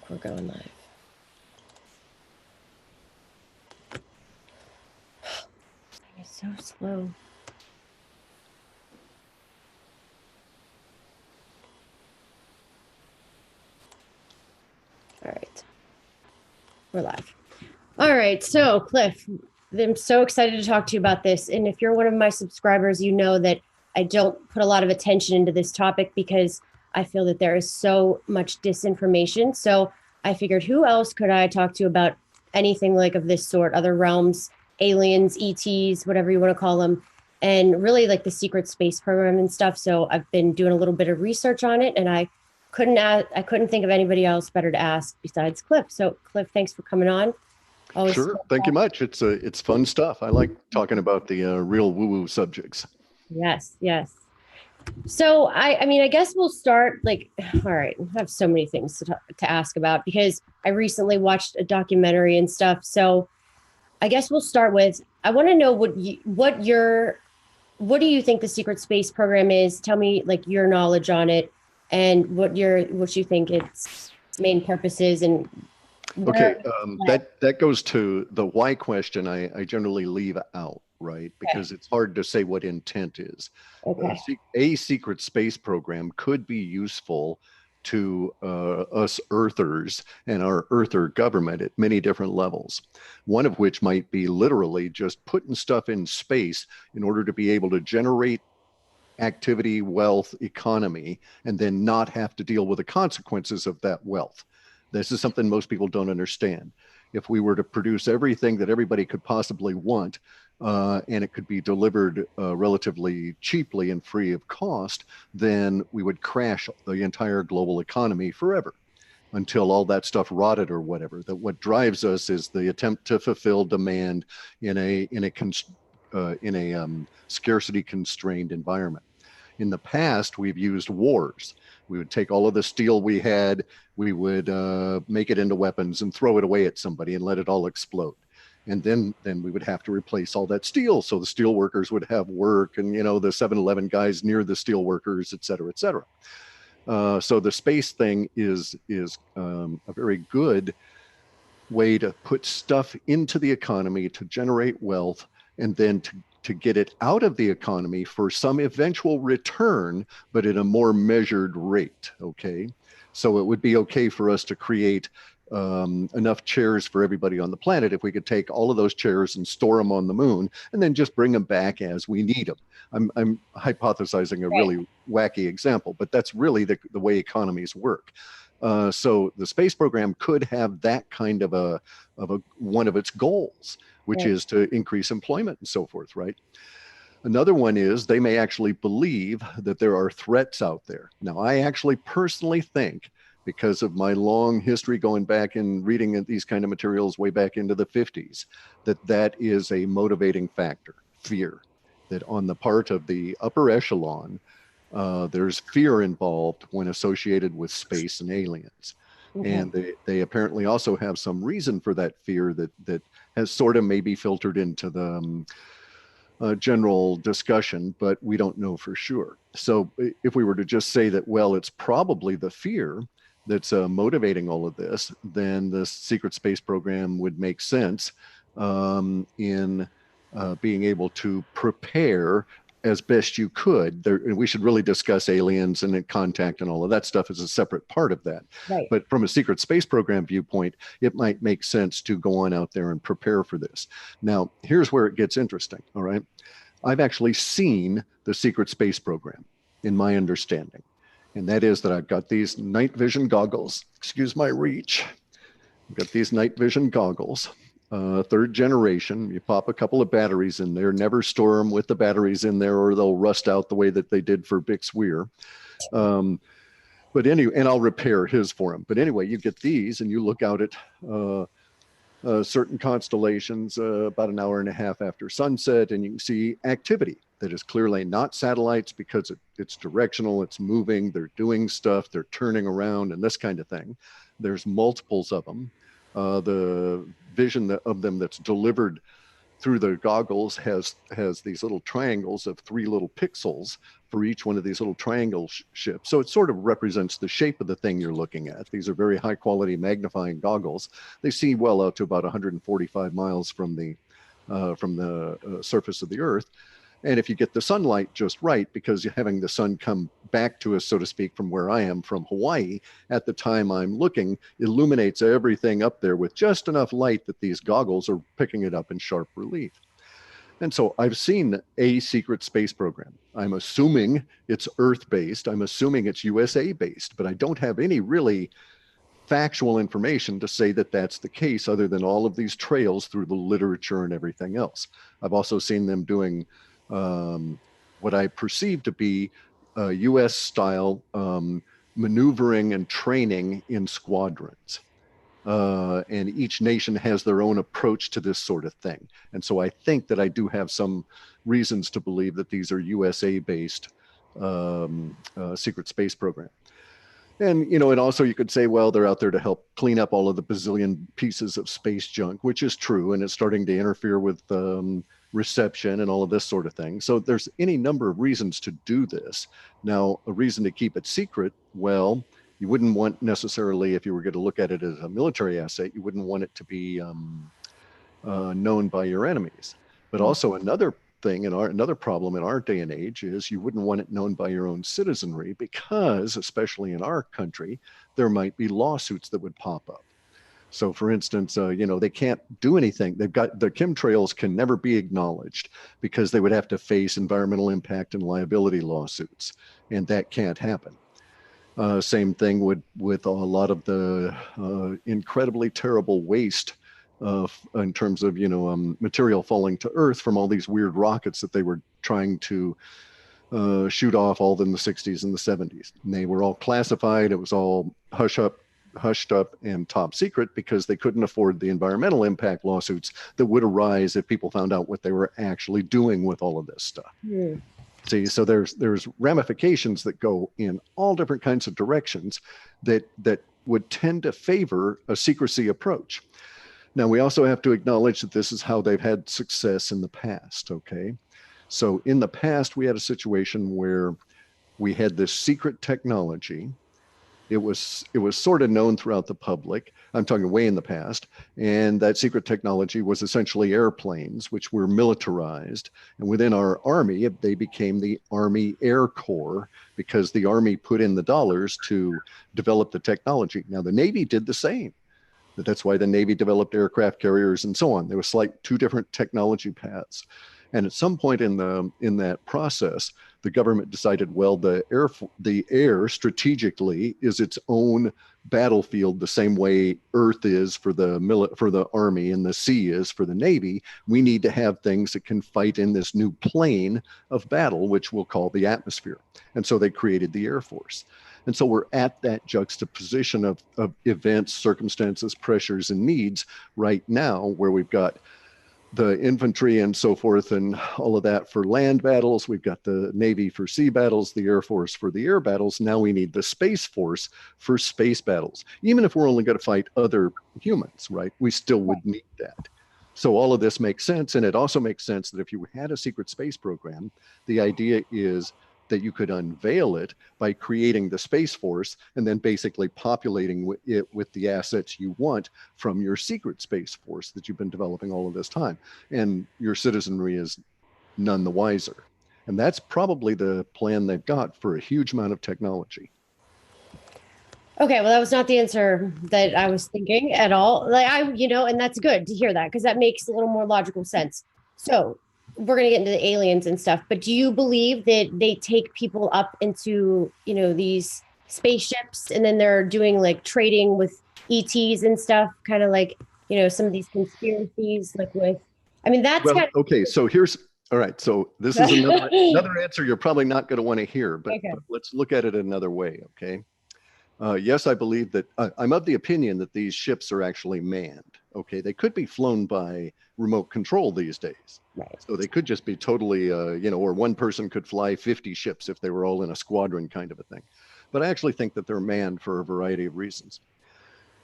We're going live. It's so slow. All right. We're live. All right. So, Cliff, I'm so excited to talk to you about this. And if you're one of my subscribers, you know that I don't put a lot of attention into this topic because I feel that there is so much disinformation. So I figured, who else could I talk to about anything like of this sort, other realms, aliens, ETs, whatever you want to call them, and really like the secret space program and stuff. So I've been doing a little bit of research on it, and I couldn't think of anybody else better to ask besides Cliff. So Cliff, thanks for coming on. Always. Sure. Thank you much. It's fun stuff. I like talking about the real woo-woo subjects. Yes, yes. So I mean, I guess we'll start like, all right, I have so many things to ask about because I recently watched a documentary and stuff. So I guess we'll start with, I want to know what do you think the secret space program is? Tell me like your knowledge on it and what you think its main purpose is and Okay, that goes to the why question. I generally leave out, right? Because it's hard to say what intent is. Okay. A secret space program could be useful to us Earthers and our Earther government at many different levels. One of which might be literally just putting stuff in space in order to be able to generate activity, wealth, economy, and then not have to deal with the consequences of that wealth. This is something most people don't understand. If we were to produce everything that everybody could possibly want, and it could be delivered relatively cheaply and free of cost, then we would crash the entire global economy forever until all that stuff rotted or whatever. That what drives us is the attempt to fulfill demand in a scarcity constrained environment. In the past, we've used wars. We would take all of the steel we had, we would make it into weapons and throw it away at somebody and let it all explode. And then we would have to replace all that steel. So the steel workers would have work, and the 7-Eleven guys near the steel workers, et cetera, et cetera. So the space thing is a very good way to put stuff into the economy to generate wealth, and then to get it out of the economy for some eventual return, but at a more measured rate. Okay. So it would be okay for us to create enough chairs for everybody on the planet if we could take all of those chairs and store them on the moon and then just bring them back as we need them. I'm hypothesizing a really wacky example, but that's really the way economies work. So the space program could have that kind of one of its goals, which is to increase employment and so forth, right? Another one is they may actually believe that there are threats out there. Now, I actually personally think, because of my long history going back and reading these kind of materials way back into the 50s, that is a motivating factor, fear, that on the part of the upper echelon, there's fear involved when associated with space and aliens. And they apparently also have some reason for that fear that has sort of maybe filtered into the general discussion, but we don't know for sure. So if we were to just say that, well, it's probably the fear that's motivating all of this, then the secret space program would make sense in being able to prepare as best you could. And we should really discuss aliens and contact and all of that stuff as a separate part of that. Right. But from a secret space program viewpoint, it might make sense to go on out there and prepare for this. Now, here's where it gets interesting. All right. I've actually seen the secret space program, in my understanding. And that is that I've got these night vision goggles. Excuse my reach. I've got these night vision goggles. Third generation. You pop a couple of batteries in there, never store them with the batteries in there or they'll rust out the way that they did for Bix Weir. But anyway, and I'll repair his for him. But anyway, you get these and you look out at certain constellations about an hour and a half after sunset, and you see activity that is clearly not satellites because it's directional, it's moving, they're doing stuff, they're turning around and this kind of thing. There's multiples of them. The vision of them that's delivered through the goggles has these little triangles of 3 little pixels for each one of these little triangle ships. So it sort of represents the shape of the thing you're looking at. These are very high quality magnifying goggles. They see well out to about 145 miles from the surface of the Earth. And if you get the sunlight just right, because you're having the sun come back to us, so to speak, from where I am, from Hawaii, at the time I'm looking, illuminates everything up there with just enough light that these goggles are picking it up in sharp relief. And so I've seen a secret space program. I'm assuming it's Earth-based. I'm assuming it's USA-based, but I don't have any really factual information to say that that's the case, other than all of these trails through the literature and everything else. I've also seen them doing what I perceive to be US style maneuvering and training in squadrons. And each nation has their own approach to this sort of thing. And so I think that I do have some reasons to believe that these are USA-based secret space program. And, you know, and also you could say, well, they're out there to help clean up all of the bazillion pieces of space junk, which is true. And it's starting to interfere with reception and all of this sort of thing. So there's any number of reasons to do this. Now, a reason to keep it secret, well, you wouldn't want necessarily, if you were going to look at it as a military asset, you wouldn't want it to be known by your enemies. But also another thing another problem in our day and age is you wouldn't want it known by your own citizenry, because especially in our country, there might be lawsuits that would pop up. So for instance, you know, they can't do anything. They've got the chemtrails can never be acknowledged because they would have to face environmental impact and liability lawsuits, and that can't happen. Same thing with a lot of the incredibly terrible waste in terms of, you know, material falling to Earth from all these weird rockets that they were trying to shoot off all in the 60s and the 70s. And they were all classified. It was all hushed up and top secret because they couldn't afford the environmental impact lawsuits that would arise if people found out what they were actually doing with all of this stuff. See, so there's ramifications that go in all different kinds of directions that would tend to favor a secrecy approach. Now, we also have to acknowledge that this is how they've had success in the past, okay? So in the past, we had a situation where we had this secret technology. It was sort of known throughout the public. I'm talking way in the past. And that secret technology was essentially airplanes, which were militarized. And within our Army, they became the Army Air Corps because the Army put in the dollars to develop the technology. Now, the Navy did the same. That's why the Navy developed aircraft carriers and so on. There was like 2 different technology paths. And at some point in that process, the government decided, well, the air strategically is its own battlefield, the same way Earth is for the Army and the sea is for the Navy. We need to have things that can fight in this new plane of battle, which we'll call the atmosphere. And so they created the Air Force. And so we're at that juxtaposition of events, circumstances, pressures, and needs right now, where we've got the infantry and so forth and all of that for land battles. We've got the Navy for sea battles, the Air Force for the air battles. Now we need the Space Force for space battles. Even if we're only going to fight other humans, right? We still would need that. So all of this makes sense. And it also makes sense that if you had a secret space program, the idea is that you could unveil it by creating the Space Force and then basically populating it with the assets you want from your secret Space Force that you've been developing all of this time. And your citizenry is none the wiser. And that's probably the plan they've got for a huge amount of technology. Okay, well, that was not the answer that I was thinking at all. And that's good to hear that because that makes a little more logical sense. So we're going to get into the aliens and stuff, but do you believe that they take people up into, these spaceships and then they're doing like trading with ETs and stuff, kind of like, some of these conspiracies, that's well, kind of okay. So all right. So this is another answer you're probably not going to want to hear, but let's look at it another way. Okay. Yes, I believe that I'm of the opinion that these ships are actually manned. Okay, they could be flown by remote control these days. Right. So they could just be totally, or one person could fly 50 ships if they were all in a squadron kind of a thing. But I actually think that they're manned for a variety of reasons.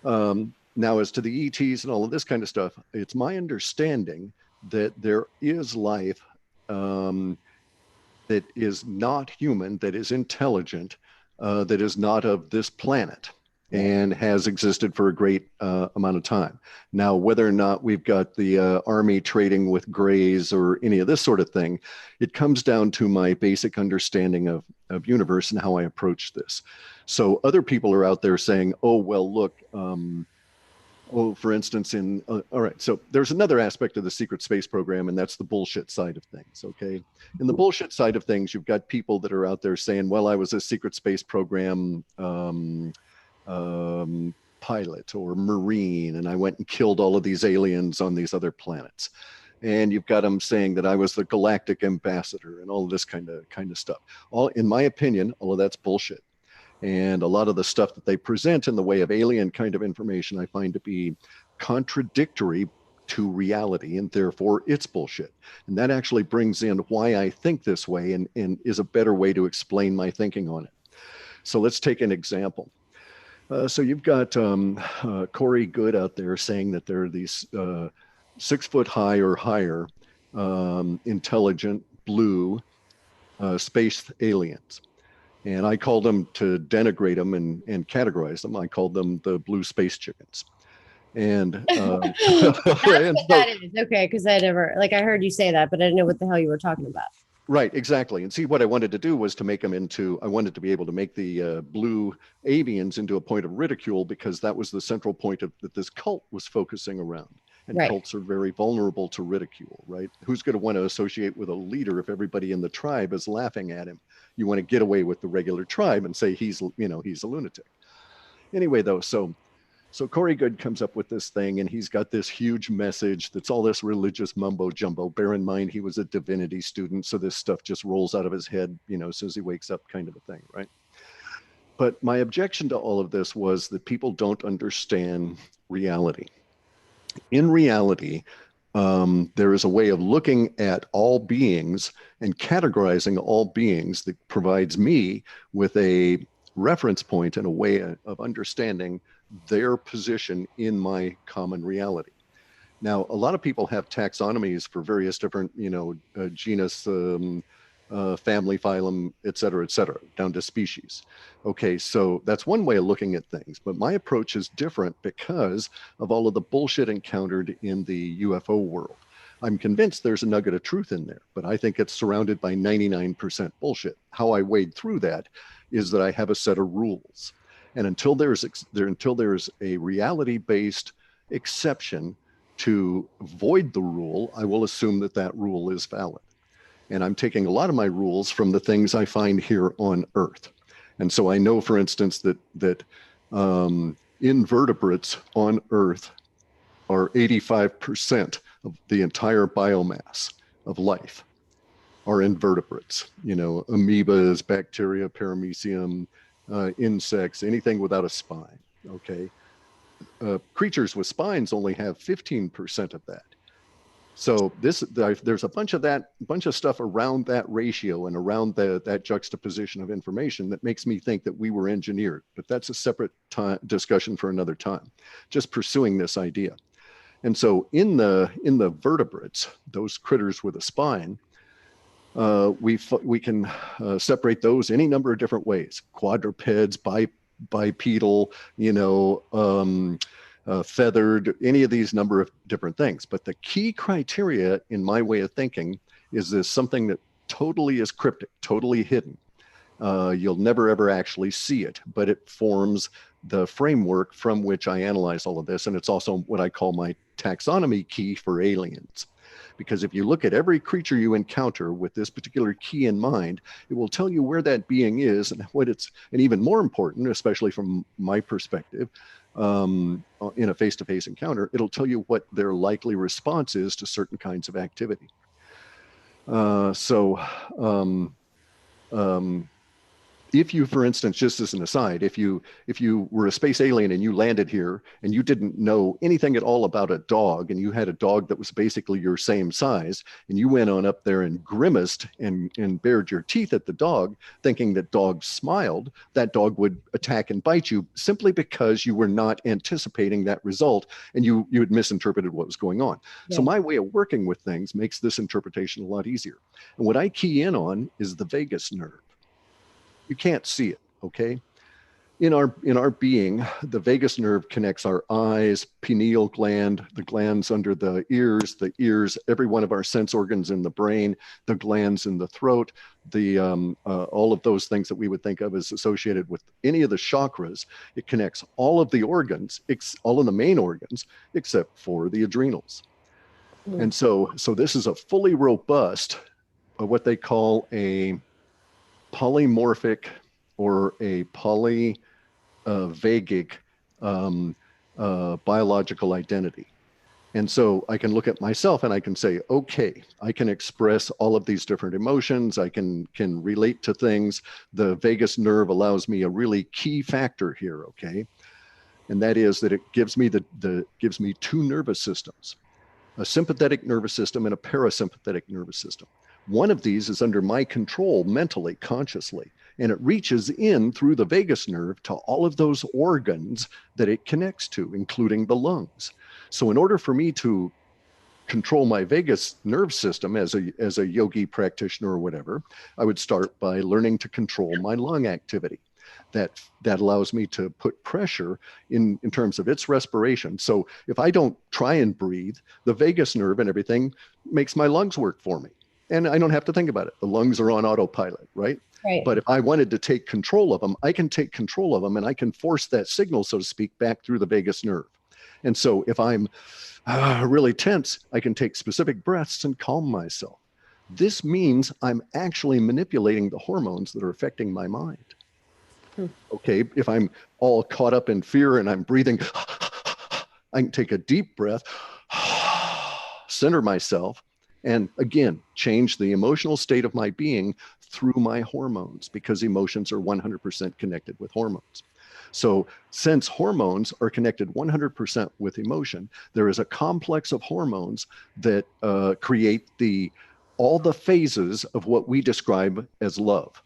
Now, as to the ETs and all of this kind of stuff, it's my understanding that there is life um, that is not human, that is intelligent, that is not of this planet Yeah. and has existed for a great amount of time. Now, whether or not we've got the army trading with grays or any of this sort of thing, it comes down to my basic understanding of universe and how I approach this. So other people are out there saying, oh, well, look, oh, for instance, all right, so there's another aspect of the secret space program, and that's the bullshit side of things, okay? In the bullshit side of things, you've got people that are out there saying, well, I was a secret space program pilot or Marine, and I went and killed all of these aliens on these other planets. And you've got them saying that I was the galactic ambassador and all of this kind of stuff. All, in my opinion, all of that's bullshit. And a lot of the stuff that they present in the way of alien kind of information, I find to be contradictory to reality, and therefore it's bullshit. And that actually brings in why I think this way and is a better way to explain my thinking on it. So let's take an example. So you've got Corey Good out there saying that there are these 6 foot high or higher intelligent blue space aliens. And I called them, to denigrate them and categorize them, I called them the blue space chickens. And, That's and what that is. Okay, because I never like I heard you say that, but I didn't know what the hell you were talking about. right, exactly. And see, what I wanted to do was to make them into, I wanted to be able to make the blue avians into a point of ridicule, because that was the central point of that this cult was focusing around. And Right. cults are very vulnerable to ridicule, right? Who's going to want to associate with a leader if everybody in the tribe is laughing at him? You want to get away with the regular tribe and say he's a lunatic. Anyway, though, so Corey Good comes up with this thing, and he's got this huge message that's all this religious mumbo jumbo. Bear in mind, he was a divinity student, so this stuff just rolls out of his head, as soon as he wakes up, kind of a thing, right? But my objection to all of this was that people don't understand reality. In reality, there is a way of looking at all beings and categorizing all beings that provides me with a reference point and a way of understanding their position in my common reality. Now, a lot of people have taxonomies for various different, genus, family, phylum, et cetera, down to species. Okay, so that's one way of looking at things, but my approach is different because of all of the bullshit encountered in the UFO world. I'm convinced there's a nugget of truth in there, but I think it's surrounded by 99% bullshit. How I wade through that is that I have a set of rules. And until there's a reality-based exception to void the rule, I will assume that that rule is valid. And I'm taking a lot of my rules from the things I find here on Earth. And so I know, for instance, that invertebrates on Earth are 85% of the entire biomass of life are invertebrates. Amoebas, bacteria, paramecium, insects, anything without a spine. Okay. Creatures with spines only have 15% of that. So there's a bunch of stuff around that ratio and around that juxtaposition of information that makes me think that we were engineered. But that's a separate discussion for another time. Just pursuing this idea. And so in the vertebrates, those critters with a spine, we can separate those any number of different ways: quadrupeds, bipedal, feathered, any of these number of different things. But the key criteria in my way of thinking is this something that totally is cryptic, totally hidden. You'll never ever actually see it, but it forms the framework from which I analyze all of this. And it's also what I call my taxonomy key for aliens. Because if you look at every creature you encounter with this particular key in mind, it will tell you where that being is and what it's, and even more important, especially from my perspective, in a face-to-face encounter, it'll tell you what their likely response is to certain kinds of activity. if you, for instance, just as an aside, if you were a space alien and you landed here and you didn't know anything at all about a dog, and you had a dog that was basically your same size, and you went on up there and grimaced and bared your teeth at the dog, thinking that dogs smiled, that dog would attack and bite you simply because you were not anticipating that result, and you had misinterpreted what was going on. Yeah. So my way of working with things makes this interpretation a lot easier. And what I key in on is the vagus nerve. You can't see it, okay? In our being, the vagus nerve connects our eyes, pineal gland, the glands under the ears, every one of our sense organs in the brain, the glands in the throat, all of those things that we would think of as associated with any of the chakras. It connects all of the organs, all of the main organs, except for the adrenals. Mm. And so this is a fully robust, what they call a polymorphic or a polyvagic biological identity. And so I can look at myself and I can say, okay, I can express all of these different emotions. I can relate to things. The vagus nerve allows me a really key factor here, okay? And that is that it gives me gives me two nervous systems, a sympathetic nervous system and a parasympathetic nervous system. One of these is under my control mentally, consciously, and it reaches in through the vagus nerve to all of those organs that it connects to, including the lungs. So in order for me to control my vagus nerve system as a yogi practitioner or whatever, I would start by learning to control my lung activity. That allows me to put pressure in terms of its respiration. So if I don't try and breathe, the vagus nerve and everything makes my lungs work for me. And I don't have to think about it. The lungs are on autopilot, right? Right. But if I wanted to take control of them, I can take control of them, and I can force that signal, so to speak, back through the vagus nerve. And so if I'm really tense, I can take specific breaths and calm myself. This means I'm actually manipulating the hormones that are affecting my mind. Okay, if I'm all caught up in fear and I'm breathing, I can take a deep breath, center myself, and again, change the emotional state of my being through my hormones, because emotions are 100% connected with hormones. So since hormones are connected 100% with emotion, there is a complex of hormones that create all the phases of what we describe as love.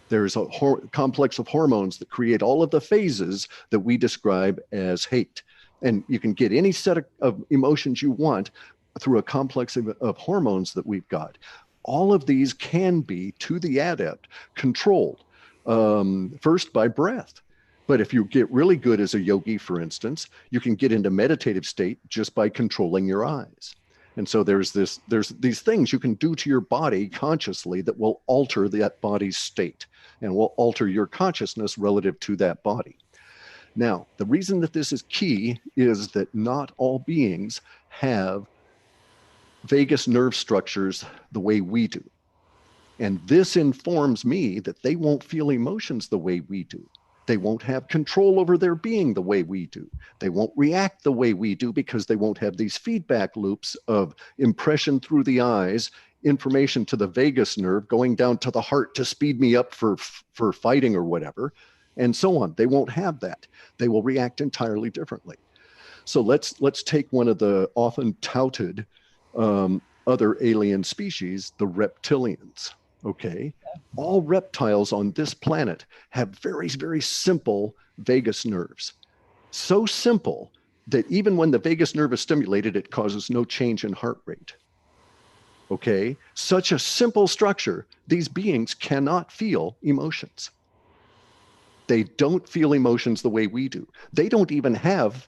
There's a complex of hormones that create all of the phases that we describe as hate. And you can get any set of emotions you want through a complex of hormones that we've got. All of these can be, to the adept, controlled, first by breath. But if you get really good as a yogi, for instance, you can get into meditative state just by controlling your eyes. And so there's these things you can do to your body consciously that will alter that body's state and will alter your consciousness relative to that body. Now, the reason that this is key is that not all beings have vagus nerve structures the way we do. And this informs me that they won't feel emotions the way we do. They won't have control over their being the way we do. They won't react the way we do, because they won't have these feedback loops of impression through the eyes, information to the vagus nerve, going down to the heart to speed me up for fighting or whatever, and so on. They won't have that. They will react entirely differently. So let's take one of the often touted other alien species, the reptilians. Okay, all reptiles on this planet have very, very simple vagus nerves. So simple that even when the vagus nerve is stimulated, it causes no change in heart rate. Okay, such a simple structure, these beings cannot feel emotions. They don't feel emotions the way we do. They don't even have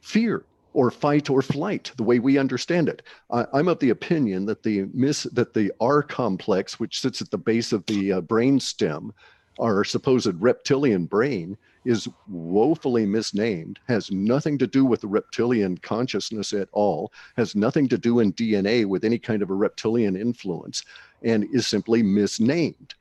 fear or fight or flight the way we understand it. I'm of the opinion that the R complex, which sits at the base of the brain stem, our supposed reptilian brain, is woefully misnamed, has nothing to do with the reptilian consciousness at all, has nothing to do in DNA with any kind of a reptilian influence, and is simply misnamed.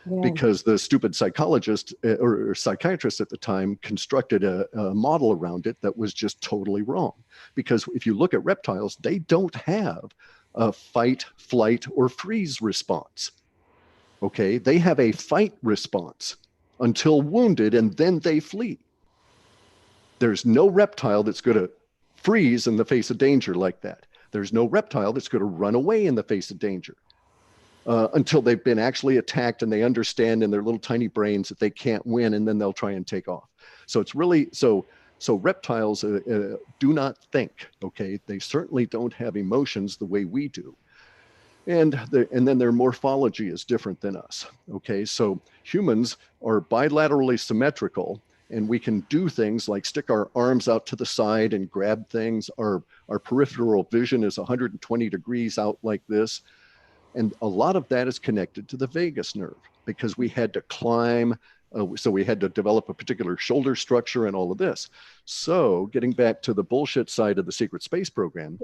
Yeah. Because the stupid psychologist or psychiatrist at the time constructed a model around it that was just totally wrong. Because if you look at reptiles, they don't have a fight, flight, or freeze response. Okay. They have a fight response until wounded, and then they flee. There's no reptile that's going to freeze in the face of danger like that. There's no reptile that's going to run away in the face of danger until they've been actually attacked and they understand in their little tiny brains that they can't win, and then they'll try and take off. So it's really so reptiles do not think. Okay, they certainly don't have emotions the way we do, and then their morphology is different than us. Okay, so humans are bilaterally symmetrical, and we can do things like stick our arms out to the side and grab things. Our peripheral vision is 120 degrees out like this, and a lot of that is connected to the vagus nerve because we had to climb. So we had to develop a particular shoulder structure and all of this. So getting back to the bullshit side of the secret space program,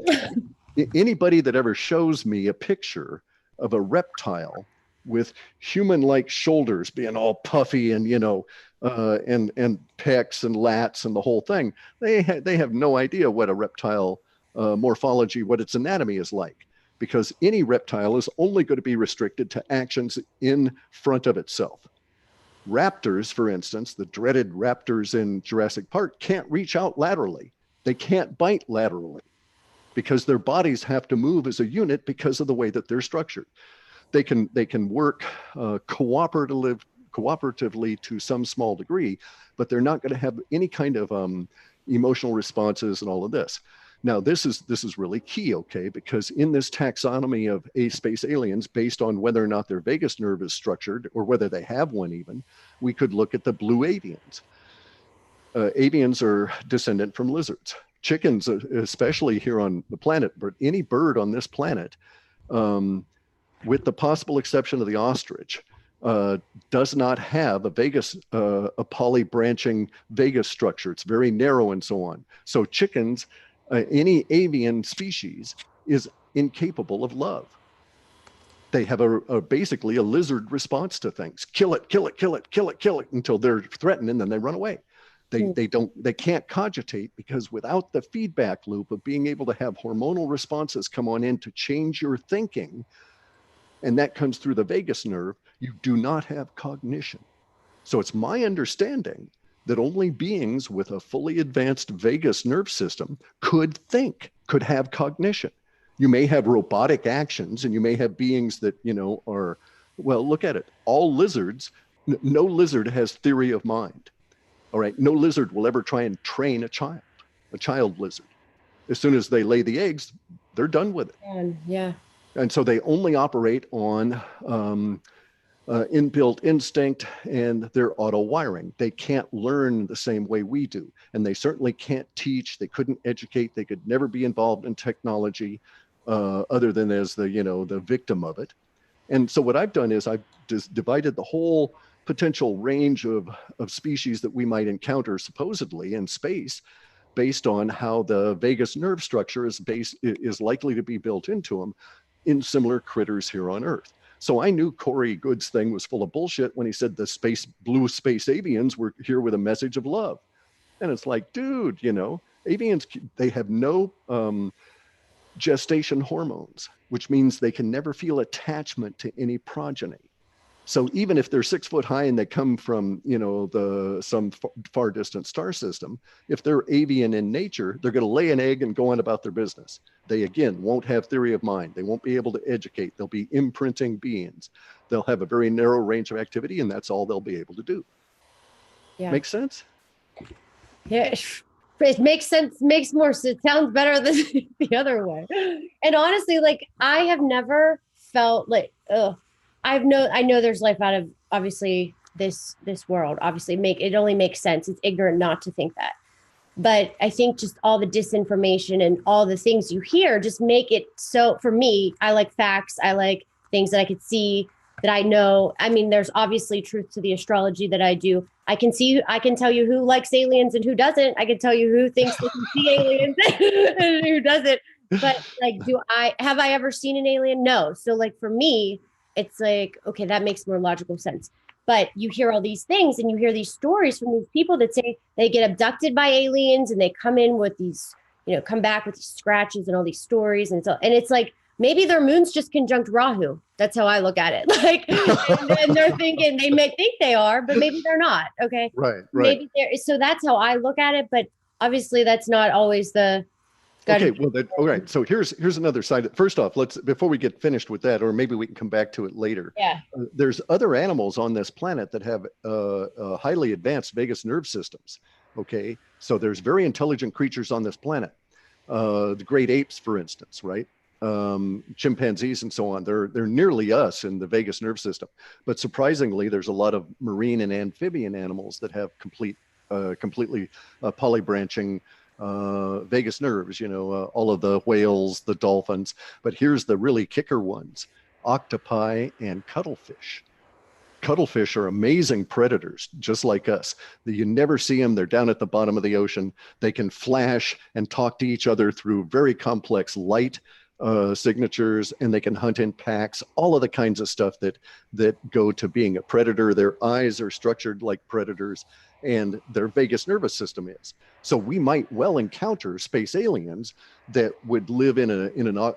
anybody that ever shows me a picture of a reptile with human-like shoulders being all puffy and and pecs and lats and the whole thing, they have no idea what a reptile morphology, what its anatomy is like, because any reptile is only going to be restricted to actions in front of itself. Raptors, for instance, the dreaded raptors in Jurassic Park, can't reach out laterally. They can't bite laterally because their bodies have to move as a unit because of the way that they're structured. They can work cooperatively to some small degree, but they're not going to have any kind of emotional responses and all of this. Now, this is really key, okay, because in this taxonomy of space aliens, based on whether or not their vagus nerve is structured or whether they have one even, we could look at the blue avians. Avians are descendant from lizards. Chickens, especially here on the planet, but any bird on this planet, with the possible exception of the ostrich, does not have a vagus, a polybranching vagus structure. It's very narrow and so on. So chickens, any avian species, is incapable of love. They have basically a lizard response to things. Kill it, kill it, kill it, kill it, kill it until they're threatened, and then they run away. They can't cogitate, because without the feedback loop of being able to have hormonal responses come on in to change your thinking, and that comes through the vagus nerve, you do not have cognition. So it's my understanding that only beings with a fully advanced vagus nerve system could think, could have cognition. You may have robotic actions, and you may have beings that, are, well, look at it. All lizards, no lizard has theory of mind. All right, no lizard will ever try and train a child lizard. As soon as they lay the eggs, they're done with it. Yeah. And so they only operate on inbuilt instinct and their auto wiring. They can't learn the same way we do. And they certainly can't teach. They couldn't educate. They could never be involved in technology other than as the victim of it. And so what I've done is I've just divided the whole potential range of species that we might encounter supposedly in space based on how the vagus nerve structure is likely to be built into them in similar critters here on Earth. So I knew Corey Good's thing was full of bullshit when he said the blue space avians were here with a message of love. And it's like, dude, avians, they have no gestation hormones, which means they can never feel attachment to any progeny. So even if they're 6 foot high and they come from, some far distant star system, if they're avian in nature, they're going to lay an egg and go on about their business. They, again, won't have theory of mind. They won't be able to educate. They'll be imprinting beings. They'll have a very narrow range of activity, and that's all they'll be able to do. Yeah. Makes sense? Yeah. It makes sense, makes more sense. It sounds better than the other way. And honestly, I have never felt like, I know there's life out of obviously this world. Obviously, it only makes sense. It's ignorant not to think that. But I think just all the disinformation and all the things you hear just make it so, for me, I like facts. I like things that I could see, that I know. I mean, there's obviously truth to the astrology that I do. I can tell you who likes aliens and who doesn't. I can tell you who thinks they can see aliens and who doesn't. But have I ever seen an alien? No. So for me, it's like, okay, that makes more logical sense. But you hear all these things and you hear these stories from these people that say they get abducted by aliens and they come in with these, come back with these scratches and all these stories. And it's like, maybe their moon's just conjunct Rahu. That's how I look at it. Like, and they're thinking they may think they are, but maybe they're not. Okay. Right, right. Maybe they're, so that's how I look at it. But obviously that's not always the, Okay, well, all right. So here's another side. First off, let's before we get finished with that, or maybe we can come back to it later. Yeah. There's other animals on this planet that have highly advanced vagus nerve systems. Okay, so there's very intelligent creatures on this planet. The great apes, for instance, right? Chimpanzees and so on. They're nearly us in the vagus nerve system. But surprisingly, there's a lot of marine and amphibian animals that have completely polybranching vagus nerves, all of the whales, the dolphins. But here's the really kicker ones: octopi and cuttlefish. Cuttlefish are amazing predators, just like us. You never see them. They're down at the bottom of the ocean. They can flash and talk to each other through very complex light signatures, and they can hunt in packs, all of the kinds of stuff that go to being a predator. Their eyes are structured like predators, and their vagus nervous system is. So we might well encounter space aliens that would live in an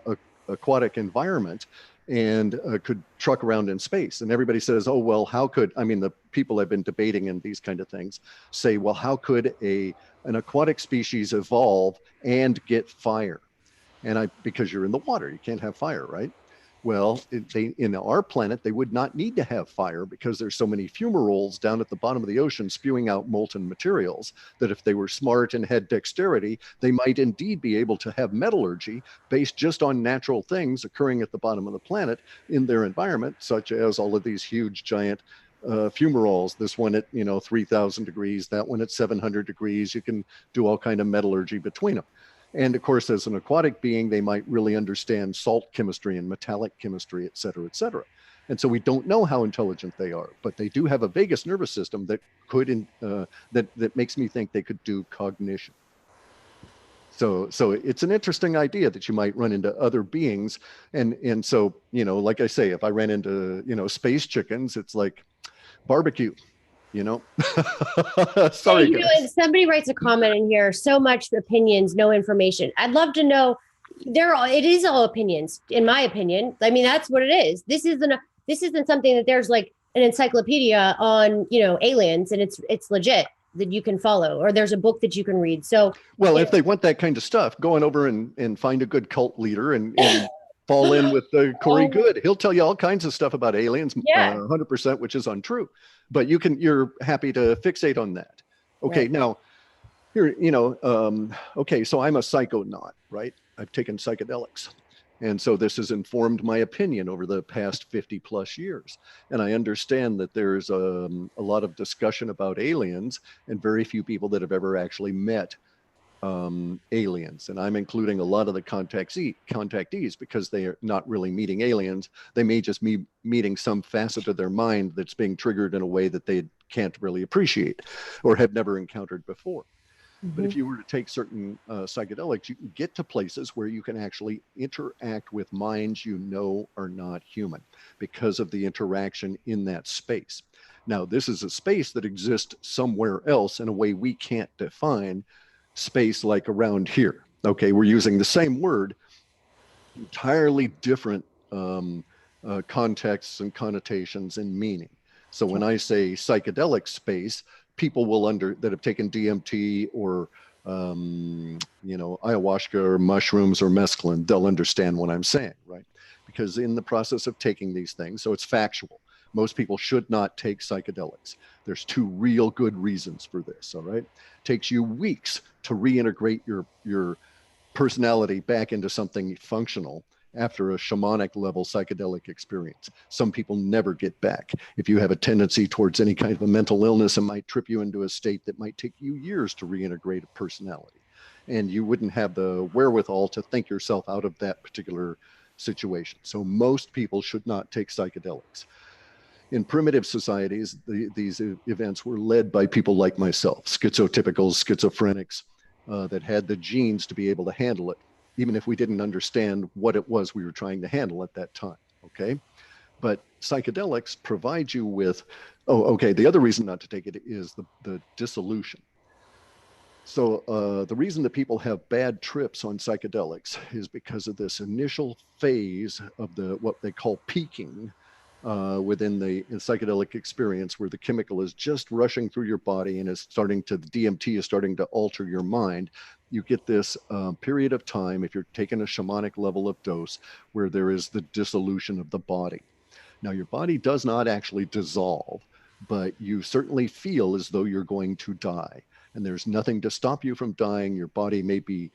aquatic environment and could truck around in space. And everybody says, oh, well, how could, I mean, the people have been debating in these kind of things say, well, how could an aquatic species evolve and get fire? And because you're in the water, you can't have fire, right? Well, in our planet, they would not need to have fire because there's so many fumaroles down at the bottom of the ocean spewing out molten materials that if they were smart and had dexterity, they might indeed be able to have metallurgy based just on natural things occurring at the bottom of the planet in their environment, such as all of these huge giant fumaroles. This one at 3,000 degrees, that one at 700 degrees. You can do all kind of metallurgy between them. And of course, as an aquatic being, they might really understand salt chemistry and metallic chemistry, et cetera, et cetera. And so we don't know how intelligent they are, but they do have a vagus nervous system that could, that makes me think they could do cognition. So it's an interesting idea that you might run into other beings. And so, like I say, if I ran into, space chickens, it's like barbecue. Sorry, guys. Somebody writes a comment in here: so much opinions, no information. I'd love to know. It is all opinions, in my opinion. I mean, that's what it is. This isn't something that there's like an encyclopedia on, aliens, and it's legit that you can follow, or there's a book that you can read. So, well, if they want that kind of stuff, go on over and find a good cult leader and fall in with Corey Good. He'll tell you all kinds of stuff about aliens, 100%, which is untrue. But you're happy to fixate on that. Okay, right. Now, here, okay, so I'm a psychonaut, right? I've taken psychedelics. And so this has informed my opinion over the past 50 plus years. And I understand that there's a lot of discussion about aliens and very few people that have ever actually met aliens. And I'm including a lot of the contactees because they are not really meeting aliens. They may just be meeting some facet of their mind that's being triggered in a way that they can't really appreciate or have never encountered before. Mm-hmm. But if you were to take certain psychedelics, you can get to places where you can actually interact with minds are not human because of the interaction in that space. Now, this is a space that exists somewhere else in a way we can't define. Space like around here. Okay, we're using the same word, entirely different contexts and connotations and meaning. So when I say psychedelic space, people that have taken DMT or ayahuasca or mushrooms or mescaline, they'll understand what I'm saying, right? Because in the process of taking these things, so it's factual. Most people should not take psychedelics. There's two real good reasons for this, all right? It takes you weeks to reintegrate your personality back into something functional after a shamanic level psychedelic experience. Some people never get back. If you have a tendency towards any kind of a mental illness, it might trip you into a state that might take you years to reintegrate a personality. And you wouldn't have the wherewithal to think yourself out of that particular situation. So most people should not take psychedelics. In primitive societies, these events were led by people like myself, schizotypicals, schizophrenics, that had the genes to be able to handle it, even if we didn't understand what it was we were trying to handle at that time, okay? But psychedelics provide you with, the other reason not to take it is the dissolution. So the reason that people have bad trips on psychedelics is because of this initial phase of what they call peaking within the psychedelic experience, where the chemical is just rushing through your body and the DMT is starting to alter your mind. You get this period of time, if you're taking a shamanic level of dose, where there is the dissolution of the body. Now, your body does not actually dissolve, but you certainly feel as though you're going to die. And there's nothing to stop you from dying. Your body may be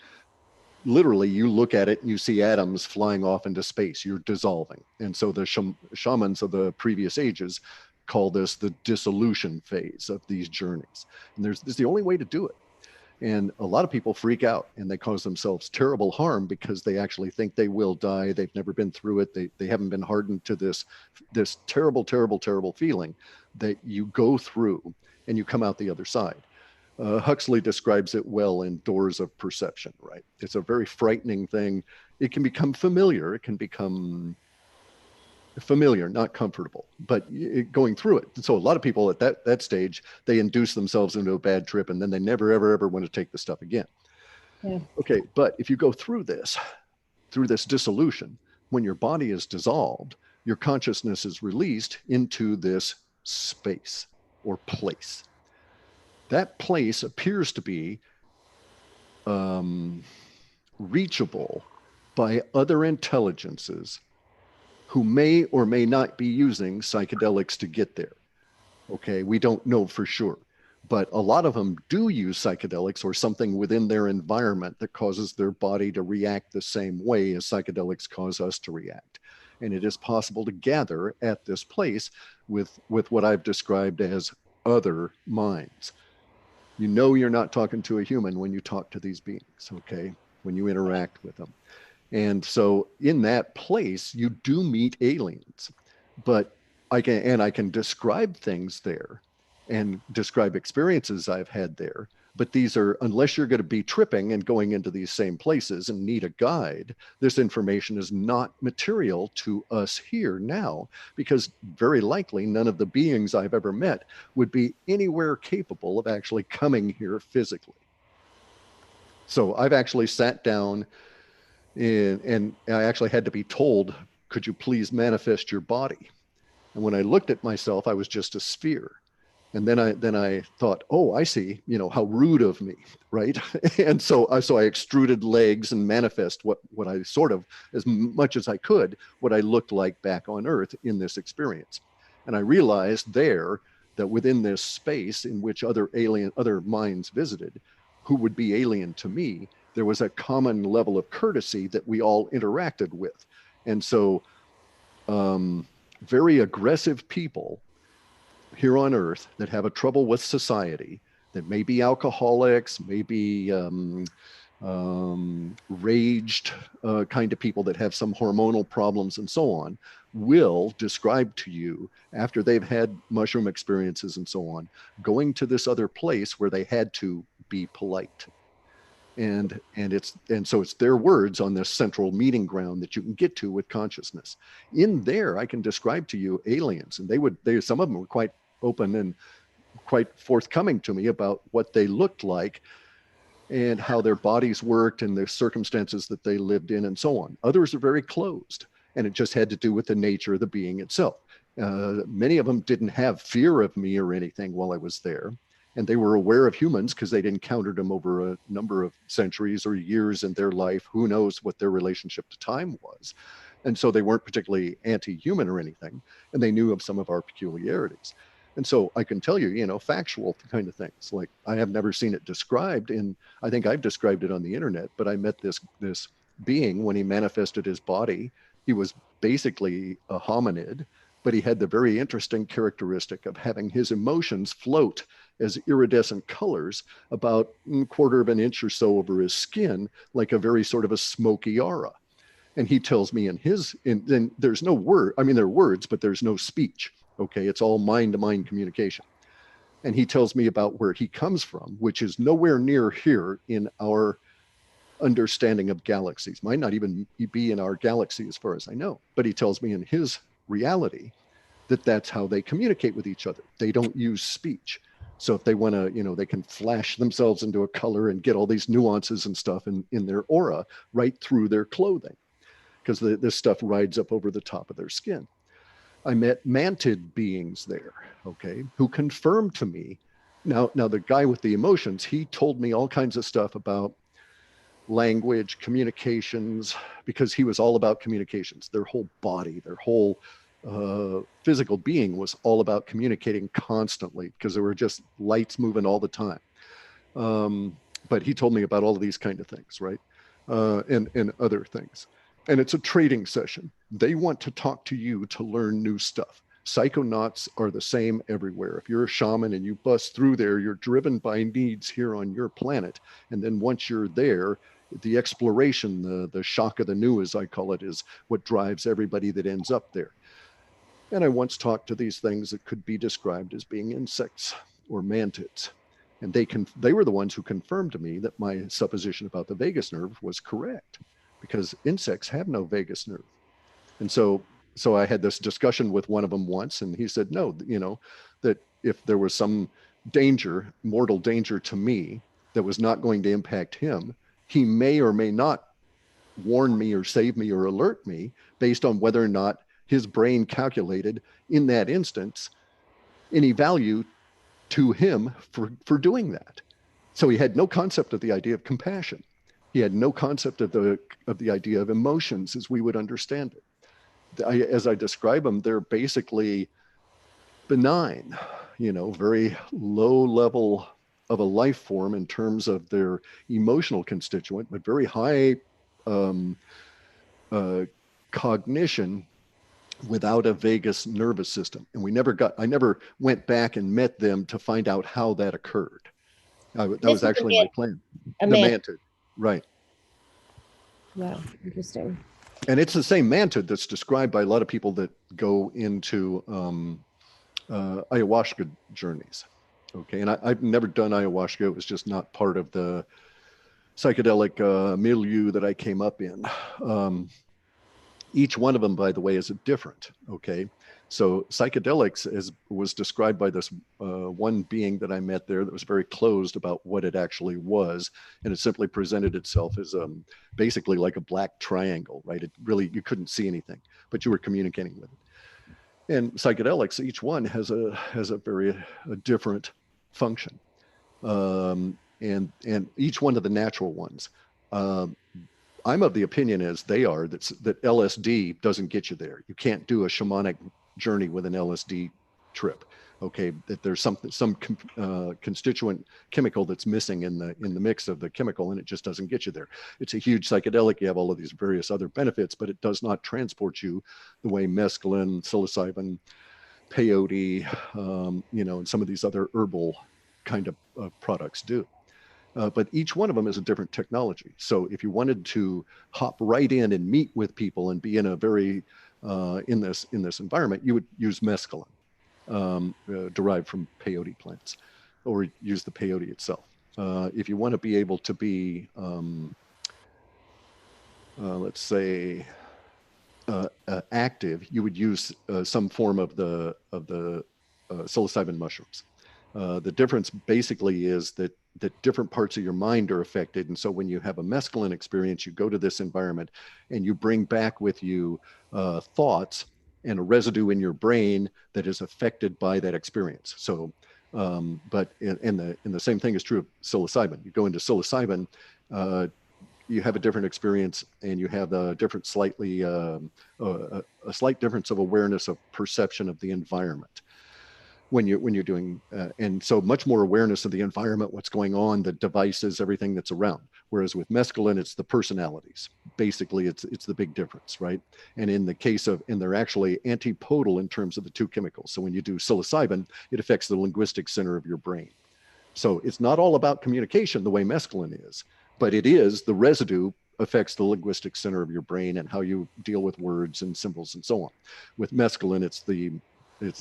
literally, you look at it and you see atoms flying off into space. You're dissolving. And so the shamans of the previous ages call this the dissolution phase of these journeys. And this is the only way to do it. And a lot of people freak out and they cause themselves terrible harm because they actually think they will die. They've never been through it. They haven't been hardened to this terrible, terrible, terrible feeling that you go through and you come out the other side. Huxley describes it well in Doors of Perception, right? It's a very frightening thing. It can become familiar. It can become familiar, not comfortable, but going through it. So a lot of people at that stage, they induce themselves into a bad trip and then they never, ever, ever want to take the stuff again. Yeah. Okay, but if you go through this dissolution, when your body is dissolved, your consciousness is released into this space or place. That place appears to be reachable by other intelligences who may or may not be using psychedelics to get there. Okay, we don't know for sure, but a lot of them do use psychedelics or something within their environment that causes their body to react the same way as psychedelics cause us to react. And it is possible to gather at this place with what I've described as other minds. You know you're not talking to a human when you talk to these beings, okay, when you interact with them. And so in that place, you do meet aliens, but I can describe things there and describe experiences I've had there. But these are, unless you're going to be tripping and going into these same places and need a guide, this information is not material to us here now, because very likely none of the beings I've ever met would be anywhere capable of actually coming here physically. So I've actually sat down and I actually had to be told, could you please manifest your body? And when I looked at myself, I was just a sphere. And then I thought, oh, I see, how rude of me, right? And so I extruded legs and manifest what I sort of, as much as I could, what I looked like back on Earth in this experience. And I realized there that within this space in which other minds visited, who would be alien to me, there was a common level of courtesy that we all interacted with. And so very aggressive people here on Earth that have a trouble with society, that may be alcoholics, maybe raged kind of people that have some hormonal problems and so on, will describe to you, after they've had mushroom experiences and so on, going to this other place where they had to be polite. And so it's their words on this central meeting ground that you can get to with consciousness. In there, I can describe to you aliens, and some of them were quite open and quite forthcoming to me about what they looked like and how their bodies worked and the circumstances that they lived in and so on. Others are very closed, and it just had to do with the nature of the being itself. Many of them didn't have fear of me or anything while I was there. And they were aware of humans because they'd encountered them over a number of centuries or years in their life. Who knows what their relationship to time was. And so they weren't particularly anti-human or anything. And they knew of some of our peculiarities. And so I can tell you, factual kind of things. Like, I have never seen it described I think I've described it on the internet, but I met this being when he manifested his body. He was basically a hominid, but he had the very interesting characteristic of having his emotions float as iridescent colors about a quarter of an inch or so over his skin, like a very sort of a smoky aura. And he tells me then there's no word. I mean, there are words, but there's no speech. Okay. It's all mind to mind communication. And he tells me about where he comes from, which is nowhere near here in our understanding of galaxies. Might not even be in our galaxy as far as I know, but he tells me in his reality that's how they communicate with each other. They don't use speech. So if they want to, they can flash themselves into a color and get all these nuances and stuff in their aura right through their clothing, because this stuff rides up over the top of their skin. I met manted beings there, okay, who confirmed to me. Now the guy with the emotions, he told me all kinds of stuff about language, communications, because he was all about communications. Their whole body, their whole physical being was all about communicating constantly, because there were just lights moving all the time. But he told me about all of these kind of things, right? And other things. And it's a trading session. They want to talk to you to learn new stuff. Psychonauts are the same everywhere. If you're a shaman and you bust through there, you're driven by needs here on your planet. And then once you're there, the exploration, the shock of the new, as I call it, is what drives everybody that ends up there. And I once talked to these things that could be described as being insects or mantids. And they were the ones who confirmed to me that my supposition about the vagus nerve was correct, because insects have no vagus nerve. And so I had this discussion with one of them once, and he said, no, that if there was some danger, mortal danger to me, that was not going to impact him, he may or may not warn me or save me or alert me based on whether or not his brain calculated in that instance any value to him for doing that. So he had no concept of the idea of compassion. He had no concept of the idea of emotions as we would understand it. As I describe them, they're basically benign, very low level of a life form in terms of their emotional constituent, but very high cognition without a vagus nervous system. And I never went back and met them to find out how that occurred. That was actually my plan. The mantid, right. Wow, interesting. And it's the same mantid that's described by a lot of people that go into ayahuasca journeys. Okay, and I've never done ayahuasca. It was just not part of the psychedelic milieu that I came up in. Each one of them, by the way, is different. Okay, so psychedelics was described by this one being that I met there that was very closed about what it actually was, and it simply presented itself as basically like a black triangle, right? It really, you couldn't see anything, but you were communicating with it. And psychedelics, each one has a very different function, and each one of the natural ones. I'm of the opinion as they are that LSD doesn't get you there. You can't do a shamanic journey with an LSD trip. Okay, that there's some constituent chemical that's missing in the mix of the chemical, and it just doesn't get you there. It's a huge psychedelic. You have all of these various other benefits, but it does not transport you the way mescaline, psilocybin, peyote, and some of these other herbal kind of products do. But each one of them is a different technology. So if you wanted to hop right in and meet with people and be in a very in this environment, you would use mescaline, derived from peyote plants, or use the peyote itself. If you want to be able to be, let's say, active, you would use some form of the psilocybin mushrooms. The difference basically is that different parts of your mind are affected. And so when you have a mescaline experience, you go to this environment and you bring back with you thoughts and a residue in your brain that is affected by that experience. So, but the same thing is true of psilocybin. You go into psilocybin, you have a different experience, and you have a different, slightly a slight difference of awareness of perception of the environment when you're doing, and so much more awareness of the environment, what's going on, the devices, everything that's around. Whereas with mescaline, it's the personalities. Basically, it's the big difference, right? And in the case of, and they're actually antipodal in terms of the two chemicals. So when you do psilocybin, it affects the linguistic center of your brain. So it's not all about communication the way mescaline is, but it is, the residue affects the linguistic center of your brain and how you deal with words and symbols and so on. With mescaline,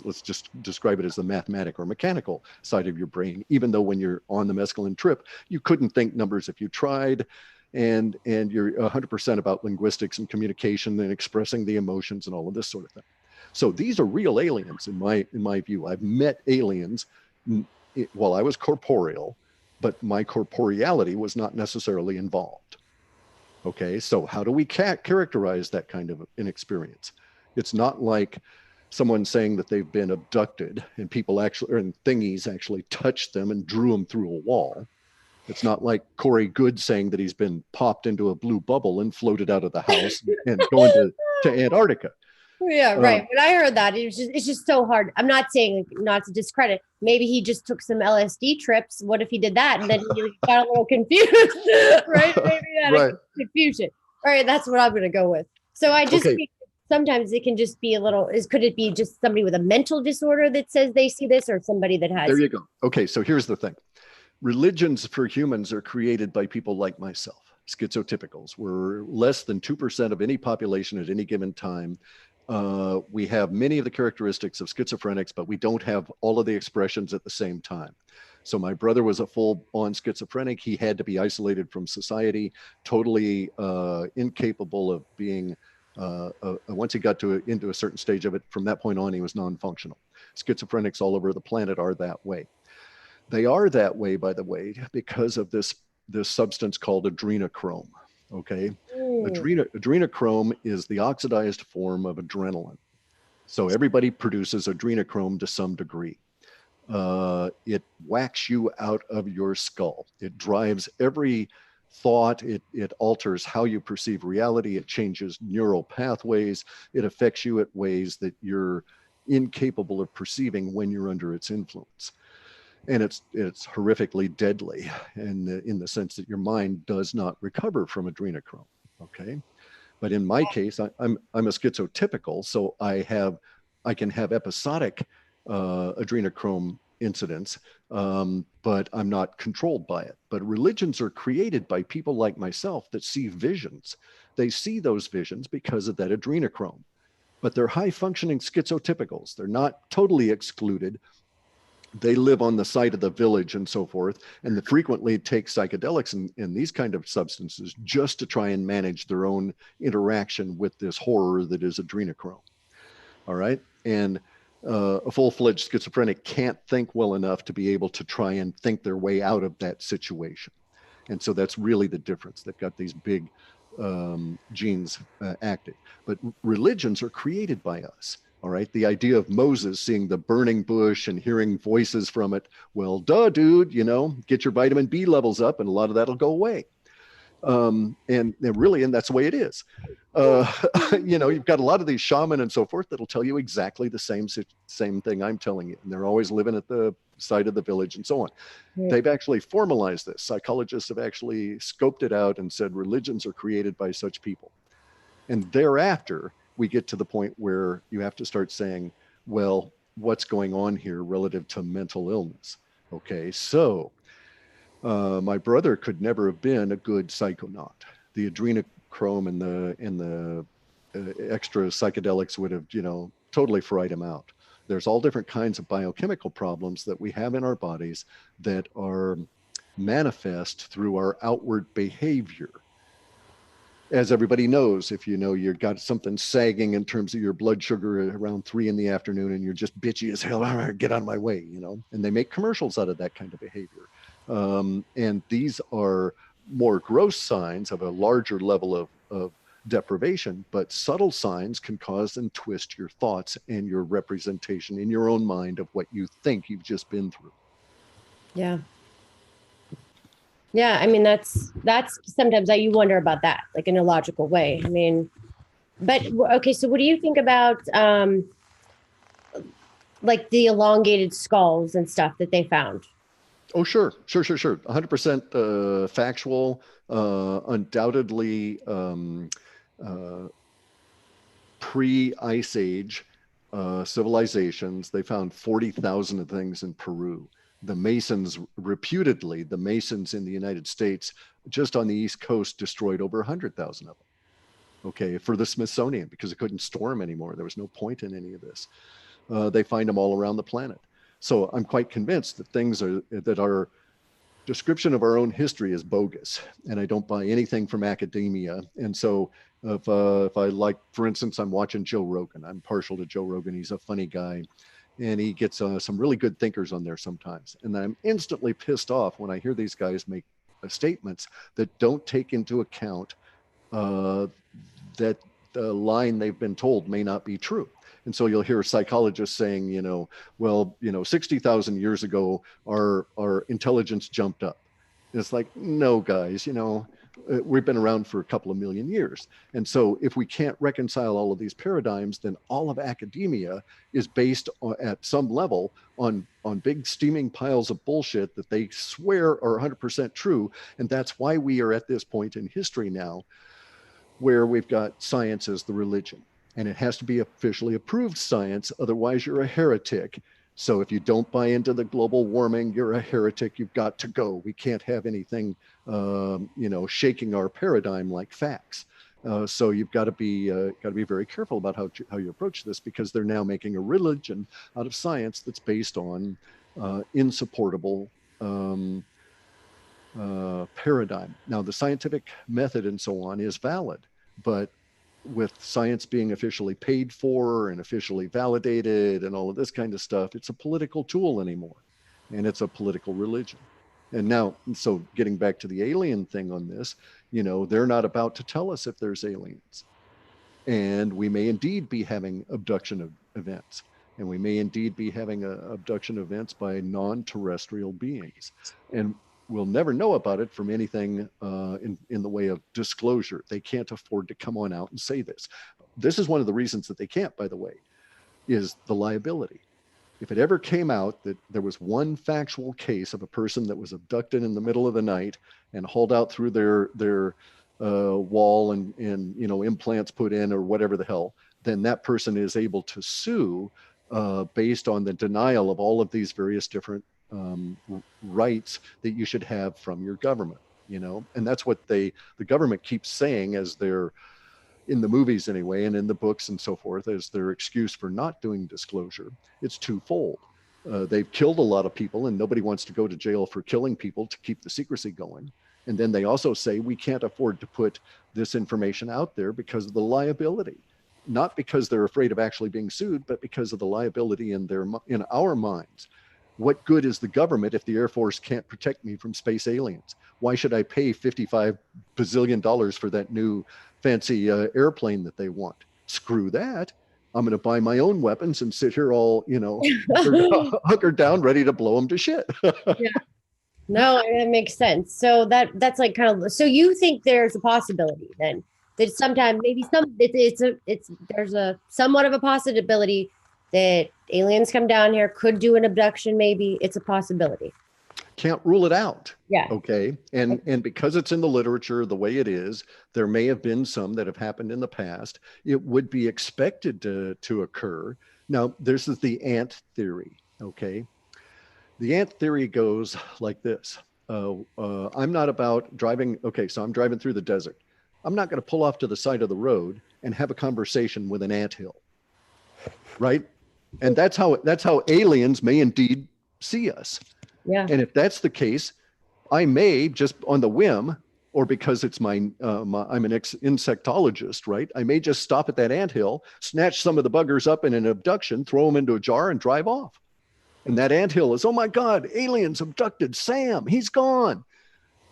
let's just describe it as the mathematic or mechanical side of your brain, even though when you're on the mescaline trip, you couldn't think numbers if you tried, and you're 100% about linguistics and communication and expressing the emotions and all of this sort of thing. So these are real aliens in my view. I've met aliens well, I was corporeal, but my corporeality was not necessarily involved. Okay, so how do we characterize that kind of an experience? It's not like someone saying that they've been abducted and people actually, and thingies actually touched them and drew them through a wall. It's not like Corey Good saying that he's been popped into a blue bubble and floated out of the house and going to Antarctica. Yeah, right. When I heard that, it's just so hard. I'm not saying not to discredit. Maybe he just took some LSD trips. What if he did that and then he got a little confused, right? Maybe he had a confusion. All right, that's what I'm going to go with. So I just think sometimes it can just be a little. Could it be just somebody with a mental disorder that says they see this, or somebody that has? There you go. Okay, so here's the thing. Religions for humans are created by people like myself, schizotypicals. We're less than 2% of any population at any given time. We have many of the characteristics of schizophrenics, but we don't have all of the expressions at the same time. So my brother was a full-on schizophrenic. He had to be isolated from society, totally incapable of being, once he got into a certain stage of it, from that point on, he was non-functional. Schizophrenics all over the planet are that way. They are that way, by the way, because of this substance called adrenochrome. Okay, adrenochrome is the oxidized form of adrenaline. So everybody produces adrenochrome to some degree. It whacks you out of your skull. It drives every thought. It alters how you perceive reality. It changes neural pathways. It affects you at ways that you're incapable of perceiving when you're under its influence. And it's horrifically deadly, and in the sense that your mind does not recover from adrenochrome. Okay, but in my case, I'm a schizotypical, so I can have episodic adrenochrome incidents, but I'm not controlled by it. But religions are created by people like myself that see visions. They see those visions because of that adrenochrome, but they're high functioning schizotypicals. They're not totally excluded. They live on the side of the village and so forth, and frequently take psychedelics and these kind of substances just to try and manage their own interaction with this horror that is adrenochrome. All right, and a full-fledged schizophrenic can't think well enough to be able to try and think their way out of that situation, and so that's really the difference. They've got these big genes active, but religions are created by us. All right. The idea of Moses seeing the burning bush and hearing voices from it. Well, duh, dude, get your vitamin B levels up and a lot of that'll go away. And that's the way it is. You've got a lot of these shaman and so forth that'll tell you exactly the same thing I'm telling you. And they're always living at the side of the village and so on. Right. They've actually formalized this. Psychologists have actually scoped it out and said religions are created by such people. And thereafter, we get to the point where you have to start saying, well, what's going on here relative to mental illness? Okay, so my brother could never have been a good psychonaut. The adrenochrome and the extra psychedelics would have, totally fried him out. There's all different kinds of biochemical problems that we have in our bodies that are manifest through our outward behavior. As everybody knows, if you've got something sagging in terms of your blood sugar around 3 p.m. and you're just bitchy as hell, get out of my way, and they make commercials out of that kind of behavior. And these are more gross signs of a larger level of deprivation, but subtle signs can cause and twist your thoughts and your representation in your own mind of what you think you've just been through. Yeah. Yeah, I mean, that's sometimes you wonder about that, like in a logical way. I mean, but okay, so what do you think about like the elongated skulls and stuff that they found? Oh, sure. 100% factual, undoubtedly pre-Ice Age civilizations. They found 40,000 of things in Peru. The Masons, reputedly, the Masons in the United States, just on the East Coast, destroyed over 100,000 of them. Okay, for the Smithsonian, because it couldn't store them anymore. There was no point in any of this. They find them all around the planet. So I'm quite convinced that that our description of our own history is bogus, and I don't buy anything from academia. And so if I like, for instance, I'm watching Joe Rogan. I'm partial to Joe Rogan. He's a funny guy. and he gets some really good thinkers on there sometimes. And I'm instantly pissed off when I hear these guys make statements that don't take into account that the line they've been told may not be true. And so you'll hear psychologists saying, 60,000 years ago, our intelligence jumped up. And it's like, no, guys, we've been around for a couple of million years. And so if we can't reconcile all of these paradigms, then all of academia is based on, at some level on big steaming piles of bullshit that they swear are 100% true. And that's why we are at this point in history now where we've got science as the religion. And it has to be officially approved science, otherwise you're a heretic. So if you don't buy into the global warming, you're a heretic. You've got to go. We can't have anything, shaking our paradigm like facts. So you've got to be very careful about how you approach this, because they're now making a religion out of science that's based on insupportable paradigm. Now, the scientific method and so on is valid, but with science being officially paid for and officially validated and all of this kind of stuff, it's a political tool anymore, and it's a political religion. And now, so getting back to the alien thing on this, they're not about to tell us if there's aliens. And we may indeed be having abduction events, and we may indeed be having abduction events by non-terrestrial beings. And we'll never know about it from anything in the way of disclosure. They can't afford to come on out and say this. This is one of the reasons that they can't, by the way, is the liability. If it ever came out that there was one factual case of a person that was abducted in the middle of the night and hauled out through their wall and implants put in or whatever the hell, then that person is able to sue based on the denial of all of these various different rights that you should have from your government, and that's what the government keeps saying as they're in the movies anyway, and in the books and so forth, as their excuse for not doing disclosure. It's twofold. They've killed a lot of people, and nobody wants to go to jail for killing people to keep the secrecy going. And then they also say we can't afford to put this information out there because of the liability, not because they're afraid of actually being sued, but because of the liability in our minds. What good is the government if the Air Force can't protect me from space aliens? Why should I pay $55 bazillion for that new fancy airplane that they want? Screw that. I'm going to buy my own weapons and sit here all, hunkered down, ready to blow them to shit. Yeah. No, that makes sense. So that's like kind of, so you think there's a possibility then that sometimes maybe there's a somewhat of a possibility that aliens come down here, could do an abduction, maybe. It's a possibility. Can't rule it out. Yeah. Okay. And because it's in the literature the way it is, there may have been some that have happened in the past. It would be expected to occur. Now, this is the ant theory. Okay. The ant theory goes like this. I'm not about driving. Okay. So I'm driving through the desert. I'm not going to pull off to the side of the road and have a conversation with an anthill. Right. And that's how aliens may indeed see us. Yeah. And if that's the case, I may just on the whim, or because it's I'm an insectologist, right? I may just stop at that anthill, snatch some of the buggers up in an abduction, throw them into a jar and drive off. And that anthill is, oh my God, aliens abducted Sam, he's gone.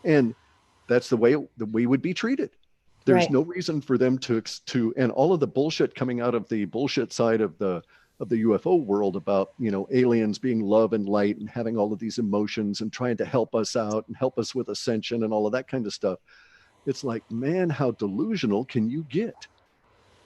And that's the way we would be treated. There's right. No reason for them to, and all of the bullshit coming out of the bullshit side of the UFO world about, aliens being love and light and having all of these emotions and trying to help us out and help us with ascension and all of that kind of stuff. It's like, man, how delusional can you get?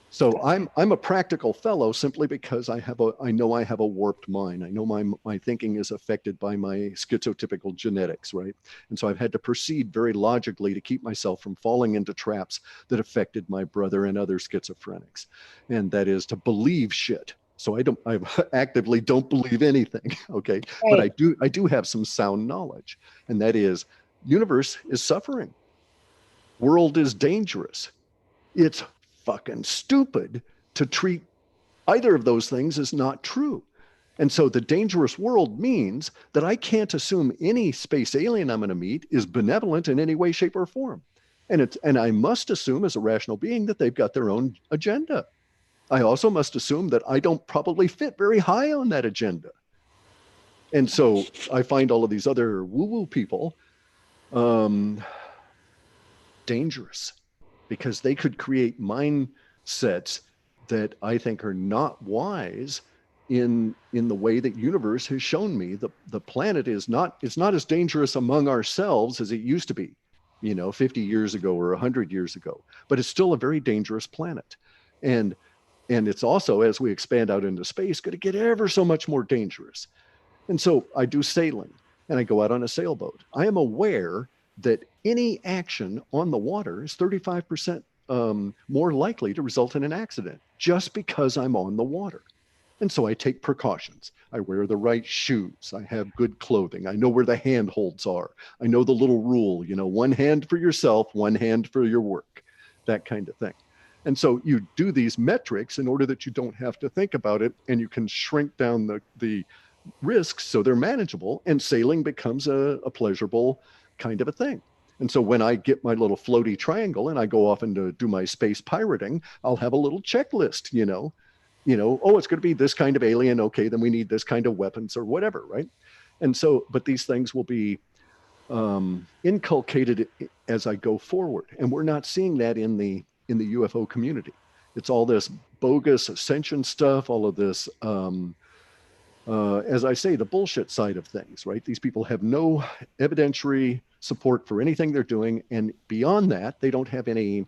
So I'm a practical fellow simply because I know I have a warped mind. I know my thinking is affected by my schizotypical genetics, right? And so I've had to proceed very logically to keep myself from falling into traps that affected my brother and other schizophrenics. And that is to believe shit. So I actively don't believe anything. Okay. Right. But I do have some sound knowledge. And that is, universe is suffering. World is dangerous. It's fucking stupid to treat either of those things as not true. And so the dangerous world means that I can't assume any space alien I'm going to meet is benevolent in any way, shape, or form. And I must assume as a rational being that they've got their own agenda. I also must assume that I don't probably fit very high on that agenda. And so I find all of these other woo-woo people um, dangerous because they could create mindsets that I think are not wise in the way that universe has shown me. The planet is not, it's not as dangerous among ourselves as it used to be, 50 years ago or 100 years ago, but it's still a very dangerous planet. And it's also, as we expand out into space, going to get ever so much more dangerous. And so I do sailing and I go out on a sailboat. I am aware that any action on the water is 35% more likely to result in an accident just because I'm on the water. And so I take precautions. I wear the right shoes. I have good clothing. I know where the handholds are. I know the little rule, one hand for yourself, one hand for your work, that kind of thing. And so you do these metrics in order that you don't have to think about it, and you can shrink down the risks so they're manageable, and sailing becomes a pleasurable kind of a thing. And so when I get my little floaty triangle and I go off and do my space pirating, I'll have a little checklist, oh, it's going to be this kind of alien. Okay, then we need this kind of weapons or whatever, right? And so, but these things will be inculcated as I go forward, and we're not seeing that in the UFO community. It's all this bogus ascension stuff, all of this as I say, the bullshit side of things, right? These people have no evidentiary support for anything they're doing. And beyond that, they don't have any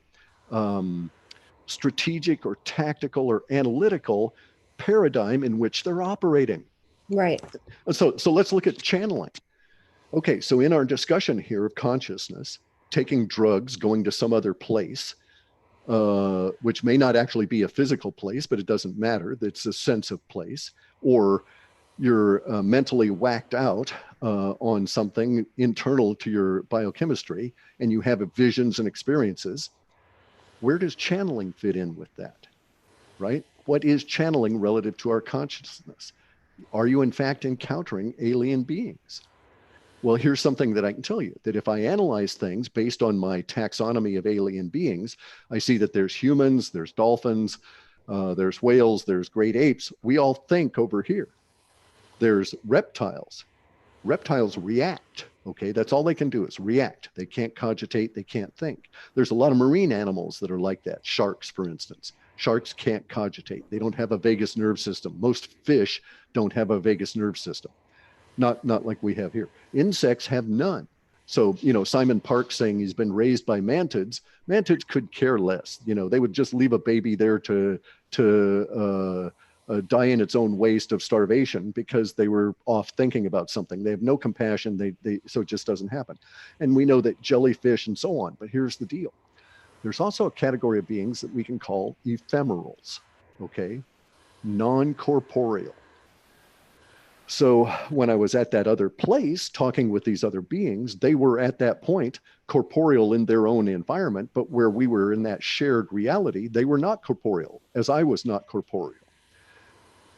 strategic or tactical or analytical paradigm in which they're operating. Right. So let's look at channeling. Okay, so in our discussion here of consciousness, taking drugs, going to some other place, which may not actually be a physical place, but it doesn't matter. It's a sense of place. Or you're mentally whacked out on something internal to your biochemistry, and you have visions and experiences. Where does channeling fit in with that, right? What is channeling relative to our consciousness? Are you in fact encountering alien beings? Well, here's something that I can tell you, that if I analyze things based on my taxonomy of alien beings, I see that there's humans, there's dolphins, there's whales, there's great apes. We all think over here. There's reptiles. Reptiles react. Okay, that's all they can do is react. They can't cogitate, they can't think. There's a lot of marine animals that are like that. Sharks, for instance. Sharks can't cogitate. They don't have a vagus nerve system. Most fish don't have a vagus nerve system. Not like we have here. Insects have none. So, Simon Parkes saying he's been raised by mantids. Mantids could care less. They would just leave a baby there to die in its own waste of starvation because they were off thinking about something. They have no compassion. So it just doesn't happen. And we know that jellyfish and so on. But here's the deal. There's also a category of beings that we can call ephemerals, okay? Non-corporeal. So when I was at that other place talking with these other beings, they were at that point corporeal in their own environment, but where we were in that shared reality, they were not corporeal, as I was not corporeal.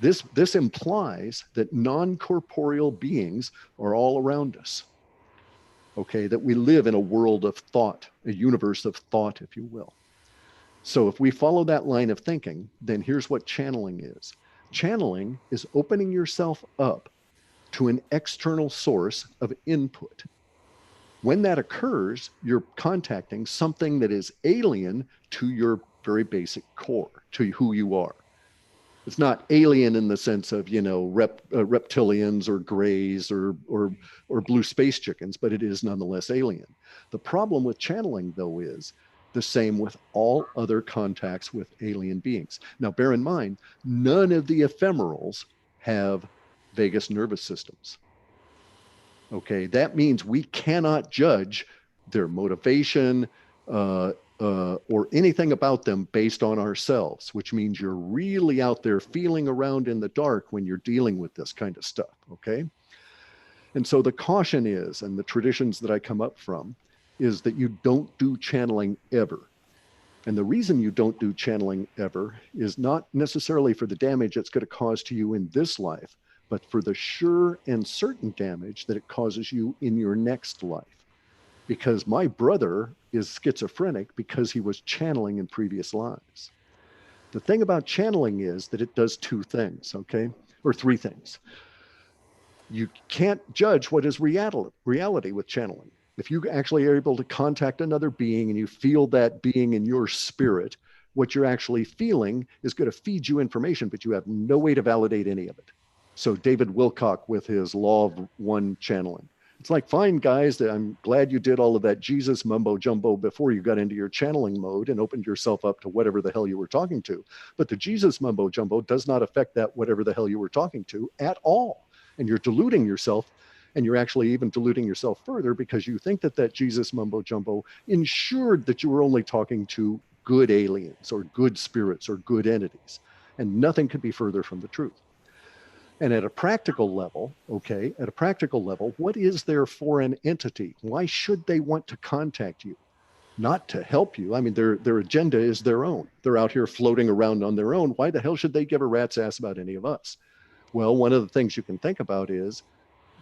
This implies that non-corporeal beings are all around us, okay? That we live in a world of thought, a universe of thought, if you will. So if we follow that line of thinking, then here's what channeling is. Channeling is opening yourself up to an external source of input. When that occurs, you're contacting something that is alien to your very basic core, to who you are. It's not alien in the sense of, reptilians or grays or blue space chickens, but it is nonetheless alien. The problem with channeling, though, is the same with all other contacts with alien beings. Now, bear in mind, none of the ephemerals have vagus nervous systems. Okay, that means we cannot judge their motivation or anything about them based on ourselves, which means you're really out there feeling around in the dark when you're dealing with this kind of stuff, okay? And so the caution is, and the traditions that I come up from, is that you don't do channeling ever. And the reason you don't do channeling ever is not necessarily for the damage it's going to cause to you in this life, but for the sure and certain damage that it causes you in your next life. Because my brother is schizophrenic because he was channeling in previous lives. The thing about channeling is that it does two things, okay? Or three things. You can't judge what is reality with channeling. If you actually are able to contact another being and you feel that being in your spirit, what you're actually feeling is going to feed you information, but you have no way to validate any of it. So David Wilcock with his law of one channeling. It's like, fine, guys, I'm glad you did all of that Jesus mumbo jumbo before you got into your channeling mode and opened yourself up to whatever the hell you were talking to. But the Jesus mumbo jumbo does not affect that whatever the hell you were talking to at all. And you're deluding yourself, and you're actually even deluding yourself further because you think that that Jesus mumbo jumbo ensured that you were only talking to good aliens or good spirits or good entities. And nothing could be further from the truth. And at a practical level, okay, at a practical level, what is there for an entity? Why should they want to contact you? Not to help you. I mean, their agenda is their own. They're out here floating around on their own. Why the hell should they give a rat's ass about any of us? Well, one of the things you can think about is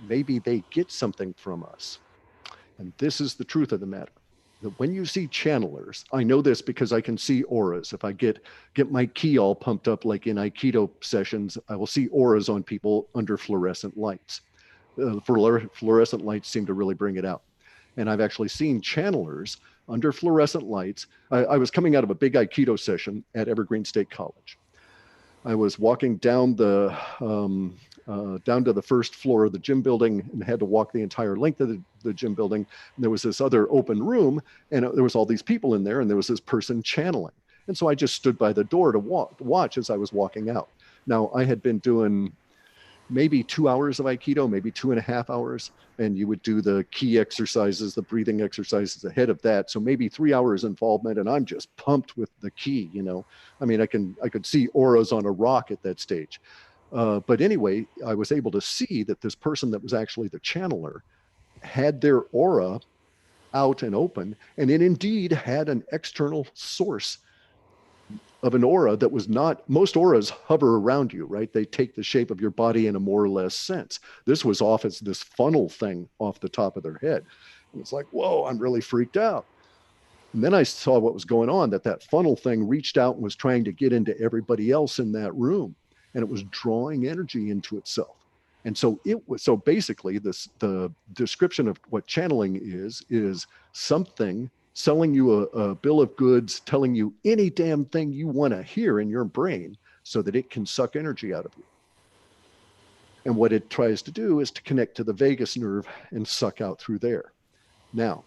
maybe they get something from us. And this is the truth of the matter. That when you see channelers, I know this because I can see auras. If I get my ki all pumped up like in Aikido sessions, I will see auras on people under fluorescent lights. Fluorescent lights seem to really bring it out. And I've actually seen channelers under fluorescent lights. I was coming out of a big Aikido session at Evergreen State College. I was walking down down to the first floor of the gym building and had to walk the entire length of the gym building. And there was this other open room, and there was all these people in there, and there was this person channeling. And so I just stood by the door to watch as I was walking out. Now, I had been doing maybe 2 hours of Aikido, maybe 2.5 hours. And you would do the ki exercises, the breathing exercises ahead of that. So maybe 3 hours involvement, and I'm just pumped with the ki, you know. I mean, I could see auras on a rock at that stage. But anyway, I was able to see that this person that was actually the channeler had their aura out and open, and it indeed had an external source of an aura that was not, most auras hover around you, right? They take the shape of your body in a more or less sense. This was off as this funnel thing off the top of their head. And it's like, whoa, I'm really freaked out. And then I saw what was going on, that funnel thing reached out and was trying to get into everybody else in that room. And it was drawing energy into itself. And so so basically the description of what channeling is something selling you a bill of goods, telling you any damn thing you want to hear in your brain so that it can suck energy out of you. And what it tries to do is to connect to the vagus nerve and suck out through there. Now,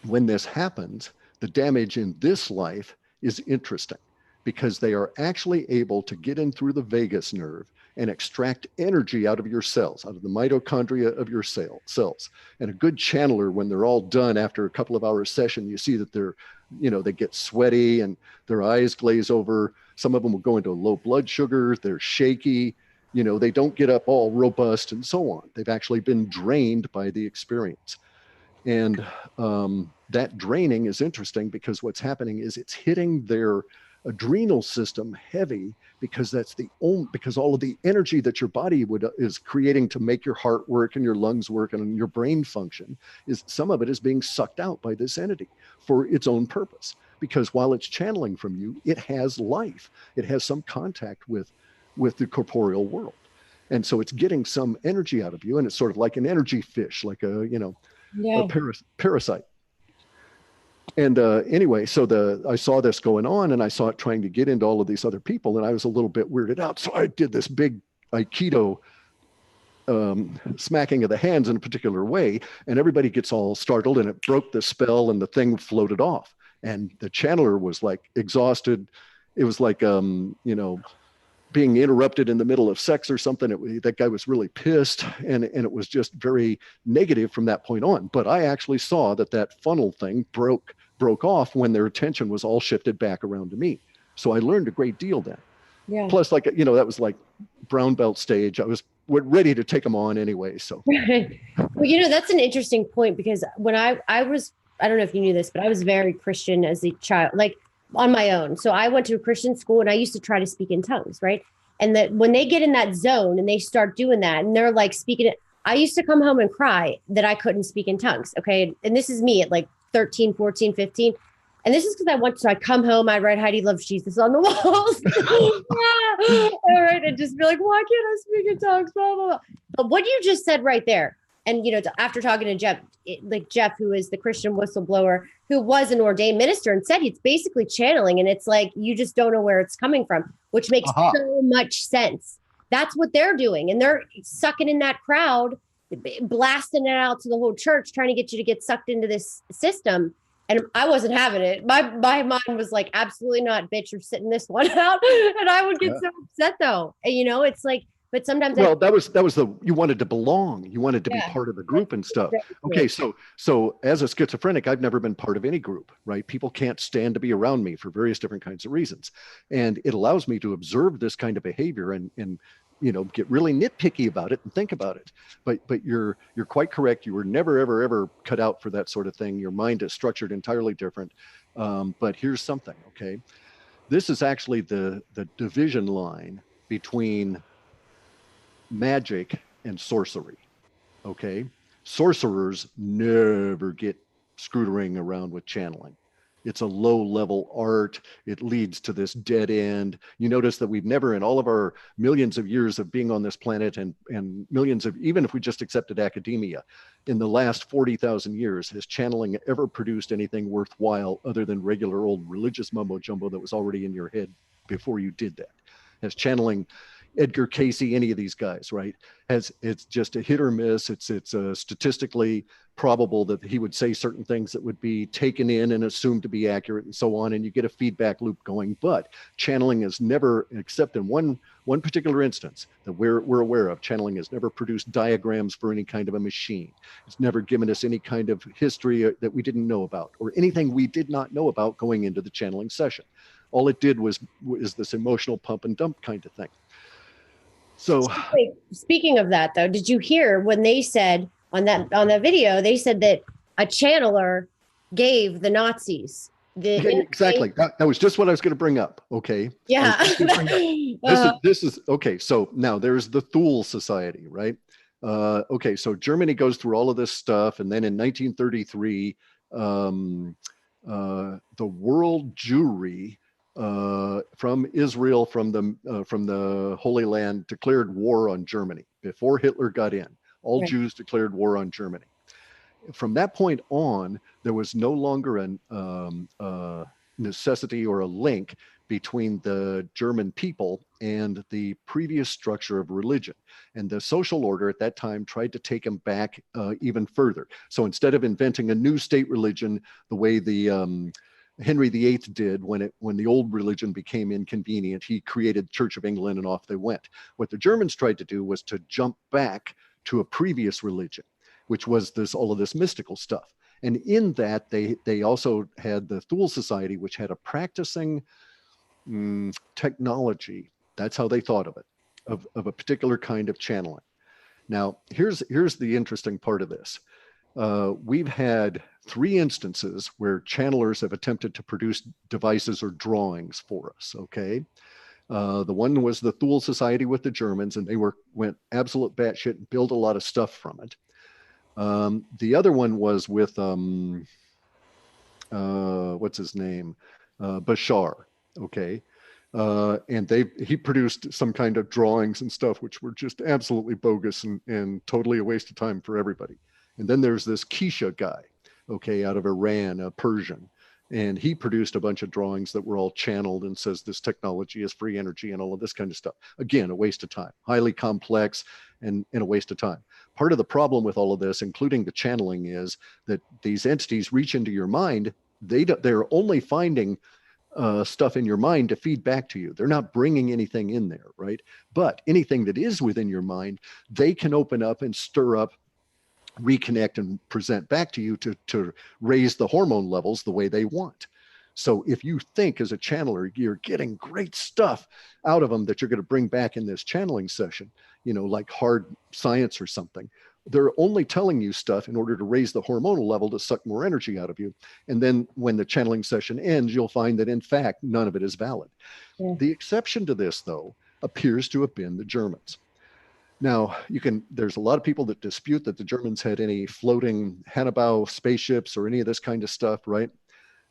when this happens, the damage in this life is interesting because they are actually able to get in through the vagus nerve and extract energy out of your cells, out of the mitochondria of your cells. And a good channeler, when they're all done after a couple of hours session, you see that they get sweaty and their eyes glaze over. Some of them will go into low blood sugar, they're shaky, they don't get up all robust and so on. They've actually been drained by the experience. And that draining is interesting because what's happening is it's hitting their adrenal system heavy because because all of the energy that your body is creating to make your heart work and your lungs work and your brain function, is some of it is being sucked out by this entity for its own purpose. Because while it's channeling from you, it has life. It has some contact with the corporeal world. And so it's getting some energy out of you, and it's sort of like an energy fish, like a parasite. And anyway, so I saw this going on, and I saw it trying to get into all of these other people, and I was a little bit weirded out. So I did this big Aikido smacking of the hands in a particular way, and everybody gets all startled, and it broke the spell, and the thing floated off. And the channeler was like exhausted. It was like, being interrupted in the middle of sex or something. That guy was really pissed, and it was just very negative from that point on. But I actually saw that funnel thing broke off when their attention was all shifted back around to me. So I learned a great deal then. Yeah. Plus, that was like brown belt stage. I was ready to take them on anyway. So. Right. Well, that's an interesting point, because when I was, I don't know if you knew this, but I was very Christian as a child, like on my own. So I went to a Christian school, and I used to try to speak in tongues, right? And that when they get in that zone and they start doing that, and they're like speaking it, I used to come home and cry that I couldn't speak in tongues. Okay. And this is me at like 13, 14, 15. And this is because I come home, I write Heidi loves Jesus on the walls. All right. And just be like, why can't I speak in tongues? Blah, blah, blah. But what you just said right there, and after talking to Jeff, like Jeff, who is the Christian whistleblower, who was an ordained minister, and said it's basically channeling, and it's like you just don't know where it's coming from, which makes so much sense. That's what they're doing, and they're sucking in that crowd, blasting it out to the whole church, trying to get you to get sucked into this system. And I wasn't having it. My mind was like, absolutely not, bitch. You're sitting this one out, and I would get so upset though. And, it's like, but sometimes that was you wanted to belong. You wanted to be part of the group and stuff. Okay, so as a schizophrenic, I've never been part of any group, right? People can't stand to be around me for various different kinds of reasons, and it allows me to observe this kind of behavior and get really nitpicky about it and think about it. But you're quite correct. You were never ever cut out for that sort of thing. Your mind is structured entirely different. But here's something. Okay, this is actually the division line between magic and sorcery. Okay, sorcerers never get screwed around with channeling. It's a low level art. It leads to this dead end. You notice that we've never, in all of our millions of years of being on this planet, and millions of, even if we just accepted academia, in the last 40,000 years, has channeling ever produced anything worthwhile other than regular old religious mumbo jumbo that was already in your head before you did that? Has channeling Edgar Casey, any of these guys, right? It's just a hit or miss. It's statistically probable that he would say certain things that would be taken in and assumed to be accurate and so on, and you get a feedback loop going. But channeling is never, except in one particular instance that we're aware of, channeling has never produced diagrams for any kind of a machine. It's never given us any kind of history that we didn't know about, or anything we did not know about going into the channeling session. All it did was this emotional pump and dump kind of thing. So wait, speaking of that though, did you hear when they said on that video, they said that a channeler gave the Nazis exactly. That was just what I was going to bring up. Okay. Yeah. This is okay. So now there's the Thule Society, right? Okay. So Germany goes through all of this stuff. And then in 1933, the world Jewry from Israel, from the Holy Land, declared war on Germany before Hitler got in. All Jews declared war on Germany. From that point on, there was no longer a necessity or a link between the German people and the previous structure of religion. And the social order at that time tried to take them back even further. So instead of inventing a new state religion the way the Henry VIII did when the old religion became inconvenient, he created Church of England and off they went. What the Germans tried to do was to jump back to a previous religion, which was all of this mystical stuff. And in that, they also had the Thule Society, which had a practicing technology. That's how they thought of it, of a particular kind of channeling. Now, here's the interesting part of this. We've had 3 instances where channelers have attempted to produce devices or drawings for us, okay? The one was the Thule Society with the Germans, and they went absolute batshit and built a lot of stuff from it. The other one was with, what's his name? Bashar, okay? And he produced some kind of drawings and stuff which were just absolutely bogus and totally a waste of time for everybody. And then there's this Keisha guy, okay, out of Iran, a Persian. And he produced a bunch of drawings that were all channeled and says this technology is free energy and all of this kind of stuff. Again, a waste of time, highly complex and a waste of time. Part of the problem with all of this, including the channeling, is that these entities reach into your mind. They're only finding stuff in your mind to feed back to you. They're not bringing anything in there, right? But anything that is within your mind, they can open up and stir up, reconnect, and present back to you to raise the hormone levels the way they want. So if you think as a channeler you're getting great stuff out of them that you're going to bring back in this channeling session, like hard science or something, they're only telling you stuff in order to raise the hormonal level to suck more energy out of you. And then when the channeling session ends, you'll find that in fact none of it is valid. Yeah. The exception to this, though, appears to have been the Germans. Now, there's a lot of people that dispute that the Germans had any floating Hannibal spaceships or any of this kind of stuff, right?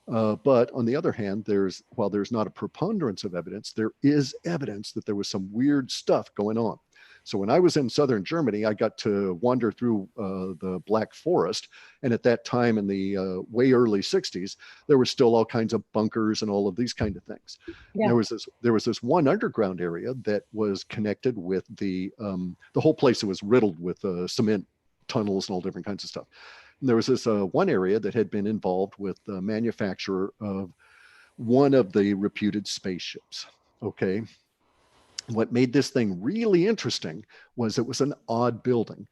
But on the other hand, while there's not a preponderance of evidence, there is evidence that there was some weird stuff going on. So when I was in southern Germany, I got to wander through the Black Forest. And at that time in the way early 60s, there were still all kinds of bunkers and all of these kind of things. Yeah. There was this one underground area that was connected with the whole place that was riddled with cement tunnels and all different kinds of stuff. And there was this one area that had been involved with the manufacture of one of the reputed spaceships. Okay. What made this thing really interesting was it was an odd building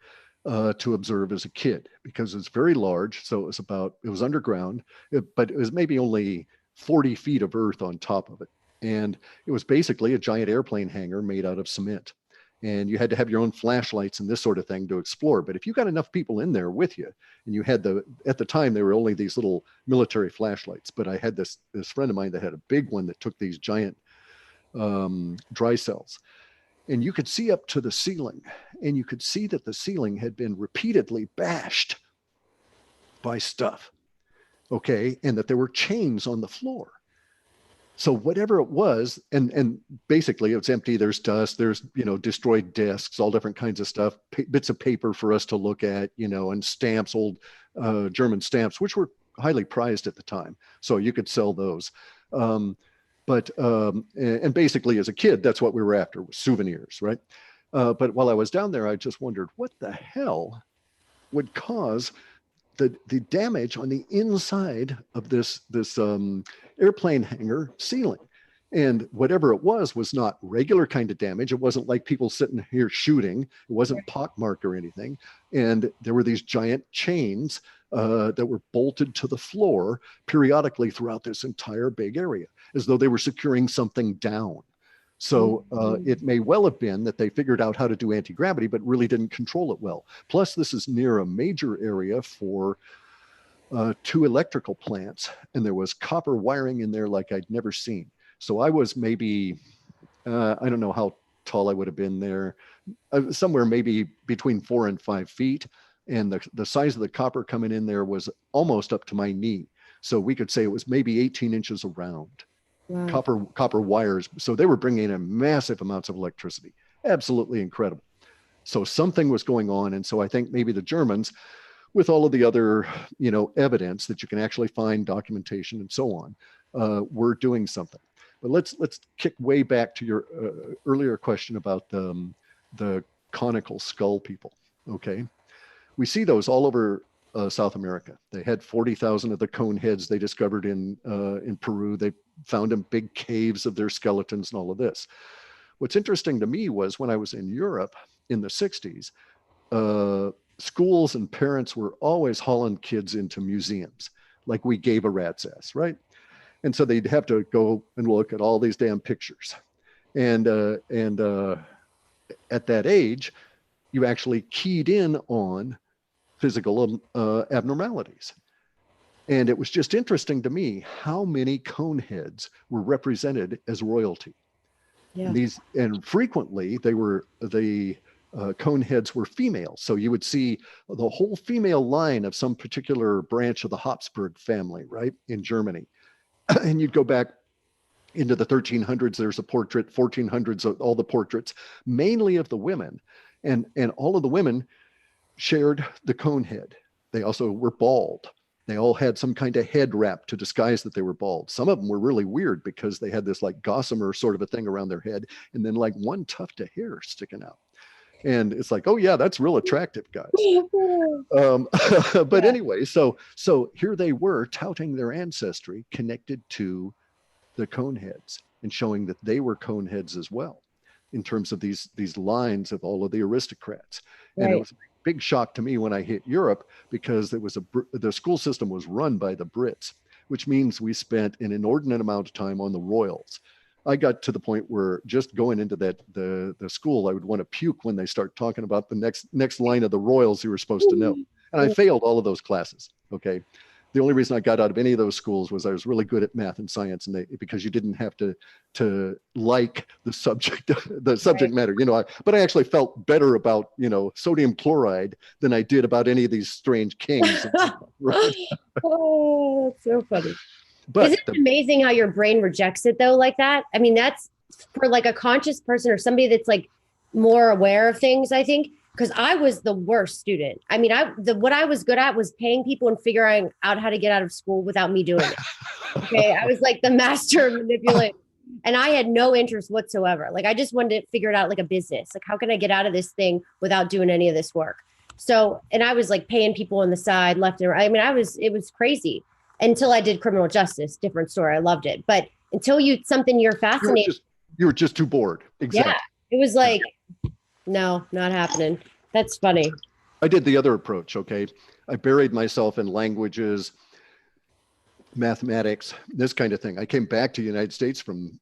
to observe as a kid because it's very large. So it was underground, but it was maybe only 40 feet of earth on top of it. And it was basically a giant airplane hangar made out of cement. And you had to have your own flashlights and this sort of thing to explore. But if you got enough people in there with you, and you had at the time, there were only these little military flashlights, but I had this friend of mine that had a big one that took these giant dry cells. And you could see up to the ceiling, and you could see that the ceiling had been repeatedly bashed by stuff. Okay. And that there were chains on the floor. So whatever it was, and basically it's empty. There's dust, there's, destroyed discs, all different kinds of stuff, bits of paper for us to look at, and stamps, old German stamps, which were highly prized at the time. So you could sell those. And basically as a kid, that's what we were after, was souvenirs, right? But while I was down there, I just wondered what the hell would cause the damage on the inside of this airplane hangar ceiling. And whatever it was not regular kind of damage. It wasn't like people sitting here shooting. It wasn't pockmarked or anything. And there were these giant chains that were bolted to the floor periodically throughout this entire big area, as though they were securing something down. So it may well have been that they figured out how to do anti-gravity, but really didn't control it well. Plus, this is near a major area for 2 electrical plants, and there was copper wiring in there like I'd never seen. So I was maybe, I don't know how tall I would have been there, somewhere maybe between 4 and 5 feet. And the size of the copper coming in there was almost up to my knee. So we could say it was maybe 18 inches around. Wow. Copper wires. So they were bringing in massive amounts of electricity. Absolutely incredible. So something was going on. And so I think maybe the Germans, with all of the other, evidence that you can actually find, documentation and so on, were doing something. But let's kick way back to your earlier question about the conical skull people. Okay. We see those all over South America. They had 40,000 of the cone heads they discovered in Peru. They found in big caves of their skeletons and all of this. What's interesting to me was when I was in Europe in the 60s, schools and parents were always hauling kids into museums, like we gave a rat's ass, right? And so they'd have to go and look at all these damn pictures. And at that age, you actually keyed in on physical abnormalities. And it was just interesting to me how many cone heads were represented as royalty. Yeah. And frequently the cone heads were female. So you would see the whole female line of some particular branch of the Habsburg family, right, in Germany. And you'd go back into the 1300s, there's a portrait, 1400s, all the portraits, mainly of the women. And all of the women shared the cone head. They also were bald. They all had some kind of head wrap to disguise that they were bald. Some of them were really weird because they had this like gossamer sort of a thing around their head, and then like one tuft of hair sticking out. And it's like, oh yeah, that's real attractive, guys. But anyway, so here they were touting their ancestry connected to the cone heads and showing that they were cone heads as well, in terms of these lines of all of the aristocrats. Right. And it was a big shock to me when I hit Europe, because the school system was run by the Brits, which means we spent an inordinate amount of time on the royals. I got to the point where just going into the school, I would want to puke when they start talking about the next line of the royals you were supposed to know. And I failed all of those classes. Okay. The only reason I got out of any of those schools was I was really good at math and science, and because you didn't have to like the subject right. matter, but I actually felt better about, sodium chloride than I did about any of these strange kings. Right? Oh, that's so funny. Isn't But it amazing how your brain rejects it though, like that? I mean, that's for like a conscious person or somebody that's like more aware of things, I think. Because I was the worst student. I mean, what I was good at was paying people and figuring out how to get out of school without me doing it. Okay. I was like the master of manipulation. And I had no interest whatsoever. Like I just wanted to figure it out like a business. Like, how can I get out of this thing without doing any of this work? So, and I was like paying people on the side, left and right. I mean, it was crazy until I did criminal justice. Different story. I loved it. But until something you're you were fascinated. just you were just too bored. Yeah. Exactly. It was like, no, not happening. That's funny. I did the other approach. Okay. I buried myself in languages, mathematics, this kind of thing. I came back to the United States from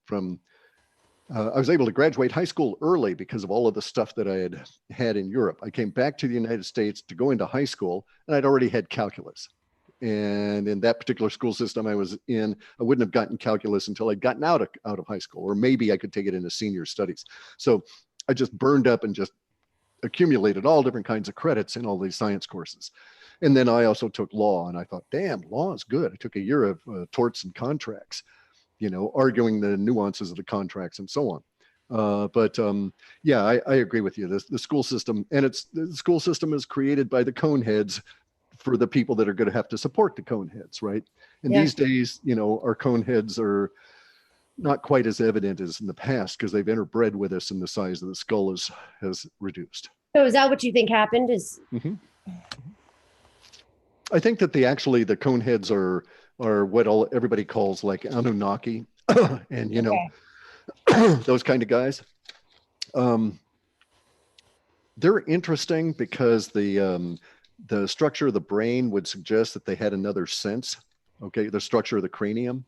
I was able to graduate high school early because of all of the stuff that I had in Europe. I came back to the United States to go into high school, and I'd already had calculus. And in that particular school system I was in, I wouldn't have gotten calculus until I'd gotten out of high school, or maybe I could take it into senior studies. So I just burned up and just accumulated all different kinds of credits in all these science courses. And then I also took law, and I thought, damn, law is good. I took a year of torts and contracts, arguing the nuances of the contracts and so on. Yeah, I agree with you. The school system, and the school system is created by the cone heads for the people that are going to have to support the cone heads, right? And these days, our cone heads are not quite as evident as in the past because they've interbred with us, and the size of the skull has reduced. So is that what you think happened? Mm-hmm. I think that the cone heads are what everybody calls like Anunnaki, and those kind of guys. They're interesting because the structure of the brain would suggest that they had another sense. Okay, the structure of the cranium.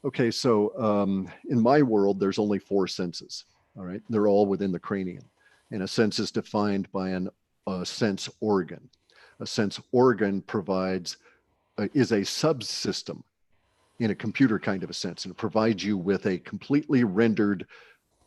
Okay, so in my world, there's only 4 senses. All right, they're all within the cranium, and a sense is defined by a sense organ. A sense organ is a subsystem in a computer kind of a sense, and it provides you with a completely rendered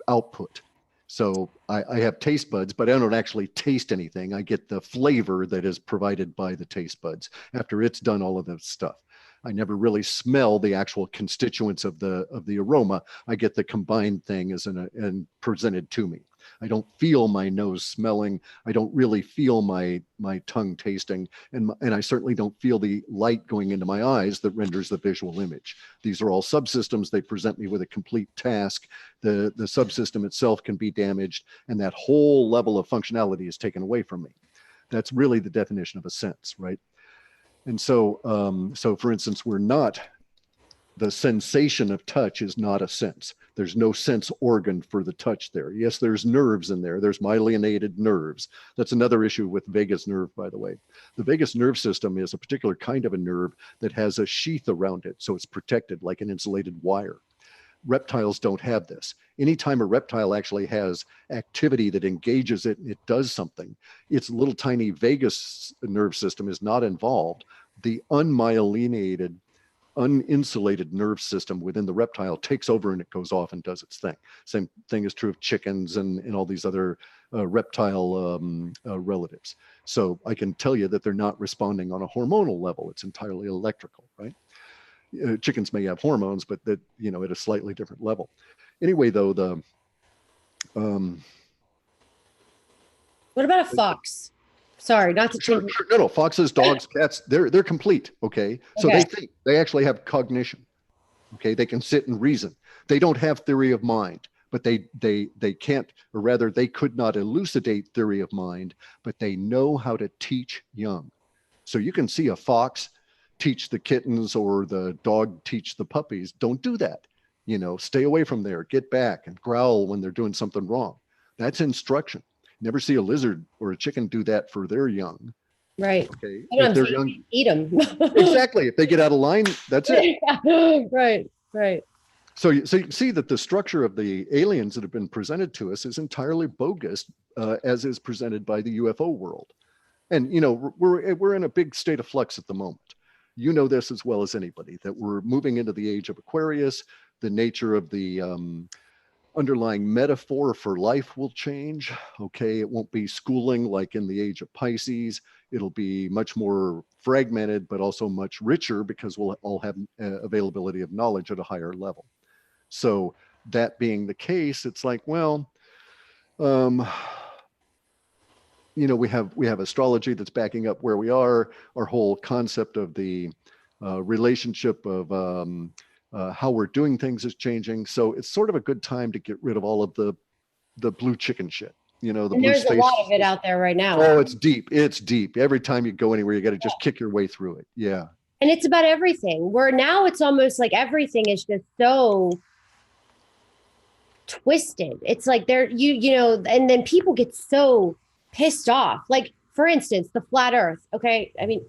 output. So I have taste buds, but I don't actually taste anything. I get the flavor that is provided by the taste buds after it's done all of this stuff. I never really smell the actual constituents of the aroma. I get the combined thing and presented to me. I don't feel my nose smelling. I don't really feel my tongue tasting, and I certainly don't feel the light going into my eyes that renders the visual image. These are all subsystems. They present me with a complete task. The subsystem itself can be damaged, and that whole level of functionality is taken away from me. That's really the definition of a sense, right? And so, for instance, the sensation of touch is not a sense. There's no sense organ for the touch there. Yes, there's nerves in there. There's myelinated nerves. That's another issue with vagus nerve, by the way. The vagus nerve system is a particular kind of a nerve that has a sheath around it, so it's protected like an insulated wire. Reptiles don't have this. Anytime a reptile actually has activity that engages it and it does something, its little tiny vagus nerve system is not involved. The unmyelinated, uninsulated nerve system within the reptile takes over, and it goes off and does its thing. Same thing is true of chickens and all these other reptile relatives. So I can tell you that they're not responding on a hormonal level. It's entirely electrical, right? Chickens may have hormones, but that, at a slightly different level. Anyway, though, what about a fox? Sorry, not to sure. No, foxes, dogs, cats, they're complete. Okay. So they think, they actually have cognition. Okay. They can sit and reason. They don't have theory of mind, but they can't, or rather they could not elucidate theory of mind, but they know how to teach young. So you can see a fox teach the kittens or the dog teach the puppies. Don't do that. Stay away from there, get back, and growl when they're doing something wrong. That's instruction. Never see a lizard or a chicken do that for their young. Right. Okay. If they're young, eat them. Exactly. If they get out of line, that's it. Right. So you see that the structure of the aliens that have been presented to us is entirely bogus, as is presented by the UFO world. And we're in a big state of flux at the moment. You know this as well as anybody, that we're moving into the age of Aquarius. The nature of the underlying metaphor for life will change. Okay, it won't be schooling like in the age of Pisces. It'll be much more fragmented, but also much richer because we'll all have availability of knowledge at a higher level. So that being the case, it's like, well, um, we have astrology that's backing up where we are. Our whole concept of the relationship of how we're doing things is changing. So it's sort of a good time to get rid of all of the blue chicken shit. The And blue there's a lot space. of it out there right now. Oh, it's deep. It's deep. Every time you go anywhere, you got to just kick your way through it. Yeah. And it's about everything. Where now it's almost like everything is just so twisted. It's like and then people get so pissed off. Like, for instance, the flat earth. Okay. I mean,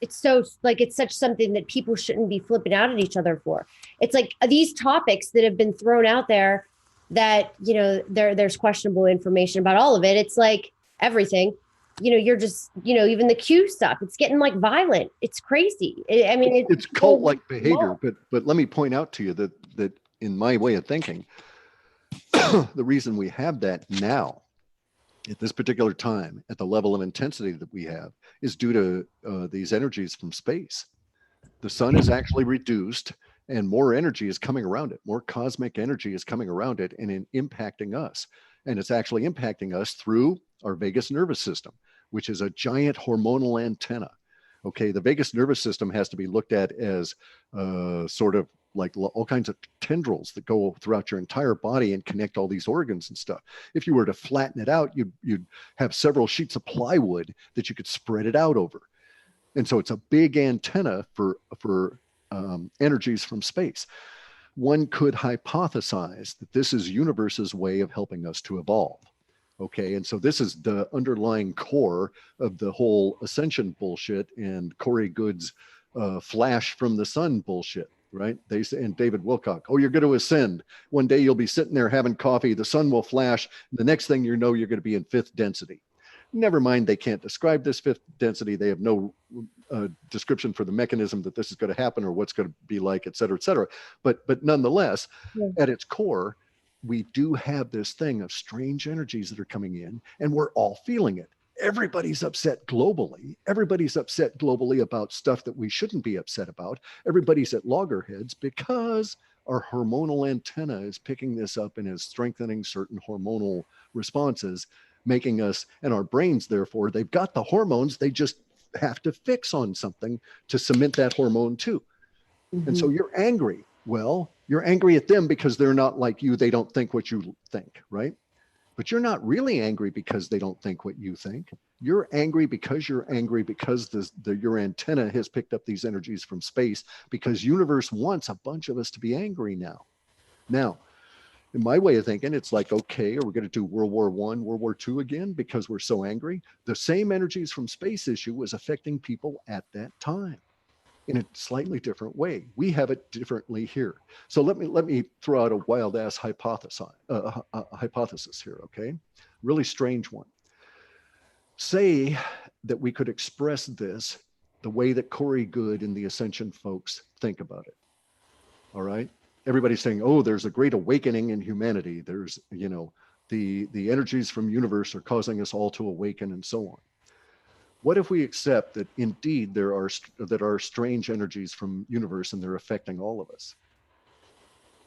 it's so like it's such something that people shouldn't be flipping out at each other for. It's like these topics that have been thrown out there that, there's questionable information about all of it. It's like everything. You're just, even the Q stuff, it's getting like violent. It's crazy. I mean, it's cult-like behavior, but let me point out to you that in my way of thinking, the reason we have that now at this particular time at the level of intensity that we have is due to these energies from space. The sun is actually reduced and more energy is coming around it. More cosmic energy is coming around it and impacting us. And it's actually impacting us through our vagus nervous system, which is a giant hormonal antenna. Okay, the vagus nervous system has to be looked at as sort of like all kinds of tendrils that go throughout your entire body and connect all these organs and stuff. If you were to flatten it out, you'd have several sheets of plywood that you could spread it out over. And so it's a big antenna for energies from space. One could hypothesize that this is universe's way of helping us to evolve. Okay, and so this is the underlying core of the whole ascension bullshit and Corey Good's flash from the sun bullshit, right? They say, and David Wilcock, oh, you're going to ascend. One day you'll be sitting there having coffee, the sun will flash, and the next thing you know, you're going to be in fifth density. Never mind, they can't describe this fifth density. They have no description for the mechanism that this is going to happen or what's going to be like, et cetera, et cetera. But nonetheless, at its core, we do have this thing of strange energies that are coming in, and we're all feeling it. Everybody's upset globally. Everybody's upset globally about stuff that we shouldn't be upset about. Everybody's at loggerheads because our hormonal antenna is picking this up and is strengthening certain hormonal responses, making us, and our brains, therefore, they've got the hormones, they just have to fix on something to cement that hormone too. Mm-hmm. And so you're angry. Well, you're angry at them because they're not like you. They don't think what you think, right? But you're not really angry because they don't think what you think. You're angry because your antenna has picked up these energies from space, because universe wants a bunch of us to be angry now. Now, in my way of thinking, it's like, okay, are we going to do World War I, World War II again because we're so angry? The same energies from space issue was affecting people at that time in a slightly different way. We have it differently here. So let me throw out a wild ass hypothesis here, okay? Really strange one. Say that we could express this the way that Corey Good and the Ascension folks think about it. All right? Everybody's saying, oh, there's a great awakening in humanity. There's, the energies from universe are causing us all to awaken and so on. What if we accept that indeed there are strange energies from universe and they're affecting all of us?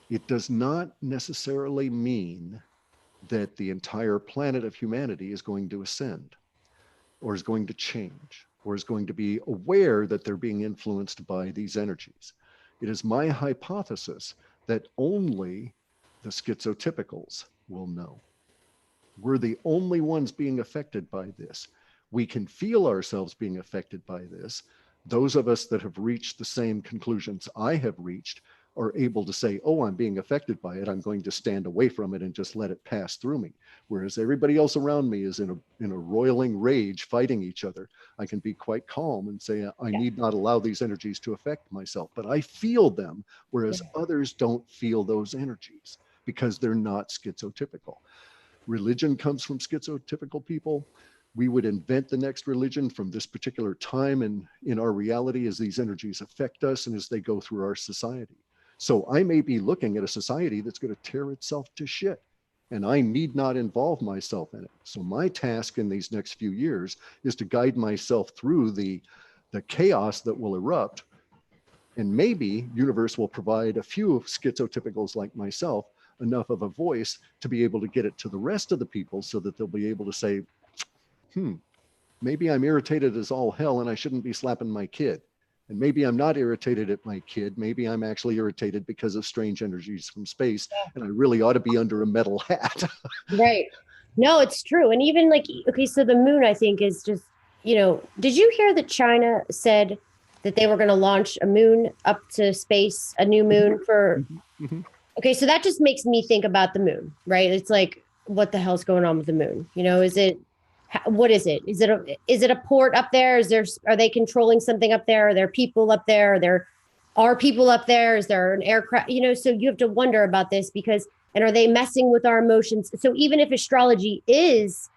It does not necessarily mean that the entire planet of humanity is going to ascend or is going to change or is going to be aware that they're being influenced by these energies. It is my hypothesis that only the schizotypicals will know. We're the only ones being affected by this. We can feel ourselves being affected by this. Those of us that have reached the same conclusions I have reached are able to say, oh, I'm being affected by it. I'm going to stand away from it and just let it pass through me. Whereas everybody else around me is in a roiling rage fighting each other. I can be quite calm and say, I need not allow these energies to affect myself, but I feel them, whereas others don't feel those energies because they're not schizotypical. Religion comes from schizotypical people. We would invent the next religion from this particular time and in our reality as these energies affect us and as they go through our society. So I may be looking at a society that's going to tear itself to shit, and I need not involve myself in it. So my task in these next few years is to guide myself through the chaos that will erupt. And maybe universe will provide a few schizotypicals like myself enough of a voice to be able to get it to the rest of the people so that they'll be able to say, maybe I'm irritated as all hell and I shouldn't be slapping my kid. And maybe I'm not irritated at my kid. Maybe I'm actually irritated because of strange energies from space. And I really ought to be under a metal hat. Right. No, it's true. And even like, okay, so the moon, I think, is just, did you hear that China said that they were going to launch a moon up to space, a new moon for, okay, so that just makes me think about the moon, right? It's like, what the hell's going on with the moon? What is it? Is it a port up there? Are they controlling something up there? Are there people up there? Are people up there? Is there an aircraft? So you have to wonder about this and are they messing with our emotions? So even if astrology is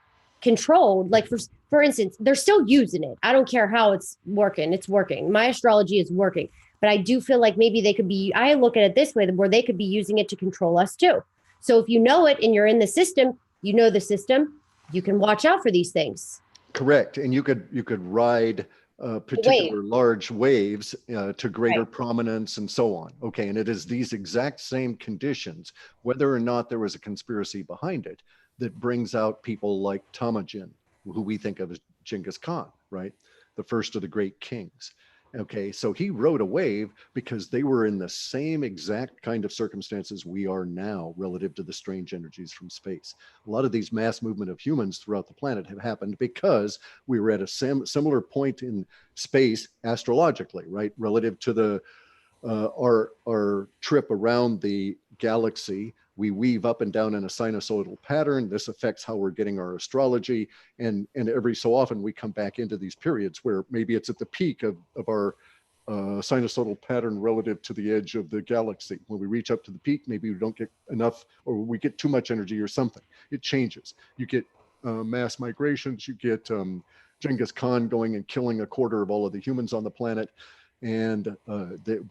controlled, like for instance, they're still using it. I don't care how it's working. It's working. My astrology is working. But I do feel like maybe I look at it this way, where they could be using it to control us too. So if you know it and you're in the system, you can watch out for these things. Correct. And you could ride particular large waves to greater prominence and so on. Okay. And it is these exact same conditions, whether or not there was a conspiracy behind it, that brings out people like Temujin, who we think of as Genghis Khan, right? The first of the great kings. Okay, so he rode a wave because they were in the same exact kind of circumstances we are now relative to the strange energies from space. A lot of these mass movement of humans throughout the planet have happened because we were at a similar point in space astrologically, right? Relative to the our trip around the galaxy. We weave up and down in a sinusoidal pattern. This affects how we're getting our astrology. And every so often we come back into these periods where maybe it's at the peak of our sinusoidal pattern relative to the edge of the galaxy. When we reach up to the peak, maybe we don't get enough, or we get too much energy or something. It changes. You get mass migrations, you get Genghis Khan going and killing a quarter of all of the humans on the planet. And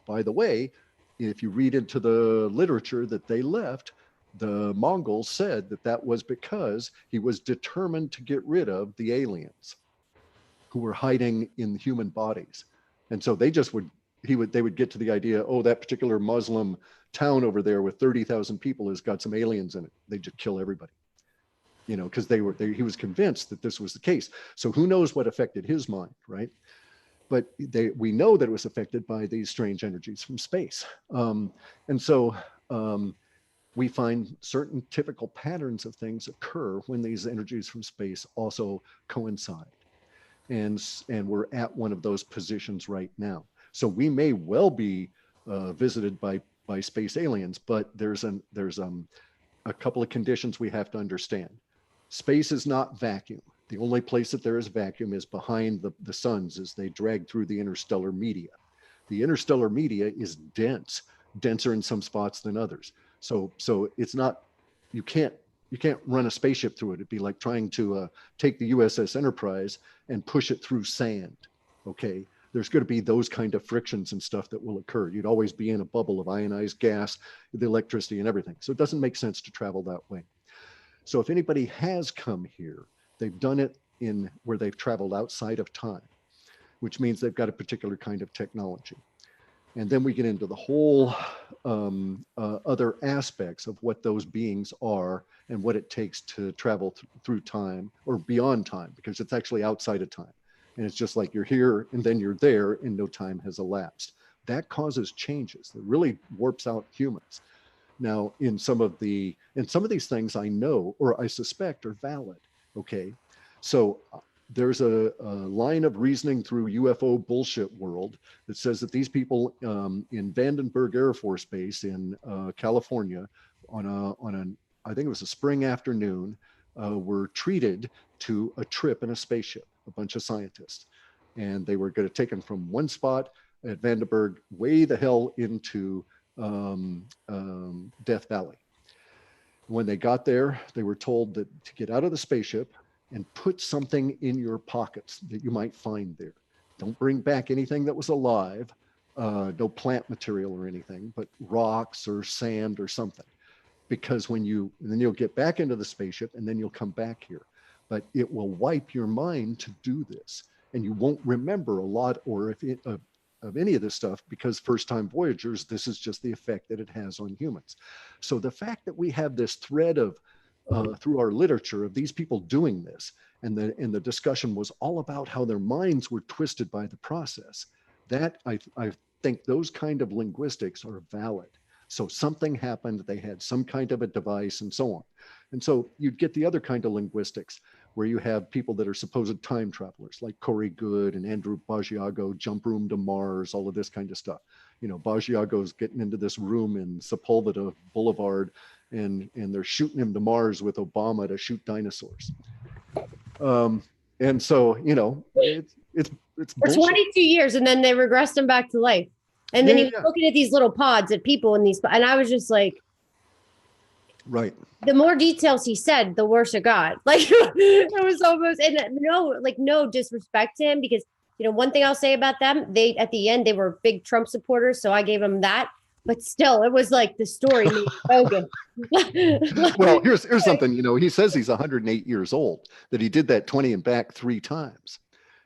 by the way, if you read into the literature that they left, the Mongols said that was because he was determined to get rid of the aliens who were hiding in human bodies. And so they would get to the idea, oh, that particular Muslim town over there with 30,000 people has got some aliens in it. They just kill everybody, because he was convinced that this was the case. So who knows what affected his mind, right? But we know that it was affected by these strange energies from space. And so we find certain typical patterns of things occur when these energies from space also coincide. And we're at one of those positions right now. So we may well be visited by space aliens, but there's a couple of conditions we have to understand. Space is not vacuum. The only place that there is vacuum is behind the suns as they drag through the interstellar media. The interstellar media is denser in some spots than others. So it's not, you can't run a spaceship through it. It'd be like trying to take the USS Enterprise and push it through sand. Okay, there's going to be those kind of frictions and stuff that will occur. You'd always be in a bubble of ionized gas, the electricity and everything. So it doesn't make sense to travel that way. So if anybody has come here, they've done it in where they've traveled outside of time, which means they've got a particular kind of technology. And then we get into the whole other aspects of what those beings are and what it takes to travel through time or beyond time, because it's actually outside of time. And it's just like you're here and then you're there and no time has elapsed. That causes changes that really warps out humans. Now, in some of these things I know, or I suspect are valid. Okay. So there's a line of reasoning through UFO bullshit world that says that these people in Vandenberg Air Force Base in California on I think it was a spring afternoon, were treated to a trip in a spaceship, a bunch of scientists. And they were going to take them from one spot at Vandenberg way the hell into Death Valley. When they got there, they were told that to get out of the spaceship and put something in your pockets that you might find there. Don't bring back anything that was alive. no plant material or anything, but rocks or sand or something. Because and then you'll get back into the spaceship and then you'll come back here. But it will wipe your mind to do this. And you won't remember a lot or of any of this stuff because first time voyagers, this is just the effect that it has on humans. So the fact that we have this thread of through our literature of these people doing this, and the discussion was all about how their minds were twisted by the process. That I think those kind of linguistics are valid. So something happened, they had some kind of a device and so on. And so you'd get the other kind of linguistics where you have people that are supposed time travelers like Corey Goode and Andrew Basiago, jump room to Mars, all of this kind of stuff. You know, Basiago's getting into this room in Sepulveda Boulevard and they're shooting him to Mars with Obama to shoot dinosaurs. And so, you know, it's for bullshit. 22 years, and then they regressed him back to life. And then he was looking at these little pods at people in these, and I was just like, right. The more details he said, the worse it got. Like it was almost, and no disrespect to him, because one thing I'll say about them, they at the end they were big Trump supporters, so I gave them that. But still, it was like the story made bogus. Well, here's something. He says he's 108 years old. That he did that 20 and back 3 times.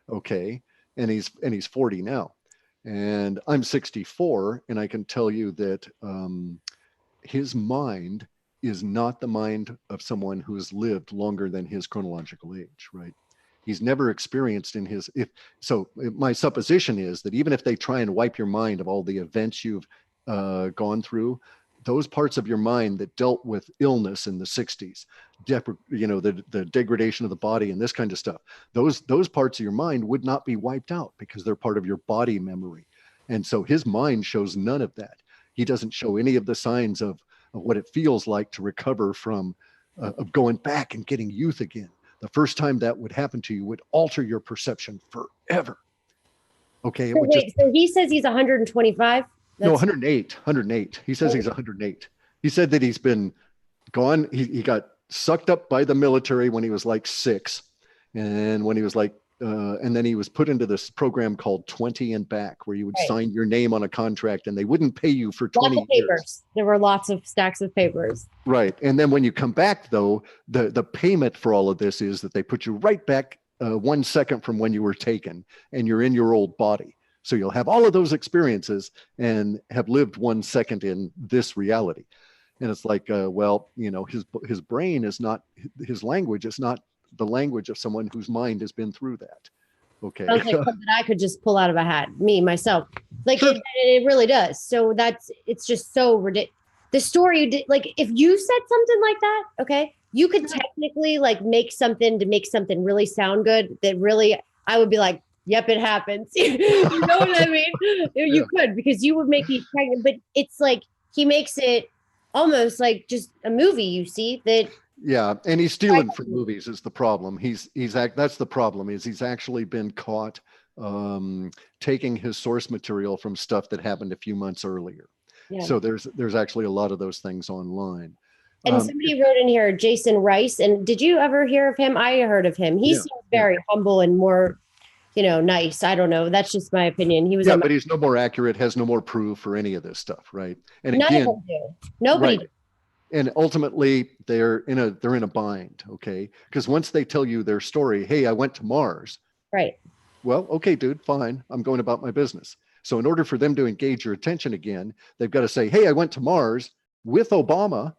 Okay, and he's 40 now. And I'm 64, and I can tell you that his mind is not the mind of someone who has lived longer than his chronological age, right? He's never experienced my supposition is that even if they try and wipe your mind of all the events you've gone through, those parts of your mind that dealt with illness in the 60s, the degradation of the body and this kind of stuff, those parts of your mind would not be wiped out because they're part of your body memory. And so his mind shows none of that. He doesn't show any of the signs of what it feels like to recover from of going back and getting youth again. The first time that would happen to you would alter your perception forever. Okay. So he says he's 125. No, 108. He says he's 108. He said that he's been gone. He got sucked up by the military when he was like 6. And when he was like, and then he was put into this program called 20 and Back, where you would sign your name on a contract and they wouldn't pay you for 20 lots of papers. Years. There were lots of stacks of papers. Right. And then when you come back, though, the payment for all of this is that they put you right back 1 second from when you were taken and you're in your old body. So you'll have all of those experiences and have lived 1 second in this reality. And it's like, his brain is not, his language is not the language of someone whose mind has been through that. Okay. Sounds like something I could just pull out of a hat, myself. Like sure. It really does. So it's just so ridiculous. The story, like if you said something like that, okay, you could technically like make something really sound good that really, I would be like, yep, it happens. You know what I mean? You could, because you would make me pregnant, but it's like, he makes it almost like just a movie, you see that. Yeah. And he's stealing from movies is the problem. That's the problem is he's actually been caught taking his source material from stuff that happened a few months earlier. Yeah. So there's actually a lot of those things online. And somebody wrote in here, Jason Rice. And did you ever hear of him? I heard of him. He seems very humble and more, nice. I don't know. That's just my opinion. He was, but he's no more accurate, has no more proof or any of this stuff, right? And none of them do. Nobody. Right. And ultimately, they're in a bind, okay? Because once they tell you their story, hey, I went to Mars. Right. Well, okay, dude, fine. I'm going about my business. So in order for them to engage your attention again, they've got to say, hey, I went to Mars with Obama.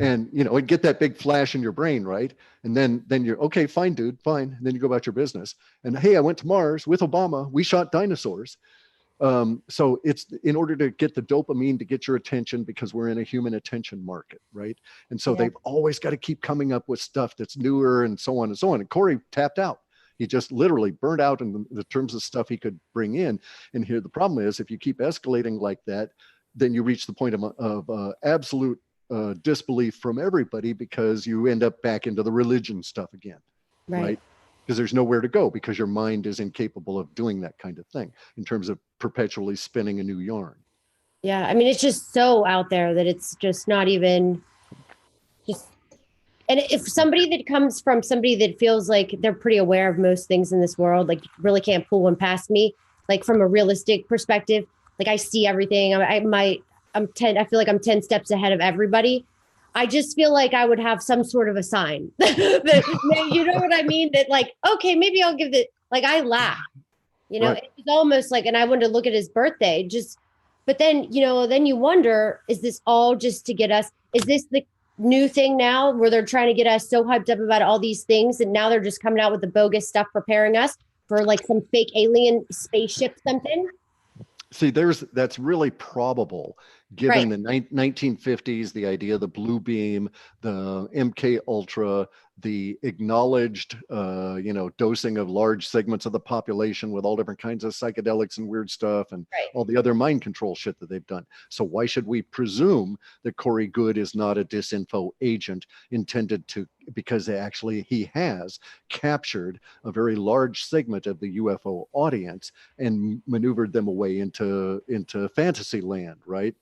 And, and get that big flash in your brain, right? And then you're, okay, fine, dude, fine. And then you go about your business. And hey, I went to Mars with Obama. We shot dinosaurs. So it's in order to get the dopamine to get your attention, because we're in a human attention market, right? And so they've always got to keep coming up with stuff that's newer and so on and so on. And Corey tapped out. He just literally burned out in the terms of stuff he could bring in. And here the problem is, if you keep escalating like that, then you reach the point of absolute disbelief from everybody, because you end up back into the religion stuff again, right? Because there's nowhere to go, because your mind is incapable of doing that kind of thing in terms of perpetually spinning a new yarn. Yeah, I mean, it's just so out there that it's just not even just. And if somebody that comes from somebody that feels like they're pretty aware of most things in this world, like really can't pull one past me, like from a realistic perspective. Like I see everything. I feel like I'm 10 steps ahead of everybody. I just feel like I would have some sort of a sign that, you know what I mean? That like, okay, maybe I'll give it, like I laugh, you know, Right. it was almost like, and I wanted to look at his birthday just, but then, you know, then you wonder, is this all just to get us, is this the new thing now where they're trying to get us so hyped up about all these things and now they're just coming out with the bogus stuff preparing us for like some fake alien spaceship something? See, that's really probable given Right. the 1950s, the idea of the blue beam, the MK Ultra, the acknowledged, dosing of large segments of the population with all different kinds of psychedelics and weird stuff and Right. all the other mind control shit that they've done. So why should we presume that Corey Goode is not a disinfo agent intended to, because actually he has captured a very large segment of the UFO audience and maneuvered them away into fantasy land, right?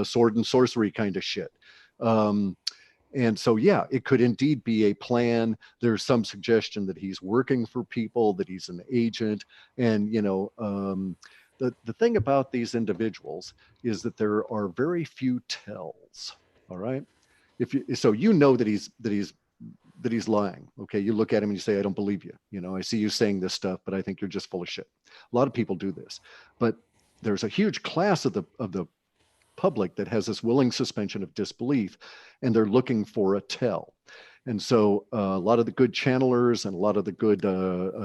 Sword and sorcery kind of shit. And so, yeah, it could indeed be a plan. There's some suggestion that he's working for people, that he's an agent. And, the thing about these individuals is that there are very few tells. All right. So you know that he's lying. Okay. You look at him and you say, I don't believe you. I see you saying this stuff, but I think you're just full of shit. A lot of people do this, but there's a huge class of the public that has this willing suspension of disbelief, and they're looking for a tell. And so a lot of the good channelers and a lot of the good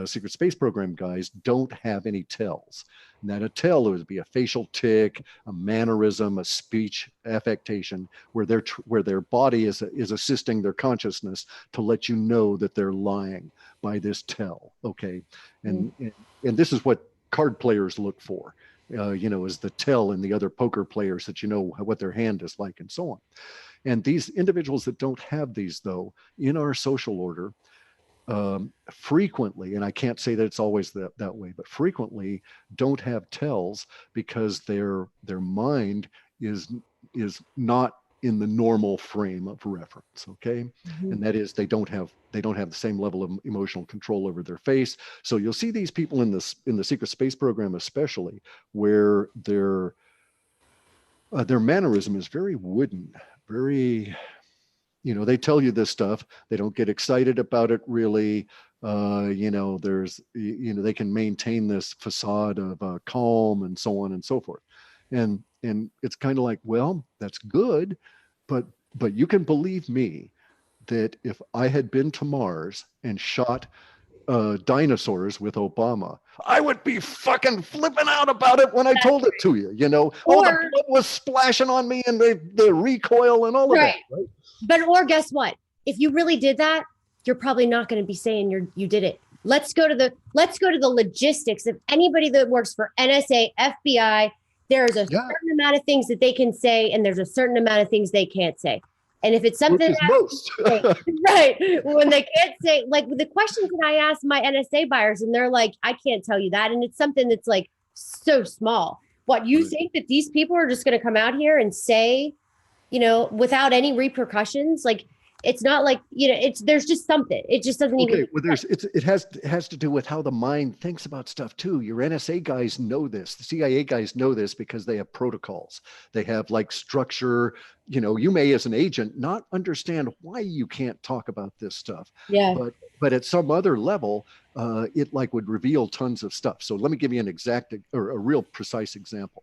secret space program guys don't have any tells. And that a tell would be a facial tic, a mannerism, a speech affectation, where their body is assisting their consciousness to let you know that they're lying by this tell. Okay, and this is what card players look for. Is the tell in the other poker players that you know what their hand is like and so on. And these individuals that don't have these, though, in our social order, frequently, and I can't say that it's always that way, but frequently don't have tells because their mind is not in the normal frame of reference. Okay. Mhm. And that is they don't have the same level of emotional control over their face. So you'll see these people in the secret space program, especially, where their mannerism is very wooden, very, they tell you this stuff. They don't get excited about it really. They can maintain this facade of calm and so on and so forth. And it's kind of like, well, that's good, but you can believe me that if I had been to Mars and shot dinosaurs with Obama, I would be fucking flipping out about it when I told it to you. Oh, the Or blood was splashing on me and the recoil and all of that. Right. But or guess what? If you really did that, you're probably not going to be saying you did it. Let's go to the logistics of anybody that works for NSA, FBI. There's a certain amount of things that they can say, and there's a certain amount of things they can't say. And if it's something Which is most. right, when they can't say, like the questions that I ask my NSA buyers, and they're like, I can't tell you that, and it's something that's like so small. What you think that these people are just going to come out here and say, without any repercussions? Like, it's not like, there's just something. It just doesn't even. Okay, well, it has to do with how the mind thinks about stuff too. Your NSA guys know this. The CIA guys know this because they have protocols. They have like structure. You may, as an agent, not understand why you can't talk about this stuff. Yeah. But at some other level, it like would reveal tons of stuff. So let me give you an exact or a real precise example.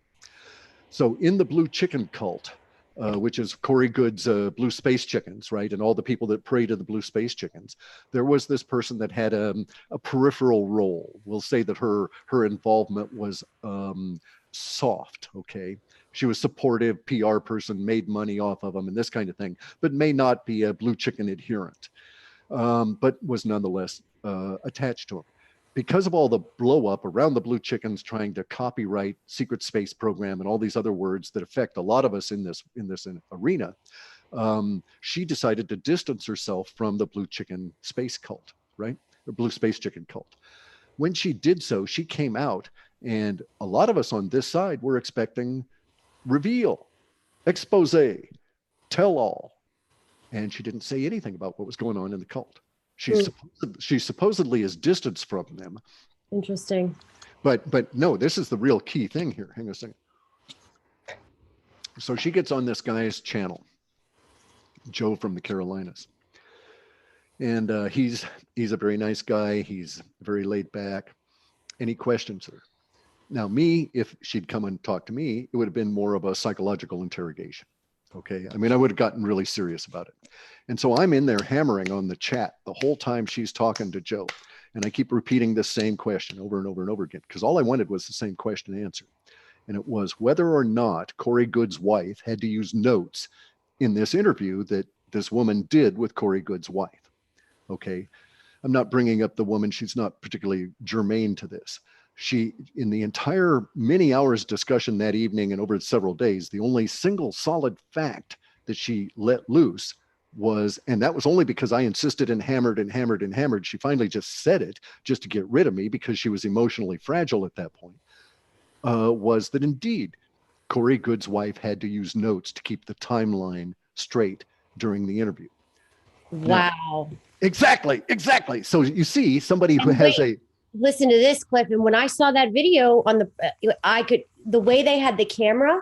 So in the blue chicken cult, which is Corey Goode's blue space chickens, right? And all the people that pray to the blue space chickens. There was this person that had a peripheral role. We'll say that her involvement was soft, okay? She was supportive, PR person, made money off of them and this kind of thing, but may not be a blue chicken adherent, but was nonetheless attached to him. Because of all the blow up around the blue chickens trying to copyright secret space program and all these other words that affect a lot of us in this arena, she decided to distance herself from the blue chicken space cult, right? The blue space chicken cult. When she did so, she came out, and a lot of us on this side were expecting reveal, expose, tell all, and she didn't say anything about what was going on in the cult. She supposedly is distanced from them. Interesting. But no, this is the real key thing here. Hang on a second. So she gets on this guy's channel, Joe from the Carolinas, and he's a very nice guy. He's very laid back, and he questions her. Now, me, if she'd come and talk to me, it would have been more of a psychological interrogation. Okay. I mean, I would have gotten really serious about it. And so I'm in there hammering on the chat the whole time she's talking to Joe. And I keep repeating this same question over and over and over again, because all I wanted was the same question answered. And it was whether or not Corey Good's wife had to use notes in this interview that this woman did with Corey Good's wife. Okay. I'm not bringing up the woman. She's not particularly germane to this. She, in the entire many hours discussion that evening and over several days, the only single solid fact that she let loose was, and that was only because I insisted and hammered and hammered and hammered. She finally just said it just to get rid of me because she was emotionally fragile at that point, was that indeed Corey Good's wife had to use notes to keep the timeline straight during the interview. Wow. Now, exactly. So you see somebody who has listen to this, Clif. And when I saw that video on the way they had the camera,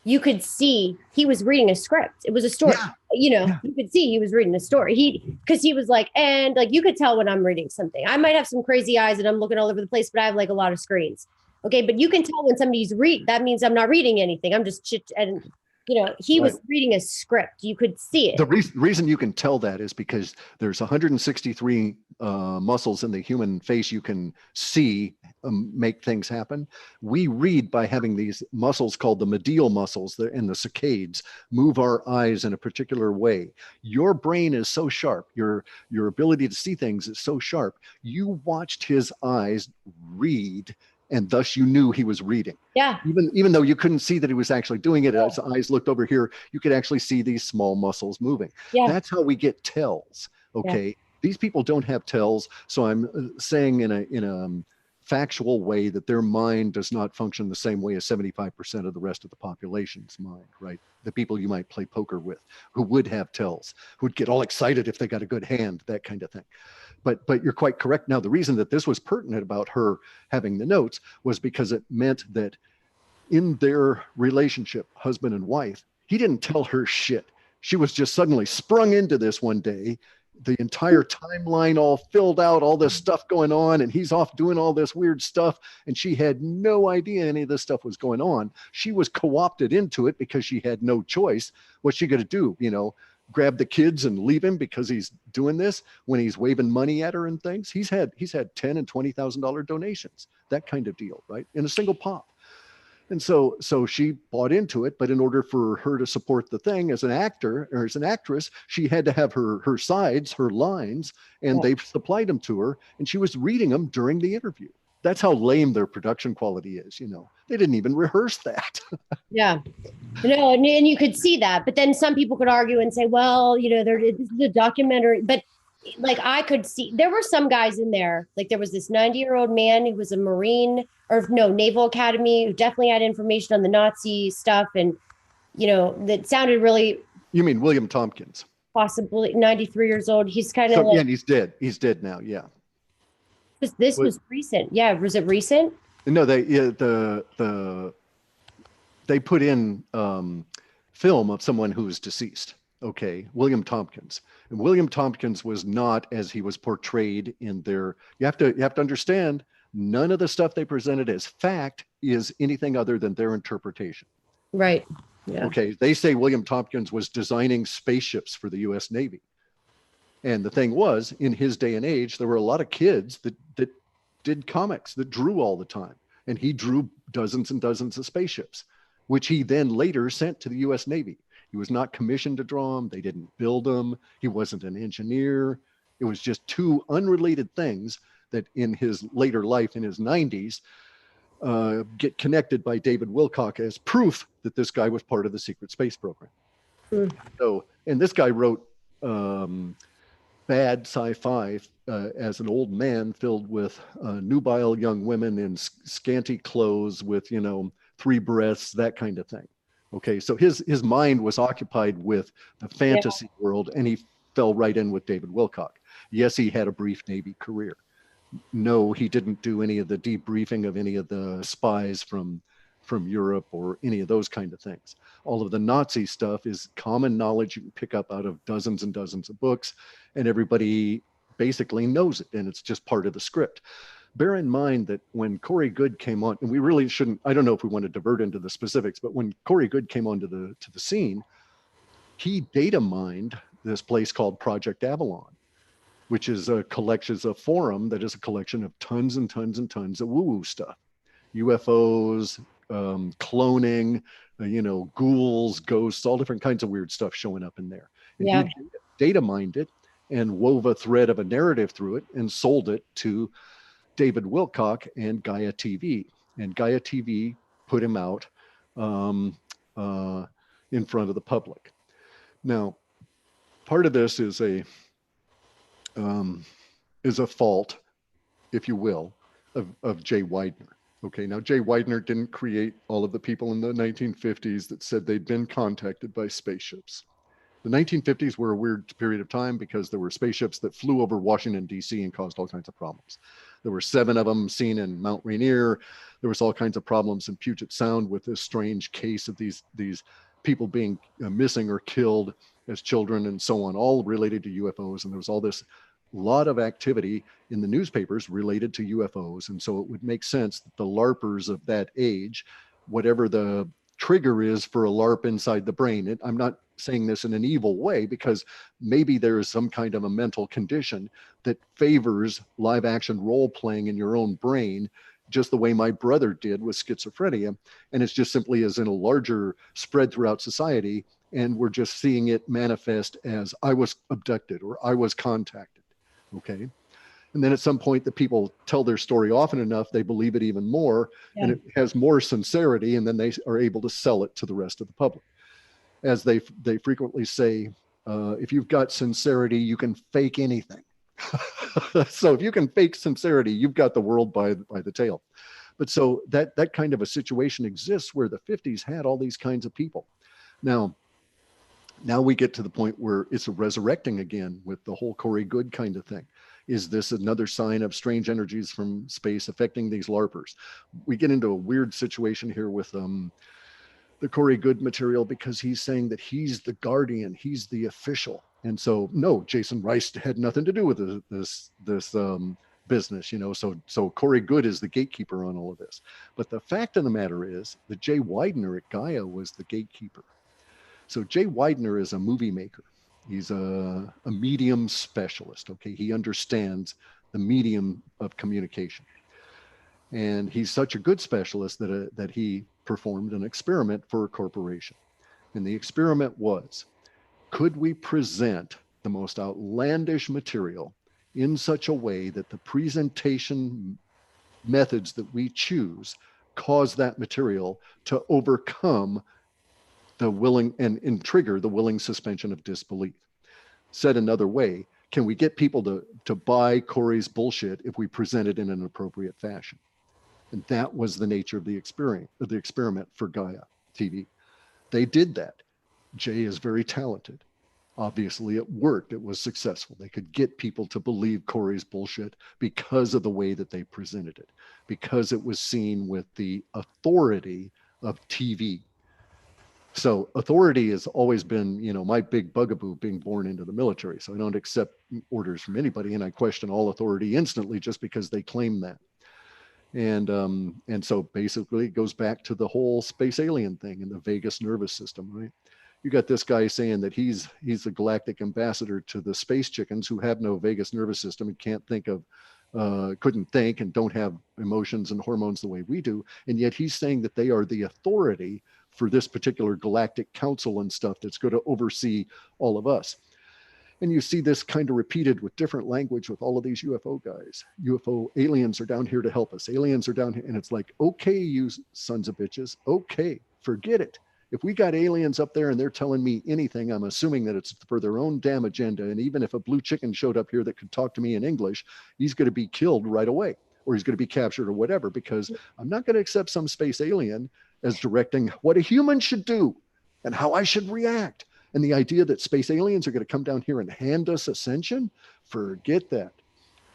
you could see he was reading a script. It was a story. Yeah. You could see he was reading a story. Because he was like, and like, you could tell when I'm reading something. I might have some crazy eyes and I'm looking all over the place, but I have like a lot of screens. Okay. But you can tell when somebody's that means I'm not reading anything. I'm just and he was reading a script. You could see it. The reason you can tell that is because there's 163 muscles in the human face you can see make things happen. We read by having these muscles called the medial muscles and the saccades move our eyes in a particular way. Your brain is so sharp. Your ability to see things is so sharp. You watched his eyes read, and thus you knew he was reading. Yeah. Even though you couldn't see that he was actually doing it, as eyes looked over here, you could actually see these small muscles moving. Yeah. That's how we get tells. Okay. Yeah. These people don't have tells. So I'm saying in a factual way that their mind does not function the same way as 75% of the rest of the population's mind, right? The people you might play poker with who would have tells, who'd get all excited if they got a good hand, that kind of thing. But you're quite correct. Now, the reason that this was pertinent about her having the notes was because it meant that in their relationship, husband and wife, he didn't tell her shit. She was just suddenly sprung into this one day, the entire timeline all filled out, all this stuff going on, and he's off doing all this weird stuff, and she had no idea any of this stuff was going on. She was co-opted into it because she had no choice. What's she going to do? Grab the kids and leave him because he's doing this when he's waving money at her and things. He's had $10,000 and $20,000 donations, that kind of deal, right? In a single pop. And so she bought into it, but in order for her to support the thing as an actor or as an actress, she had to have her sides, her lines, and they supplied them to her, and she was reading them during the interview. That's how lame their production quality is. They didn't even rehearse that. Yeah. And you could see that, but then some people could argue and say, well, this is a documentary, but like I could see, there were some guys in there, like there was this 90-year-old man who was a Naval Academy, who definitely had information on the Nazi stuff. And, that sounded really. You mean William Tompkins? Possibly 93 years old. He's kind of yeah, and he's dead. He's dead now. Yeah. This was recent. Yeah. Was it recent? No, they put in film of someone who was deceased. Okay, William Tompkins. And William Tompkins was not as he was portrayed in their. You have to understand. None of the stuff they presented as fact is anything other than their interpretation. Right. Yeah. Okay. They say William Tompkins was designing spaceships for the U.S. Navy. And the thing was, in his day and age, there were a lot of kids that did comics, that drew all the time. And he drew dozens and dozens of spaceships, which he then later sent to the U.S. Navy. He was not commissioned to draw them. They didn't build them. He wasn't an engineer. It was just two unrelated things that in his later life, in his 90s, get connected by David Wilcock as proof that this guy was part of the secret space program. So, and this guy wrote bad sci-fi as an old man filled with nubile young women in scanty clothes with, 3 breasts, that kind of thing. Okay, so his mind was occupied with the fantasy world, and he fell right in with David Wilcock. Yes, he had a brief Navy career, no, he didn't do any of the debriefing of any of the spies from Europe or any of those kind of things. All of the Nazi stuff is common knowledge you can pick up out of dozens and dozens of books, and everybody basically knows it, and it's just part of the script. Bear in mind that when Corey Goode came on, and we really shouldn't, I don't know if we want to divert into the specifics, but when Corey Goode came onto the scene, he data mined this place called Project Avalon, which is a forum that is a collection of tons and tons and tons of woo-woo stuff. UFOs, cloning, ghouls, ghosts, all different kinds of weird stuff showing up in there. And Yeah. he data mined it and wove a thread of a narrative through it and sold it to David Wilcock and Gaia TV. And Gaia TV put him out in front of the public. Now, part of this is a fault, if you will, of Jay Weidner. Okay, now Jay Weidner didn't create all of the people in the 1950s that said they'd been contacted by spaceships. The 1950s were a weird period of time because there were spaceships that flew over Washington, D.C. and caused all kinds of problems. There were 7 of them seen in Mount Rainier. There was all kinds of problems in Puget Sound with this strange case of these people being missing or killed as children and so on, all related to UFOs. And there was all this lot of activity in the newspapers related to UFOs. And so it would make sense that the LARPers of that age, whatever the trigger is for a LARP inside the brain, I'm not saying this in an evil way, because maybe there is some kind of a mental condition that favors live action role playing in your own brain, just the way my brother did with schizophrenia. And it's just simply as in a larger spread throughout society. And we're just seeing it manifest as I was abducted or I was contacted. Okay. And then at some point, the people tell their story often enough, they believe it even more, and it has more sincerity, and then they are able to sell it to the rest of the public. As they frequently say, if you've got sincerity, you can fake anything. So if you can fake sincerity, you've got the world by the tail. But so that kind of a situation exists where the 50s had all these kinds of people. Now we get to the point where it's resurrecting again with the whole Corey Goode kind of thing. Is this another sign of strange energies from space affecting these LARPers? We get into a weird situation here with the Corey Goode material, because he's saying that he's the guardian, he's the official. And so, no, Jason Rice had nothing to do with this business, so Corey Goode is the gatekeeper on all of this. But the fact of the matter is that Jay Weidner at Gaia was the gatekeeper. So Jay Weidner is a movie maker. He's a medium specialist. Okay, he understands the medium of communication, and he's such a good specialist that he performed an experiment for a corporation. And the experiment was, could we present the most outlandish material in such a way that the presentation methods that we choose cause that material to overcome the willing and trigger the willing suspension of disbelief? Said another way, can we get people to buy Corey's bullshit if we present it in an appropriate fashion? And that was the nature of the experiment for Gaia TV. They did that. Jay is very talented. Obviously, it worked. It was successful. They could get people to believe Corey's bullshit because of the way that they presented it, because it was seen with the authority of TV. So authority has always been, my big bugaboo being born into the military. So I don't accept orders from anybody, and I question all authority instantly just because they claim that. And so basically it goes back to the whole space alien thing and the vagus nervous system, right? You got this guy saying that he's the galactic ambassador to the space chickens who have no vagus nervous system and can't think of, couldn't think and don't have emotions and hormones the way we do. And yet he's saying that they are the authority for this particular galactic council and stuff that's going to oversee all of us. And you see this kind of repeated with different language with all of these UFO guys. UFO aliens are down here to help us. Aliens are down here. And it's like, okay, you sons of bitches. Okay, forget it. If we got aliens up there and they're telling me anything, I'm assuming that it's for their own damn agenda. And even if a blue chicken showed up here that could talk to me in English, he's going to be killed right away, or he's going to be captured or whatever, because I'm not going to accept some space alien as directing what a human should do and how I should react. And the idea that space aliens are going to come down here and hand us ascension, forget that.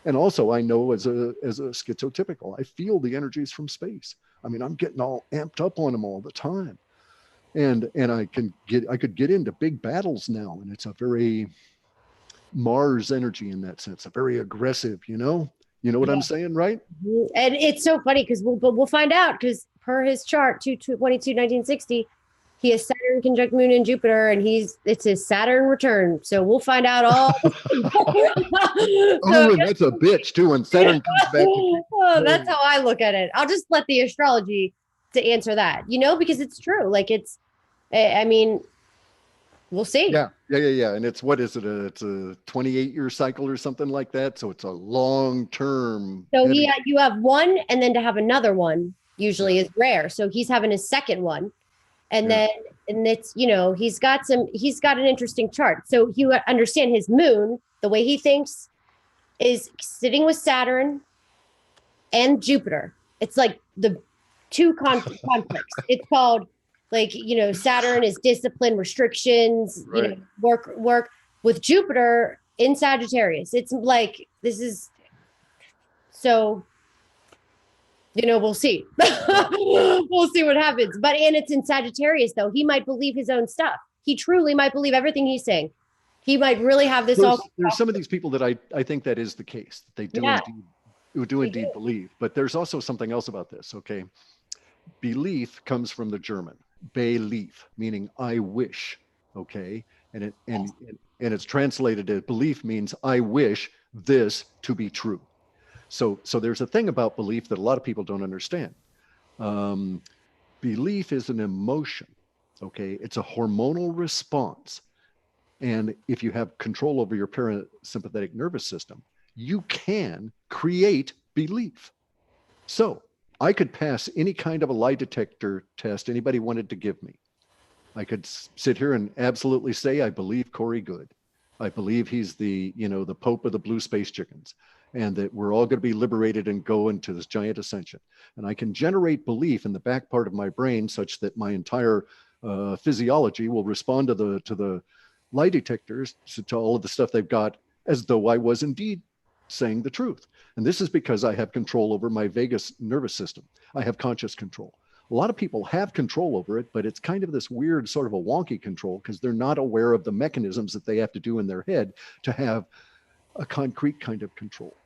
And also, I know as a schizotypical, I feel the energies from space. I mean, I'm getting all amped up on them all the time, and I could get into big battles now, and it's a very Mars energy in that sense, a very aggressive. You know what I'm Yeah. saying, right? And it's so funny because we'll find out because per his chart, 222, 1960, he has Saturn conjunct Moon and Jupiter, and it's his Saturn return. So we'll find out all. So Oh, and that's a bitch too. When Saturn comes back to oh, that's how I look at it. I'll just let the astrology to answer that, because it's true. Like I mean, we'll see. yeah. And it's what is it? It's a 28-year cycle or something like that. So it's a long term. So Heavy. you have one, and then to have another one Yeah, usually is rare. So he's having his second one, and yeah. then and it's he's got an interesting chart. So you understand his moon, the way he thinks is sitting with Saturn and Jupiter. It's like the two conflicts. It's called like, Saturn is discipline, restrictions, Right. work with Jupiter in Sagittarius. It's like this is so we'll see. Yeah, yeah. We'll see what happens. And it's in Sagittarius though. He might believe his own stuff. He truly might believe everything he's saying. He might really have this all. There's some of these people that I think that is the case. They do Yeah, indeed believe. But there's also something else about this. Okay, belief comes from the German belief, meaning I wish. Okay, and it's translated as belief means I wish this to be true. So there's a thing about belief that a lot of people don't understand. Um, Belief is an emotion. Okay, it's a hormonal response. And if you have control over your parasympathetic nervous system, you can create belief. So I could pass any kind of a lie detector test anybody wanted to give me. I could sit here and absolutely say, I believe Corey Good. I believe he's the Pope of the blue space chickens, and that we're all going to be liberated and go into this giant ascension. And I can generate belief in the back part of my brain such that my entire physiology will respond to the lie detectors, to all of the stuff they've got, as though I was indeed saying the truth. And this is because I have control over my vagus nervous system. I have conscious control. A lot of people have control over it, but it's kind of this weird sort of a wonky control because they're not aware of the mechanisms that they have to do in their head to have a concrete kind of control.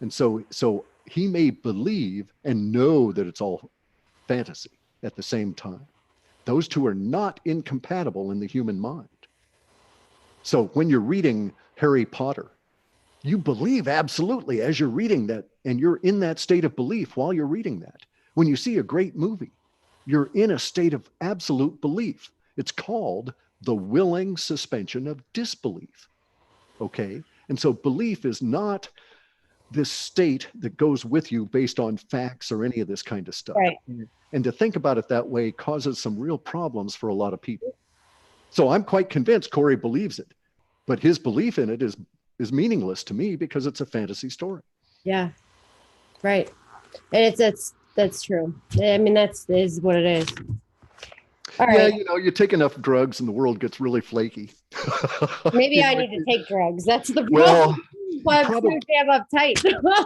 And so he may believe and know that it's all fantasy at the same time. Those two are not incompatible in the human mind. So when you're reading Harry Potter, you believe absolutely as you're reading that, and you're in that state of belief while you're reading that. When you see a great movie, you're in a state of absolute belief. It's called the willing suspension of disbelief. Okay. And so belief is not this state that goes with you based on facts or any of this kind of stuff. right. And to think about it that way causes some real problems for a lot of people. So I'm quite convinced Corey believes it, but his belief in it is meaningless to me because it's a fantasy story. Yeah, right. And that's true. I mean, that's is what it is. All Yeah, right. you take enough drugs and the world gets really flaky. Maybe I need to take drugs. That's the Well, problem. Why I'm so probably. damn uptight.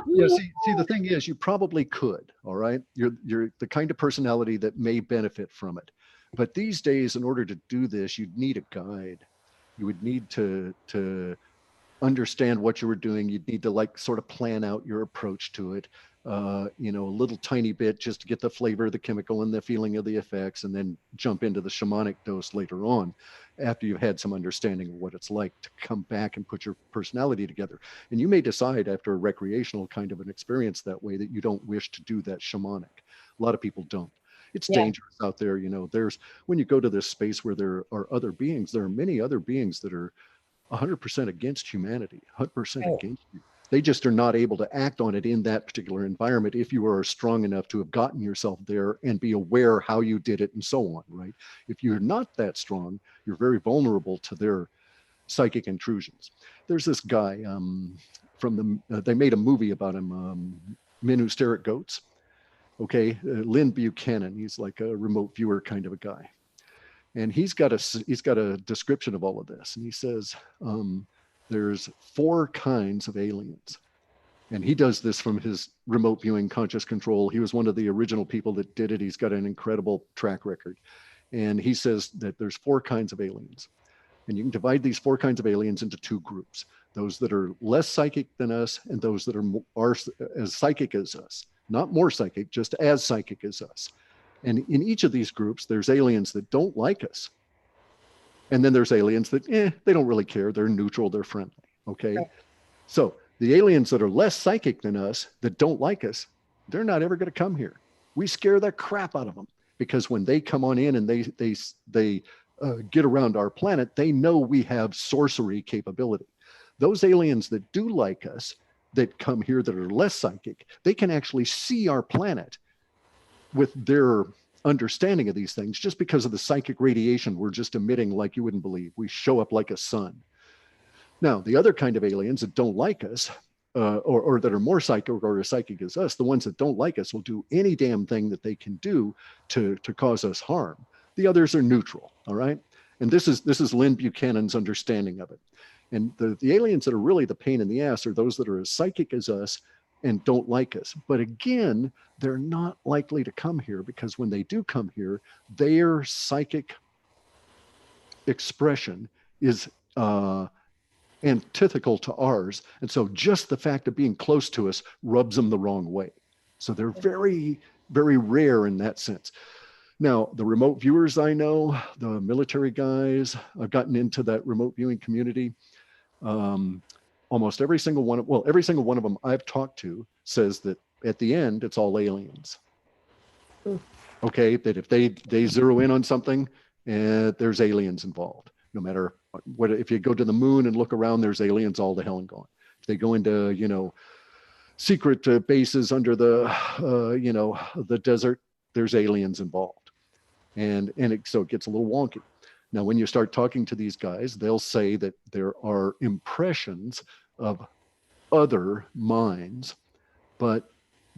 Yeah, see, the thing is, you probably could. All right, you're the kind of personality that may benefit from it. But these days, in order to do this, you'd need a guide. You would need to understand what you were doing. You'd need to like sort of plan out your approach to it. A little tiny bit just to get the flavor of the chemical and the feeling of the effects, and then jump into the shamanic dose later on after you've had some understanding of what it's like to come back and put your personality together. And you may decide after a recreational kind of an experience that way that you don't wish to do that shamanic. A lot of people don't. It's Yeah. dangerous out there. There's when you go to this space where there are other beings, there are many other beings that are 100% against humanity, 100% Right. against you. They just are not able to act on it in that particular environment if you are strong enough to have gotten yourself there and be aware how you did it and so on, right? If you're not that strong, you're very vulnerable to their psychic intrusions. There's this guy they made a movie about him, Men Who Stare at Goats. Okay, Lynn Buchanan, he's like a remote viewer kind of a guy. And he's got a description of all of this, and he says there's four kinds of aliens, And he does this from his remote viewing conscious control. He was one of the original people that did it. He's got an incredible track record. And he says that there's 4 kinds of aliens. And you can divide these 4 kinds of aliens into 2 groups: those that are less psychic than us and those that are as psychic as us. Not more psychic, just as psychic as us. And in each of these groups, there's aliens that don't like us. And then there's aliens that, they don't really care. They're neutral, they're friendly, okay? Right. So the aliens that are less psychic than us, that don't like us, they're not ever going to come here. We scare the crap out of them, because when they come on in and they get around our planet, they know we have sorcery capability. Those aliens that do like us, that come here that are less psychic, they can actually see our planet with their understanding of these things, just because of the psychic radiation we're just emitting like you wouldn't believe. We show up like a sun. Now, the other kind of aliens that don't like us, or that are more psychic or as psychic as us, the ones that don't like us will do any damn thing that they can do to cause us harm. The others are neutral, all right? And this is Lynn Buchanan's understanding of it. And the aliens that are really the pain in the ass are those that are as psychic as us and don't like us. But again, they're not likely to come here, because when they do come here, their psychic expression is antithetical to ours. And so just the fact of being close to us rubs them the wrong way. So they're very, very rare in that sense. Now, the remote viewers I know, the military guys, I've gotten into that remote viewing community. Almost every single one of them I've talked to says that at the end, it's all aliens. Okay, that if they zero in on something, there's aliens involved. No matter what, if you go to the moon and look around, there's aliens all to hell and gone. If they go into, secret bases under the desert, there's aliens involved. So it gets a little wonky. Now, when you start talking to these guys, they'll say that there are impressions of other minds, but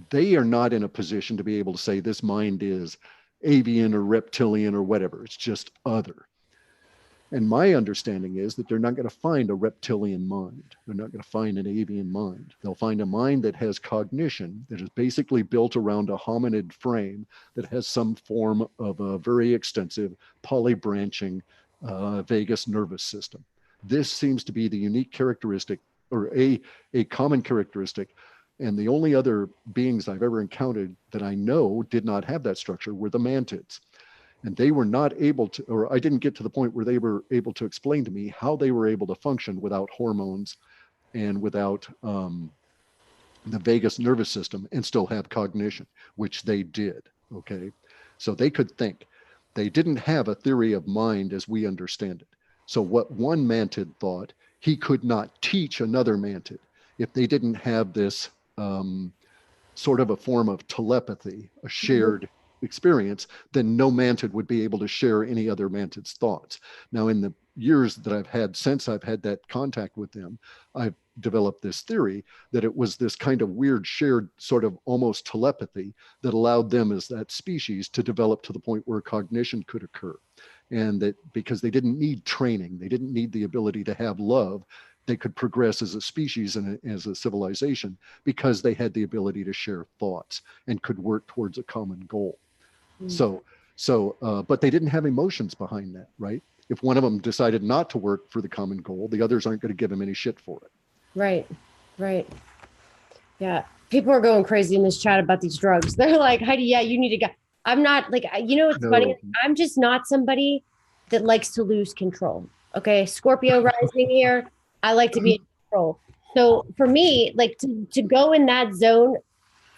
they are not in a position to be able to say this mind is avian or reptilian or whatever. It's just other. And my understanding is that they're not going to find a reptilian mind. They're not going to find an avian mind. They'll find a mind that has cognition, that is basically built around a hominid frame, that has some form of a very extensive polybranching vagus nervous system. This seems to be the unique characteristic, or a common characteristic. And the only other beings I've ever encountered that I know did not have that structure were the mantids. And they were not able to, or I didn't get to the point where they were able to explain to me how they were able to function without hormones and without the vagus nervous system and still have cognition, which they did. Okay. So they could think. They didn't have a theory of mind as we understand it. So what one mantid thought, he could not teach another mantid if they didn't have this sort of a form of telepathy, a shared experience, then no mantid would be able to share any other mantid's thoughts. Now, in the years that I've had since I've had that contact with them, I've developed this theory that it was this kind of weird shared sort of almost telepathy that allowed them as that species to develop to the point where cognition could occur. And that because they didn't need training, they didn't need the ability to have love, they could progress as a species and as a civilization because they had the ability to share thoughts and could work towards a common goal. But they didn't have emotions behind that, right? If one of them decided not to work for the common goal, the others aren't going to give them any shit for it. Right. Yeah. People are going crazy in this chat about these drugs. They're like, Heidi, yeah, you need to go. I'm not like, what's funny? I'm just not somebody that likes to lose control. Okay. Scorpio rising here. I like to be in control. So for me, like to go in that zone,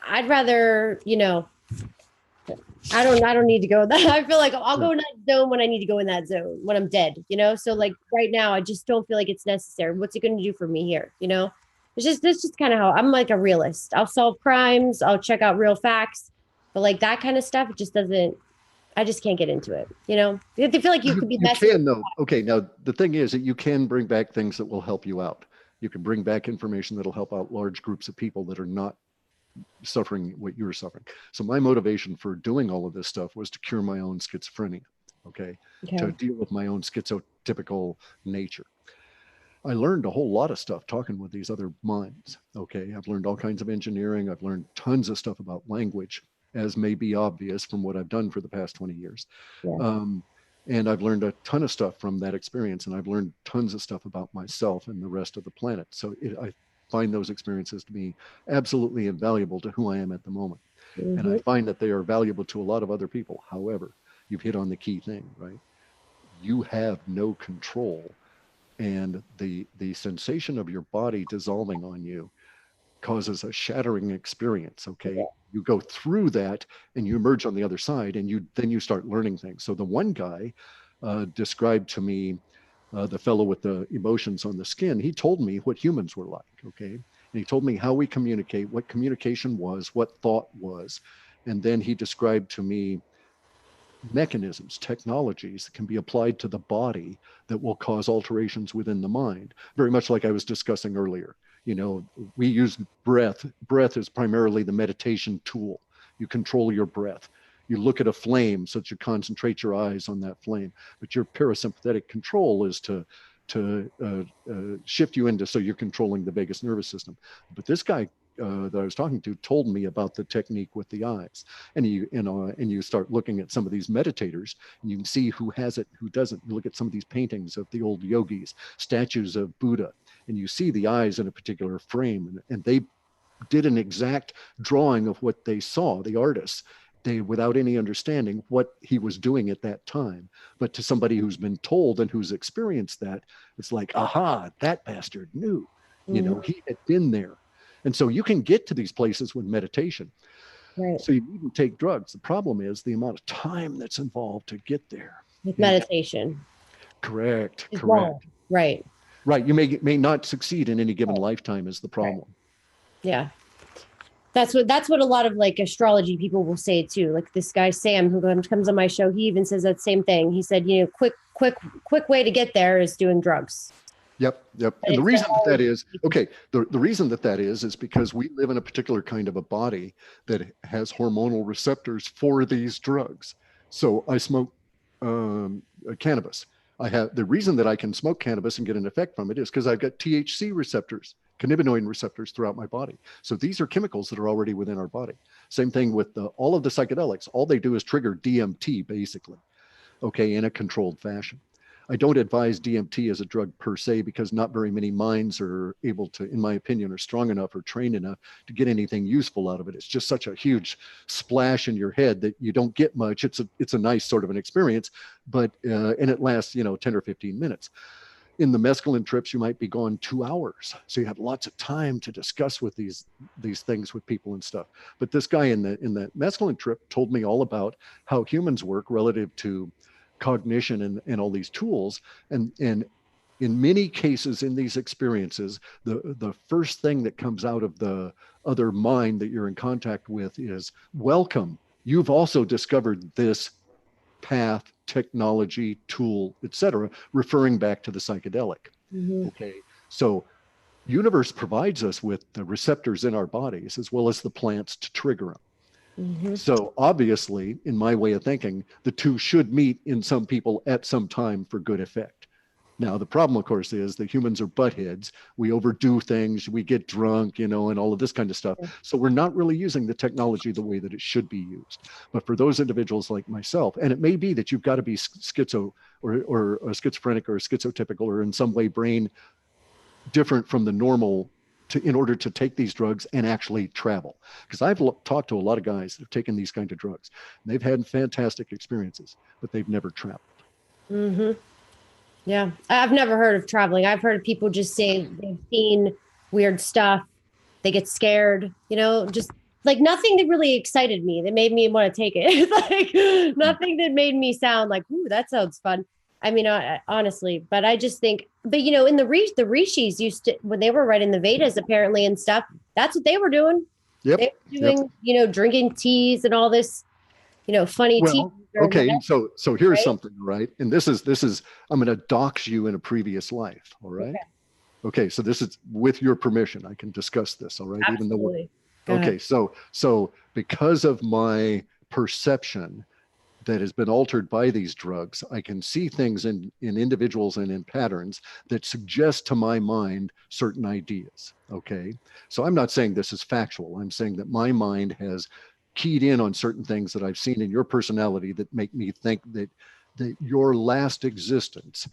I'd rather, I don't need to go in that. I feel like I'll go in that zone when I need to go in that zone, when I'm dead, So like right now, I just don't feel like it's necessary. What's it going to do for me here? That's just kind of how I'm like a realist. I'll solve crimes. I'll check out real facts, but like that kind of stuff, it just doesn't, I just can't get into it. I feel like you could be messy. You can though. Okay. Now the thing is that you can bring back things that will help you out. You can bring back information that'll help out large groups of people that are not suffering what you're suffering. So my motivation for doing all of this stuff was to cure my own schizophrenia, okay? To deal with my own schizotypical nature. I learned a whole lot of stuff talking with these other minds. Okay. I've learned all kinds of engineering. I've learned tons of stuff about language, as may be obvious from what I've done for the past 20 years. Yeah. Um, and I've learned a ton of stuff from that experience. And I've learned tons of stuff about myself and the rest of the planet. So I find those experiences to be absolutely invaluable to who I am at the moment. And I Hmm. find that they are valuable to a lot of other people. However, you've hit on the key thing, right? You have no control, and the sensation of your body dissolving on you causes a shattering experience. Okay, you go through that and you emerge on the other side, and you start learning things. So the one guy described to me, the fellow with the emotions on the skin, he told me what humans were like. Okay, and he told me how we communicate, what communication was, what thought was, and then he described to me mechanisms, technologies that can be applied to the body that will cause alterations within the mind. Very much like I was discussing earlier. You know, we use breath. Breath is primarily the meditation tool. You control your breath. You look at a flame so that you concentrate your eyes on that flame. But your parasympathetic control is to shift you into, so you're controlling the vagus nervous system. But this guy that I was talking to told me about the technique with the eyes, and you start looking at some of these meditators, and you can see who has it, who doesn't. You look at some of these paintings of the old yogis, statues of Buddha, and you see the eyes in a particular frame, and they did an exact drawing of what they saw, the artists. They, without any understanding what he was doing at that time. But to somebody who's been told and who's experienced that, it's like, aha, that bastard knew. You Hmm. know, he had been there. And so you can get to these places with meditation. Right. So you needn't take drugs. The problem is the amount of time that's involved to get there. With And meditation correct, is long. correct. Right. Right. You may not succeed in any given Right. lifetime is the Right. problem. Yeah. That's what a lot of like astrology people will say too. Like this guy Sam who comes on my show, he even says that same thing. He said, quick way to get there is doing drugs. Yep, yep. And And the it's a reason that hard. that is, okay, the reason that that is because we live in a particular kind of a body that has hormonal receptors for these drugs. So I smoke cannabis. I have the reason that I can smoke cannabis and get an effect from it is because I've got THC receptors, cannabinoid receptors throughout my body. So these are chemicals that are already within our body. Same thing with all of the psychedelics. All they do is trigger DMT, basically, okay, in a controlled fashion. I don't advise DMT as a drug per se because not very many minds are able to, in my opinion, are strong enough or trained enough to get anything useful out of it. It's just such a huge splash in your head that you don't get much. It's a nice sort of an experience, but and it lasts 10 or 15 minutes. In the mescaline trips, you might be gone 2 hours, so you have lots of time to discuss with these things with people and stuff. But this guy in the mescaline trip told me all about how humans work relative to cognition and all these tools, and in many cases in these experiences, the first thing that comes out of the other mind that you're in contact with is, welcome, you've also discovered this path, technology, tool, etc., referring back to the psychedelic. Mhm. Okay, so universe provides us with the receptors in our bodies as well as the plants to trigger them. Mhm. So obviously, in my way of thinking, the two should meet in some people at some time for good effect. Now, the problem, of course, is that humans are buttheads. We overdo things, we get drunk, and all of this kind of stuff. So we're not really using the technology the way that it should be used. But for those individuals like myself, and it may be that you've got to be schizo or a schizophrenic or a schizotypical or in some way brain different from the normal in order to take these drugs and actually travel. Because I've talked to a lot of guys that have taken these kind of drugs, and they've had fantastic experiences, but they've never traveled. Mhm. Yeah. I've never heard of traveling. I've heard of people just say they've seen weird stuff. They get scared, just like nothing that really excited me that made me want to take it. Like nothing that made me sound like, ooh, that sounds fun. I mean, honestly, but I just think, but in the rishis used to, when they were writing the Vedas apparently and stuff, that's what they were doing. Yep. They were Yep. doing, drinking teas and all this, funny tea Well, or okay. whatever, So here's right? something, right? And this is I'm going to dox you in a previous life. All right. Okay. Okay. So this is with your permission. I can discuss this. All right. Even though we're Absolutely. Go ahead. okay. So because of my perception, that has been altered by these drugs, I can see things in individuals and in patterns that suggest to my mind certain ideas. Okay. So I'm not saying this is factual. I'm saying that my mind has keyed in on certain things that I've seen in your personality that make me think that your last existence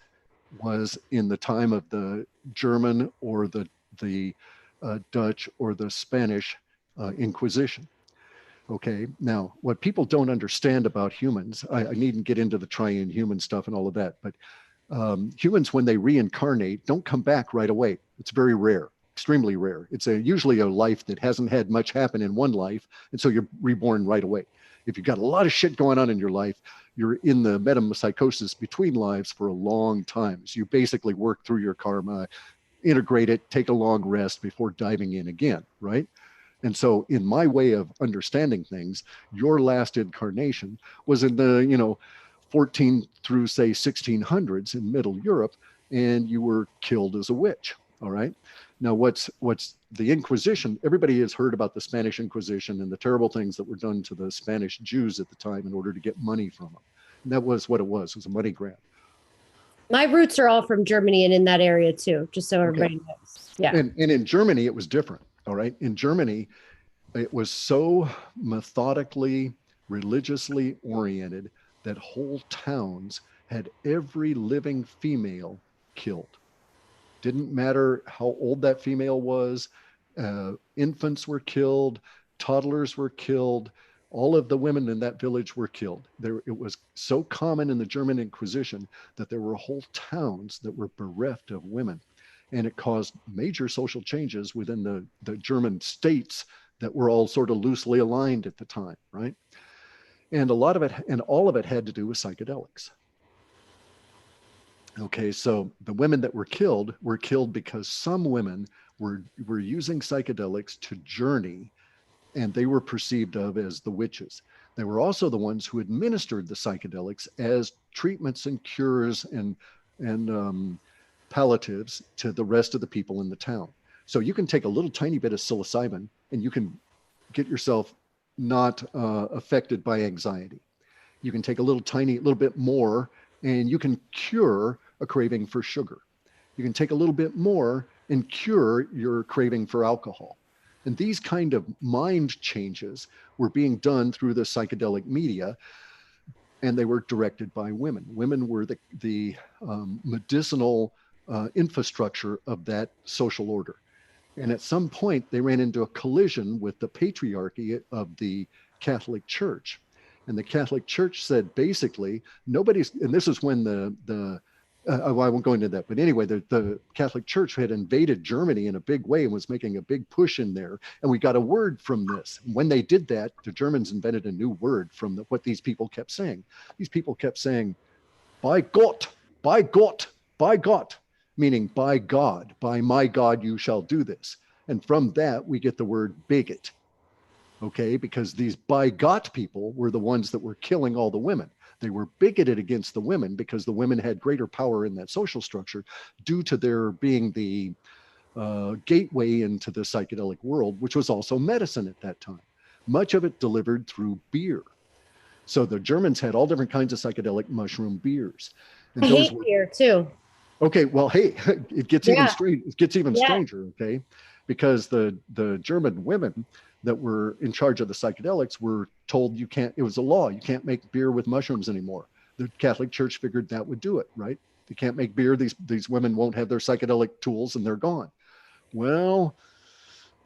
was in the time of the German or the Dutch or the Spanish Inquisition. Okay. Now, what people don't understand about humans, I needn't get into the triune human stuff and all of that, but humans, when they reincarnate, don't come back right away. It's very rare, extremely rare. It's usually a life that hasn't had much happen in one life, and so you're reborn right away. If you've got a lot of shit going on in your life, you're in the metempsychosis between lives for a long time. So you basically work through your karma, integrate it, take a long rest before diving in again, right? And so in my way of understanding things, your last incarnation was in the, 14 through say 1600s in Middle Europe, and you were killed as a witch. All right. Now, what's the Inquisition? Everybody has heard about the Spanish Inquisition and the terrible things that were done to the Spanish Jews at the time in order to get money from them. And that was what it was a money grab. My roots are all from Germany and in that area too, just so everybody knows. Yeah. And in Germany, it was different. All right. In Germany, it was so methodically, religiously oriented that whole towns had every living female killed. Didn't matter how old that female was. Infants were killed, toddlers were killed. All of the women in that village were killed. It was so common in the German Inquisition that there were whole towns that were bereft of women. And it caused major social changes within the German states that were all sort of loosely aligned at the time, right? And a lot of it, and all of it had to do with psychedelics. Okay, so the women that were killed because some women were using psychedelics to journey, and they were perceived of as the witches. They were also the ones who administered the psychedelics as treatments and cures and palliatives to the rest of the people in the town. So you can take a little tiny bit of psilocybin and you can get yourself not affected by anxiety. You can take a little bit more and you can cure a craving for sugar. You can take a little bit more and cure your craving for alcohol. And these kind of mind changes were being done through the psychedelic media, and they were directed by women. Women were the medicinal infrastructure of that social order. And at some point, they ran into a collision with the patriarchy of the Catholic Church. And the Catholic Church said, basically, nobody's, and this is when I won't go into that, but anyway, the Catholic Church had invaded Germany in a big way and was making a big push in there. And we got a word from this. When they did that, the Germans invented a new word from what these people kept saying. These people kept saying, by Gott, by Gott, by Gott, meaning by God, by my God, you shall do this. And from that, we get the word bigot. Okay, because these by God people were the ones that were killing all the women. They were bigoted against the women because the women had greater power in that social structure due to their being the gateway into the psychedelic world, which was also medicine at that time. Much of it delivered through beer. So the Germans had all different kinds of psychedelic mushroom beers. And I hate beer too. Okay, well, hey, it gets even stranger, okay? Because the German women that were in charge of the psychedelics were told you can't, it was a law, you can't make beer with mushrooms anymore. The Catholic Church figured that would do it, right? You can't make beer, these women won't have their psychedelic tools and they're gone. Well,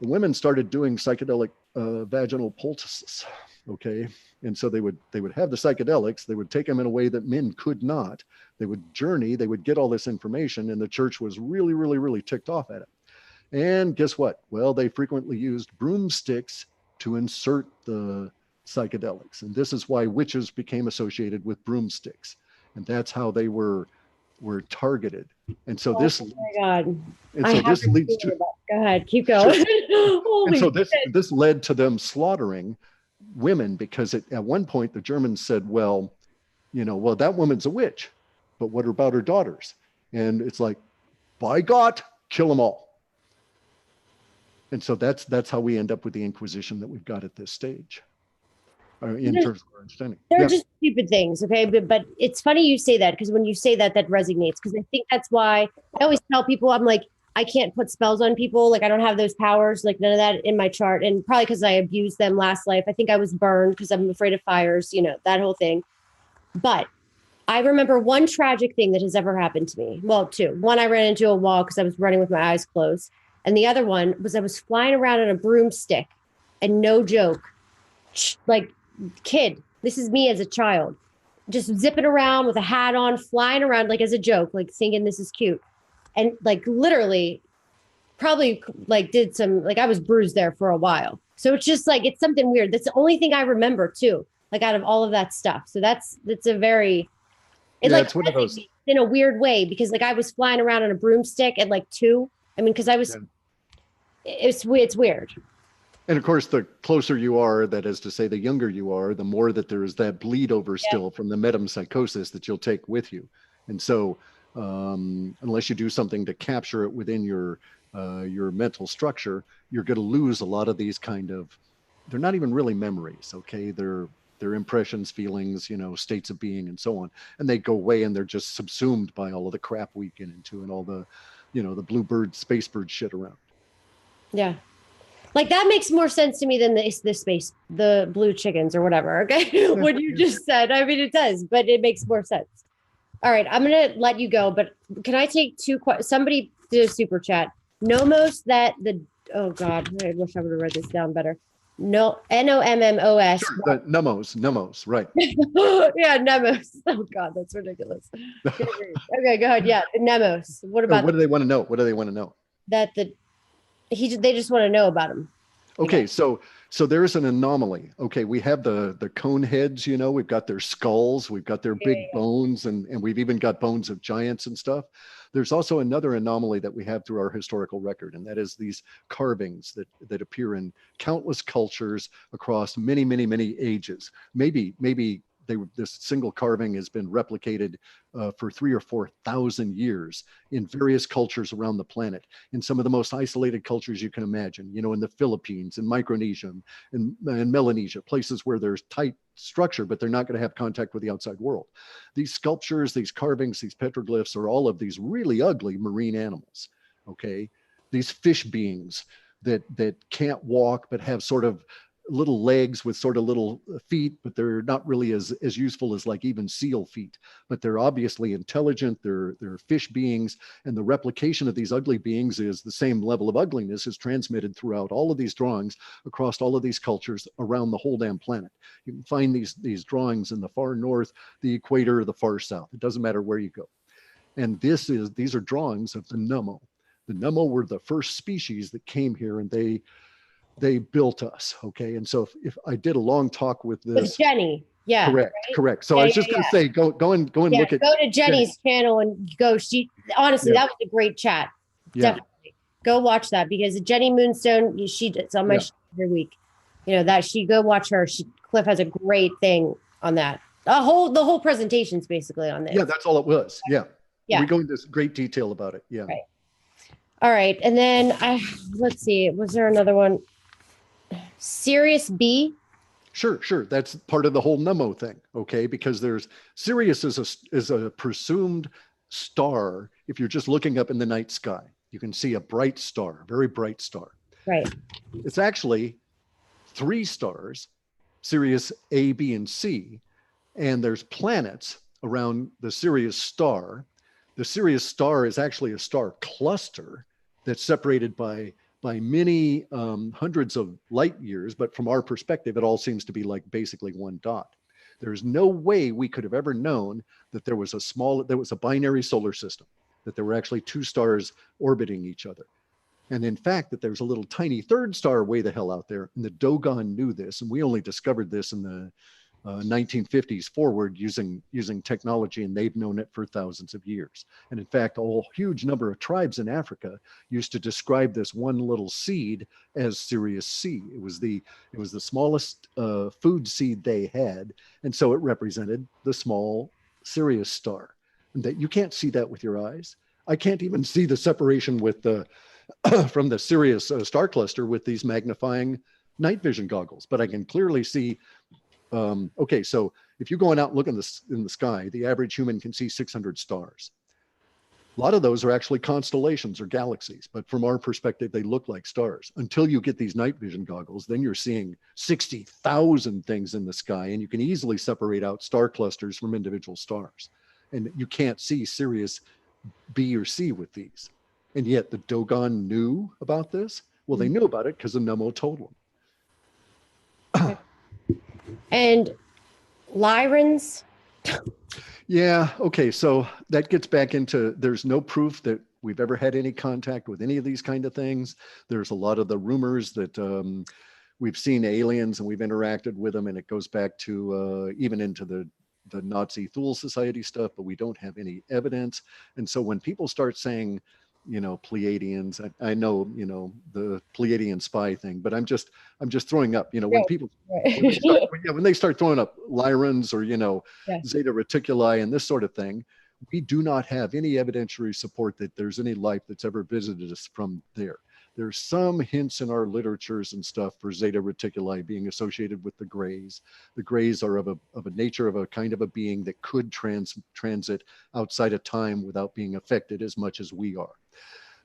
the women started doing psychedelic vaginal poultices, okay? And so they would have the psychedelics, they would take them in a way that men could not. They would journey, they would get all this information, and the church was really, really, really ticked off at it. And guess what? Well, they frequently used broomsticks to insert the psychedelics. And this is why witches became associated with broomsticks. And that's how they were targeted. And so this, oh my God. And so this leads to, go ahead, keep going. Sure. And so this led to them slaughtering women because at one point the Germans said, well, that woman's a witch, but what about her daughters? And it's like, by God, kill them all. And so that's how we end up with the Inquisition that we've got at this stage. in terms of our understanding. They're Yeah. just stupid things, okay? But it's funny you say that because when you say that, that resonates. Because I think that's why I always tell people I'm like, I can't put spells on people. Like I don't have those powers, like none of that in my chart. And probably because I abused them last life. I think I was burned because I'm afraid of fires, you know, that whole thing. But I remember one tragic thing that has ever happened to me. Well, two. One, I ran into a wall because I was running with my eyes closed. And the other one was I was flying around on a broomstick. And no joke, like kid, this is me as a child, just zipping around with a hat on, flying around like as a joke, like thinking this is cute. And like literally probably like did some, like I was bruised there for a while. So it's just like, it's something weird. That's the only thing I remember too, like out of all of that stuff. So that's a very, it Yeah, like it's one of those. in a weird way because like I was flying around on a broomstick at like 2. I mean, because I was, Yeah. it's weird. And of course, the closer you are, that is to say, the younger you are, the more that there is that bleed over still from the metempsychosis that you'll take with you. And so, unless you do something to capture it within your mental structure, you're going to lose a lot of these kind of. They're not even really memories, okay? They're impressions, feelings, you know, states of being, and so on. And they go away, and they're just subsumed by all of the crap we get into and all the, you know, the bluebird, spacebird shit around. Yeah. Like that makes more sense to me than this space, the blue chickens or whatever. Okay. What you just said. I mean, it does, but it makes more sense. All right. I'm going to let you go, but can I take two questions? Somebody did a super chat. Nomos that the, oh God, I wish I would have read this down better. No, Nommos. Sure, the Nemos, right. Yeah, Nemos. Oh God, that's ridiculous. Okay, go ahead. Yeah, Nemos. What about what do they want to know? What do they want to know? that? They just want to know about him. Okay, so there's an anomaly. Okay, we have the cone heads, you know, we've got their skulls, we've got their big bones, and we've even got bones of giants and stuff. There's also another anomaly that we have through our historical record, and that is these carvings that appear in countless cultures across many, many, many ages. Maybe this single carving has been replicated for 3,000 or 4,000 years in various cultures around the planet, in some of the most isolated cultures you can imagine, you know, in the Philippines, in Micronesia, and Melanesia, places where there's tight structure, but they're not going to have contact with the outside world. These sculptures, these carvings, these petroglyphs are all of these really ugly marine animals, okay? These fish beings that can't walk, but have sort of little legs with sort of little feet, but they're not really as useful as like even seal feet, but they're obviously intelligent. They're fish beings, and the replication of these ugly beings is the same level of ugliness is transmitted throughout all of these drawings across all of these cultures around the whole damn planet. You can find these drawings in the far north, the equator, or the far south. It doesn't matter where you go. And these are drawings of the Nemo. The Nemo were the first species that came here, and they built us. Okay. And so if I did a long talk with this, With Jenny. Yeah. Correct. So I was just going to say, go and look at. Go to Jenny's channel and go. Honestly, that was a great chat. Yeah. Definitely go watch that because Jenny Moonstone, it's on my show every week. You know that go watch her. Cliff has a great thing on that. The whole presentation's basically on this. Yeah, that's all it was. Yeah. Yeah. We go into great detail about it. Yeah. Right. All right. And then let's see, was there another one? Sirius B. Sure. That's part of the whole Nemo thing, okay? Because Sirius is a presumed star. If you're just looking up in the night sky, you can see a bright star, very bright star. Right. It's actually 3 stars, Sirius A, B, and C, and there's planets around the Sirius star. The Sirius star is actually a star cluster that's separated by many hundreds of light years, but from our perspective, it all seems to be like basically one dot. There's no way we could have ever known that there was a binary solar system, that there were actually 2 stars orbiting each other. And in fact, that there's a little tiny 3rd star way the hell out there. And the Dogon knew this, and we only discovered this in the 1950s forward using technology, and they've known it for thousands of years. And in fact, a whole huge number of tribes in Africa used to describe this one little seed as Sirius C. It was the smallest food seed they had, and so it represented the small Sirius star. And that you can't see that with your eyes. I can't even see the separation with the from the Sirius star cluster with these magnifying night vision goggles, but I can clearly see Okay, so if you're going out and looking in the sky, the average human can see 600 stars. A lot of those are actually constellations or galaxies, but from our perspective, they look like stars. Until you get these night vision goggles, then you're seeing 60,000 things in the sky, and you can easily separate out star clusters from individual stars. And you can't see Sirius B or C with these. And yet the Dogon knew about this. Well, they knew about it because the Nemo told them. And Lyrans? Yeah. Okay. So that gets back into there's no proof that we've ever had any contact with any of these kind of things. There's a lot of the rumors that we've seen aliens and we've interacted with them, and it goes back to even into the Nazi Thule Society stuff, but we don't have any evidence. And so when people start saying, Pleiadians, I know, the Pleiadian spy thing, but I'm just throwing up, when people, when they start throwing up Lyrans or, Zeta Reticuli and this sort of thing, we do not have any evidentiary support that there's any life that's ever visited us from there. There's some hints in our literatures and stuff for Zeta Reticuli being associated with the Greys. The Greys are of a nature of a kind of a being that could transit outside of time without being affected as much as we are.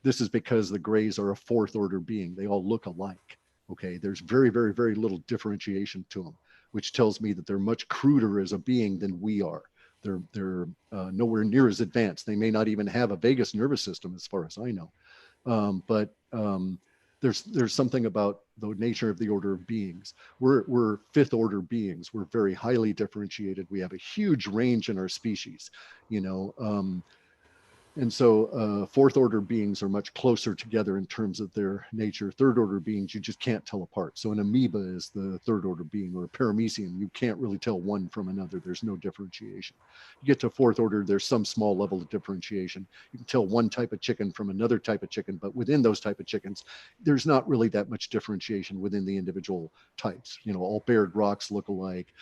This is because the Greys are a fourth order being. They all look alike. Okay, there's very, very, very little differentiation to them, which tells me that they're much cruder as a being than we are. They're nowhere near as advanced. They may not even have a vagus nervous system, as far as I know. But there's something about the nature of the order of beings. We're fifth order beings. We're very highly differentiated. We have a huge range in our species, and so fourth order beings are much closer together in terms of their nature. Third order beings, you just can't tell apart. So an amoeba is the third order being, or a paramecium. You can't really tell one from another. There's no differentiation. You get to fourth order, there's some small level of differentiation. You can tell one type of chicken from another type of chicken, but within those type of chickens, there's not really that much differentiation within the individual types. All Baird rocks look alike,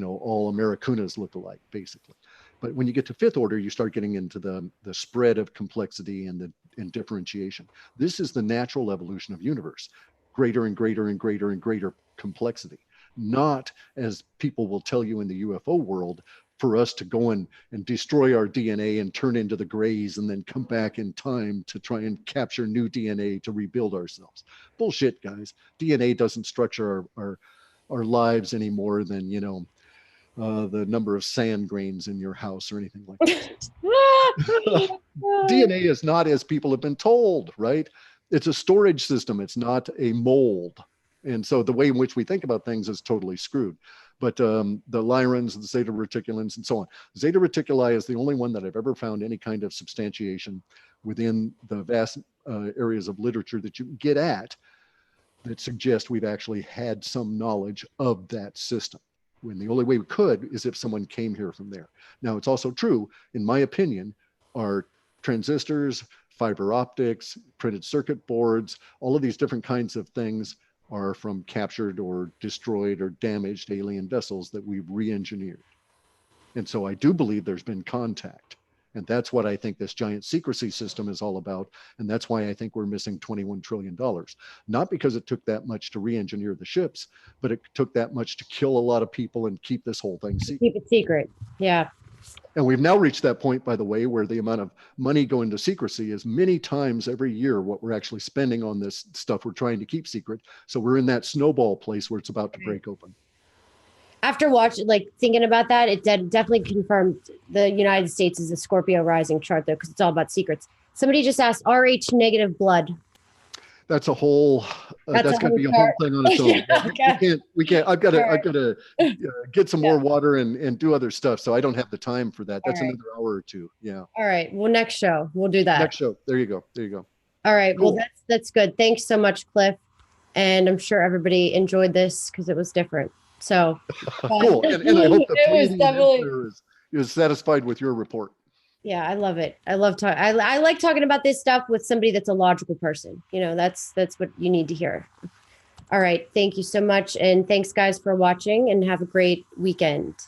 all Americunas look alike, basically. But when you get to fifth order, you start getting into the spread of complexity and differentiation. This is the natural evolution of universe, greater and greater and greater and greater complexity. Not, as people will tell you in the UFO world, for us to go and destroy our DNA and turn into the Greys and then come back in time to try and capture new DNA to rebuild ourselves. Bullshit, guys. DNA doesn't structure our lives any more than, the number of sand grains in your house or anything like that. DNA is not as people have been told, right? It's a storage system. It's not a mold. And so the way in which we think about things is totally screwed. But the Lyrans, the Zeta Reticulans, and so on. Zeta Reticuli is the only one that I've ever found any kind of substantiation within the vast areas of literature that you can get at that suggest we've actually had some knowledge of that system. When the only way we could is if someone came here from there. Now, it's also true, in my opinion, our transistors, fiber optics, printed circuit boards, all of these different kinds of things are from captured or destroyed or damaged alien vessels that we've re-engineered. And so I do believe there's been contact. And that's what I think this giant secrecy system is all about. And that's why I think we're missing $21 trillion. Not because it took that much to re-engineer the ships, but it took that much to kill a lot of people and keep this whole thing secret. Keep it secret. Yeah. And we've now reached that point, by the way, where the amount of money going to secrecy is many times every year what we're actually spending on this stuff we're trying to keep secret. So we're in that snowball place where it's about to break open. After thinking about that, it definitely confirmed the United States is a Scorpio rising chart, though, because it's all about secrets. Somebody just asked Rh negative blood. That's a whole. That's going to be a whole thing on its own. Okay. We can't. I've got to get some more water and do other stuff. So I don't have the time for that. That's another hour or two. Yeah. All right. Well, next show we'll do that. Next show. There you go. There you go. All right. Cool. Well, that's good. Thanks so much, Cliff. And I'm sure everybody enjoyed this because it was different. So cool. And I hope the is satisfied with your report. Yeah, I love it. I love talking. I like talking about this stuff with somebody that's a logical person. That's what you need to hear. All right. Thank you so much. And thanks guys for watching and have a great weekend.